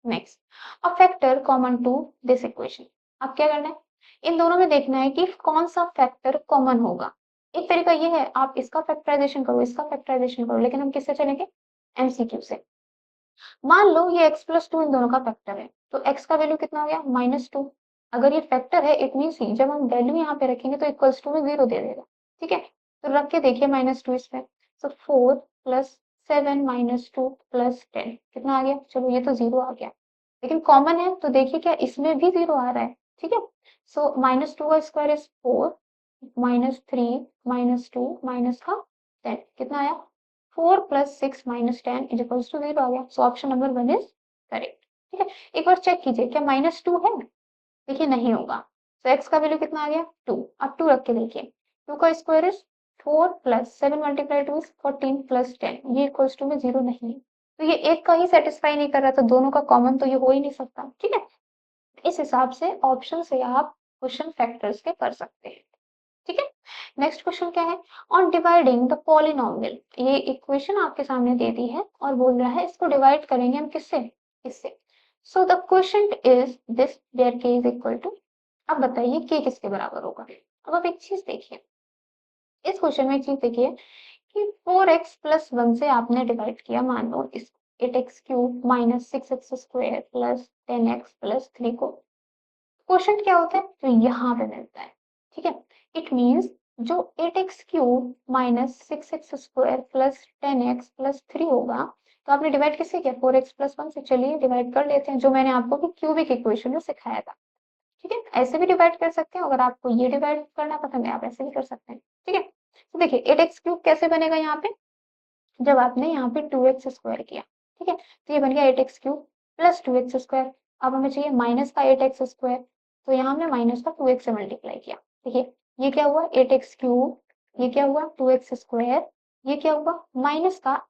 Next, uh factor common to this equation, अब क्या करना है, इन दोनों में देखना है कि कौन सा फैक्टर कॉमन होगा। एक तरीका ये है, आप इसका फैक्टराइजेशन करो, इसका फैक्टराइजेशन करो, लेकिन हम किससे चलेंगे? एमसीक्यू से। मान लो ये x प्लस टू इन दोनों का फैक्टर है, तो x का वैल्यू कितना हो गया? -2। अगर ये फैक्टर है, इट मीन्स जब हम वैल्यू यहाँ पे रखेंगे तो इक्वल्स टू में 0 दे देगा। ठीक है, तो रख के देखिए -2 इसमें, तो 4 प्लस 7 -2 प्लस 10 कितना आ गया? चलो ये तो 0 आ गया, लेकिन कॉमन है तो देखिए क्या इसमें भी 0 आ रहा है। ठीक है, सो -2 का स्क्वायर इज 4, -3 -2 माइनस का 10 कितना आया? 4 plus 6 minus 10 is equals to 0 आ गया। So option number 1 is correct. ठीक है, एक बार चेक कीजिए क्या -2 है? देखिए नहीं होगा, तो x का वैल्यू कितना आ गया? 2। अब 2 रख के देखिए, 2 का square is 4 plus 7 multiply 2 is 14 plus 10, ये इक्वल्स टू में 0 नहीं है, तो ये एक का ही सेटिस्फाई नहीं कर रहा, तो दोनों का कॉमन तो ये हो ही नहीं सकता। ठीक है, इस हिसाब से ऑप्शन से आप क्वेश्चन फैक्टर्स के कर सकते हैं। ठीक है, नेक्स्ट क्वेश्चन क्या है? ऑन डिवाइडिंग द पॉलिनोमियल, ये इक्वेशन आपके सामने दे दी है और बोल रहा है इसको डिवाइड करेंगे हम किससे? इससे। So the question is this, where k is equal to, अब बताइए k किसके बराबर होगा? अब आप एक चीज देखिए, इस क्वेश्चन में एक चीज देखिए कि 4x प्लस 1 से आपने डिवाइड किया, मान लो इस 8x cube minus 6x square plus 10x plus 3 को, क्वेश्चन क्या होता है? तो यहाँ पे मिलता है। ठीक है, इट मीन्स जो 8x cube minus 6x square plus 10x plus 3 होगा, तो आपने डिवाइड किससे किया? 4x प्लस 1 से। चलिए डिवाइड कर लेते हैं, जो मैंने आपको भी क्यूबिक इक्वेशन में सिखाया था। ठीक है, ऐसे भी डिवाइड कर सकते हैं, अगर आपको ये डिवाइड करना पसंद है आप ऐसे भी कर सकते हैं। ठीक है, तो देखिए 8x क्यूब कैसे बनेगा यहाँ पे? जब आपने यहाँ पे 2x स्क्वायर किया, ठीक है, तो ये बन गया 8x cube plus 2x square. अब हमें चाहिए माइनस का 8x स्क्वायर, तो यहाँ हमने माइनस का 2x से मल्टीप्लाई किया। देखिए ये क्या हुआ? 8x क्यूब, ये क्या हुआ? 2x स्क्वायर, ये क्या हुआ? माइनस का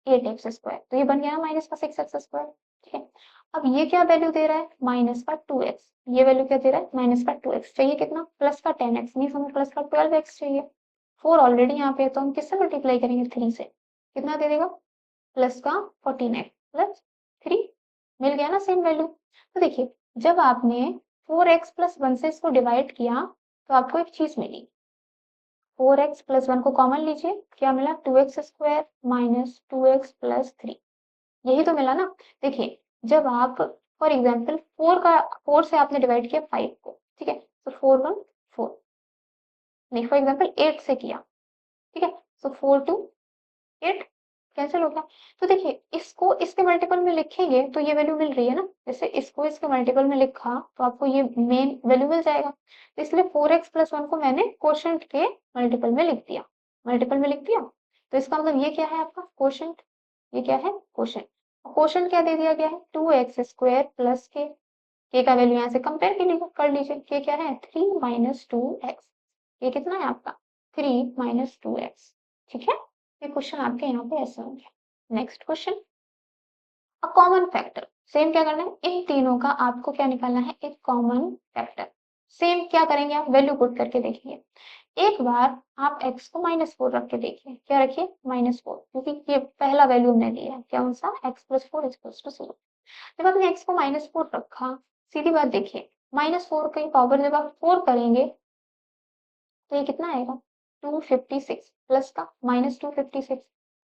8x स्क्वायर, तो ये बन गया माइनस का 6x स्क्वायर। ठीक है, अब ये क्या वैल्यू दे रहा है? माइनस का 2x। ये वैल्यू क्या दे रहा है? माइनस का 2x। चाहिए कितना? प्लस का 10x, नहीं हमें प्लस का 12x चाहिए। 4 ऑलरेडी यहाँ पे है, तो हम किससे मल्टीप्लाई करेंगे? 3 से। कितना दे देगा? प्लस का 14x प्लस 3, मिल गया ना सेम वैल्यू। तो देखिए जब आपने 4x प्लस 1 से इसको डिवाइड किया, तो आपको एक चीज मिली, 4x प्लस 1 को कॉमन लीजिए, क्या मिला? 2x square minus 2x plus 3, यही तो मिला ना। देखिए जब आप फॉर एग्जाम्पल 4 से आपने डिवाइड किया 5 को, ठीक है, तो 4 1 4, नहीं फॉर एग्जाम्पल 8 से किया, ठीक है, तो 4 2 8 कैंसिल हो गया। तो देखिए इसको इसके मल्टीपल में लिखेंगे तो ये वैल्यू मिल रही है ना, जैसे इसको इसके मल्टीपल में लिखा तो आपको ये मेन वैल्यू मिल जाएगा। तो इसलिए 4x प्लस 1 को मैंने क्वोशंट के मल्टीपल में लिख दिया, मल्टीपल में लिख दिया। तो इसका मतलब ये क्या है आपका? क्वोशंट। ये क्या है? क्वोशंट। क्वोशंट क्या दे दिया गया है? 2x स्क्वायर प्लस के का वैल्यू यहाँ से कंपेयर कर लीजिए, के क्या है? 3 माइनस 2x, ये कितना है आपका? 3 माइनस 2x। ठीक है, ये क्वेश्चन आपके यहाँ पे ऐसे होंगे। Next question, a common factor. Same क्या करना है? इन तीनों का आपको क्या निकालना है? एक कॉमन फैक्टर। सेम क्या करेंगे आप? वैल्यू पुट करके देखिए। एक बार आप x को -4 रख के देखिए, क्या रखिए? -4, क्योंकि ये पहला वैल्यू हमने लिया है, क्या सा? x plus 4 equals to 0। जब आपने x को -4 रखा, सीधी बात देखिए, -4 की पावर जब आप 4 करेंगे तो ये कितना आएगा? 256 प्लस का -256,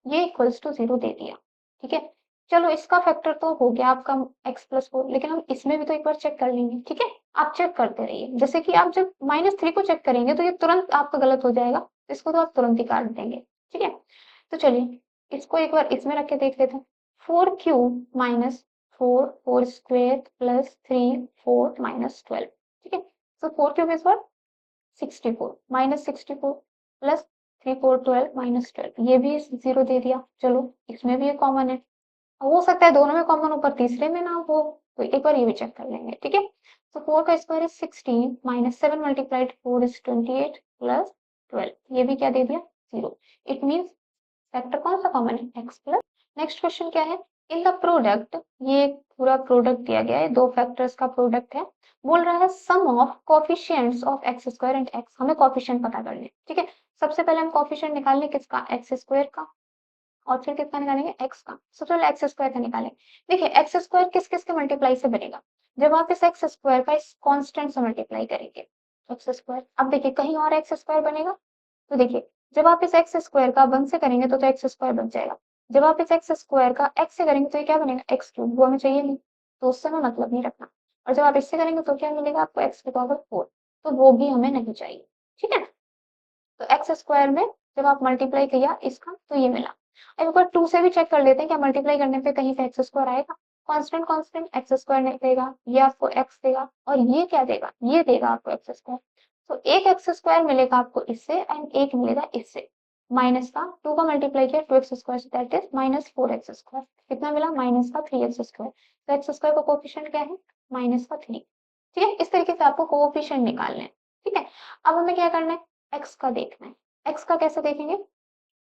ये इक्वल्स टू 0 दे दिया। ठीक है, चलो इसका फैक्टर तो हो गया आपका x प्लस 4, लेकिन हम इसमें भी तो एक बार चेक कर लेंगे। ठीक है, आप चेक करते रहिए, जैसे कि आप जब -3 को चेक करेंगे तो ये तुरंत आपका गलत हो जाएगा, इसको तो आप तुरंत ही काट देंगे। ठीक है, तो चलिए इसको एक बार इसमें रख के देख लेते हैं। 4 cube minus 4 4 square plus 3 4 minus 12। ठीक है, तो 4 cube is what? 64 minus 64 plus 3 4 12 minus 12, ये भी 0 दे दिया। चलो इसमें भी ये कॉमन है, हो सकता है दोनों में कॉमन हो पर तीसरे में ना हो, तो एक बार ये भी चेक कर लेंगे। ठीक है, तो 4 का square is 16 minus 7 multiplied 4 is 28 plus 12, ये भी क्या दे दिया? 0। इट मीन्स फैक्टर कौन सा कॉमन है? x plus. नेक्स्ट क्वेश्चन क्या है? इन द प्रोडक्ट, ये पूरा प्रोडक्ट दिया गया है, दो फैक्टर्स का प्रोडक्ट है, बोल रहा है sum of coefficients of x square and x, हमें कोफिशिएंट पता करने। ठीक है, सबसे पहले हम कोफिशिएंट निकालेंगे किसका? x स्क्वायर का, और फिर किसका निकालेंगे? x का। सबसे पहले x स्क्वायर का निकालें। देखिए x स्क्वायर किस किस के मल्टीप्लाई से बनेगा? जब आप इस x स्क्वायर का इस कांस्टेंट से मल्टीप्लाई करेंगे, x स्क्वायर, अब देखिए कहीं और x स्क्वायर बनेगा? तो देखिए, जब आप इस एक्स स्क्वायर का 1 से करेंगे तो एक्स स्क्वायर बच जाएगा। जब आप इस एक्स स्क्वायर का एक्स से करेंगे तो ये क्या बनेगा? एक्स क्यूब, वो हमें चाहिए नहीं, तो उससे हमें मतलब नहीं रखना। और जब आप इससे करेंगे तो क्या मिलेगा आपको? एक्स की पावर 4, तो वो भी हमें नहीं चाहिए। ठीक है? तो एक्स स्क्वायर में जब आप मल्टीप्लाई किया इसका तो ये मिला। अब एक बार 2 से भी चेक कर लेते हैं, क्या मल्टीप्लाई करने पे कहीं से एक्स स्क्वायर आएगा? कांस्टेंट कांस्टेंट एक्स स्क्वायर नहीं देगा, ये आपको एक्स देगा और ये क्या देगा? ये देगा आपको एक्स स्क्वायर। तो एक एक्स स्क्वायर मिलेगा आपको इससे एंड एक मिलेगा इससे। माइनस का 2 का मल्टीप्लाई किया 2x स्क्वायर से, that is minus 4x square. कितना मिला? माइनस का 3x स्क्वायर। तो एक्स स्क्वायर का कोफिशिएंट क्या है? माइनस का 3। ठीक है? इस तरीके से आपको कोफिशिएंट निकालने हैं। ठीक है? अब हमें क्या करना है? एक्स का देखना है। एक्स का कैसे देखेंगे?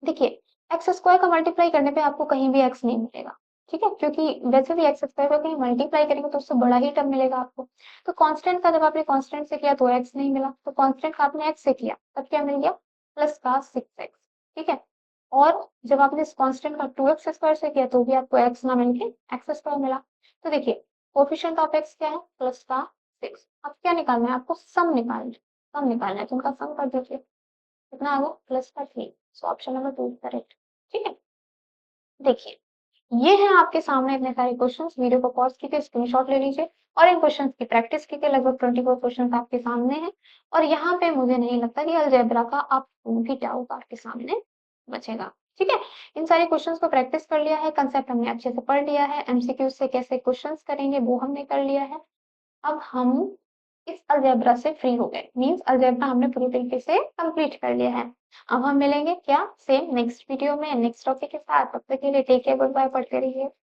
देखिए, एक्स स्क्वायर का मल्टीप्लाई करने पे आपको कहीं भी एक्स नहीं मिलेगा। ठीक है? क्योंकि वैसे भी एक्स स्क्वायर को कहीं मल्टीप्लाई करेंगे तो उससे बड़ा ही टर्म मिलेगा आपको। तो कांस्टेंट का जब आपने कांस्टेंट से किया तो एक्स नहीं मिला, तो कांस्टेंट का आपने एक्स से किया तब क्या मिल गया? प्लस का 6x। ठीक है? और जब आपने इस कांस्टेंट का 2x स्क्वायर से किया तो भी आपको एक्स ना मिलके एक्स स्क्वायर मिला। तो देखिए, कोफिशिएंट ऑफ एक्स क्या है? प्लस का 6। अब क्या निकालना है आपको? सम निकालना है। सम निकालना है तो उनका सम कर दीजिए। कितना आ गया? प्लस का 3। सो ऑप्शन नंबर 2 करेक्ट। ठीक है? देखिए, ये है आपके सामने इतने सारे क्वेश्चंस। वीडियो को पॉज कीजिए, स्क्रीनशॉट ले लीजिए और इन क्वेश्चंस की प्रैक्टिस कीजिए। लगभग 24 क्वेश्चंस आपके सामने हैं और यहाँ पे मुझे नहीं लगता कि अलजेब्रा का आप भी डाउट आपके सामने बचेगा। ठीक है? इन सारे क्वेश्चंस को प्रैक्टिस कर लिया है, कंसेप्ट हमने अच्छे से पढ़ लिया है, एमसीक्यू से कैसे क्वेश्चंस करेंगे वो हमने कर लिया है। अब हम इस अलजेब्रा से फ्री हो गए, मीन्स अलजेब्रा हमने पूरी तरीके से कंप्लीट कर लिया है। अब हम मिलेंगे क्या? सेम नेक्स्ट वीडियो में नेक्स्ट टॉपिक के साथ। तब तक के लिए टेक केयर, गुड बाय, पढ़ते रहिए।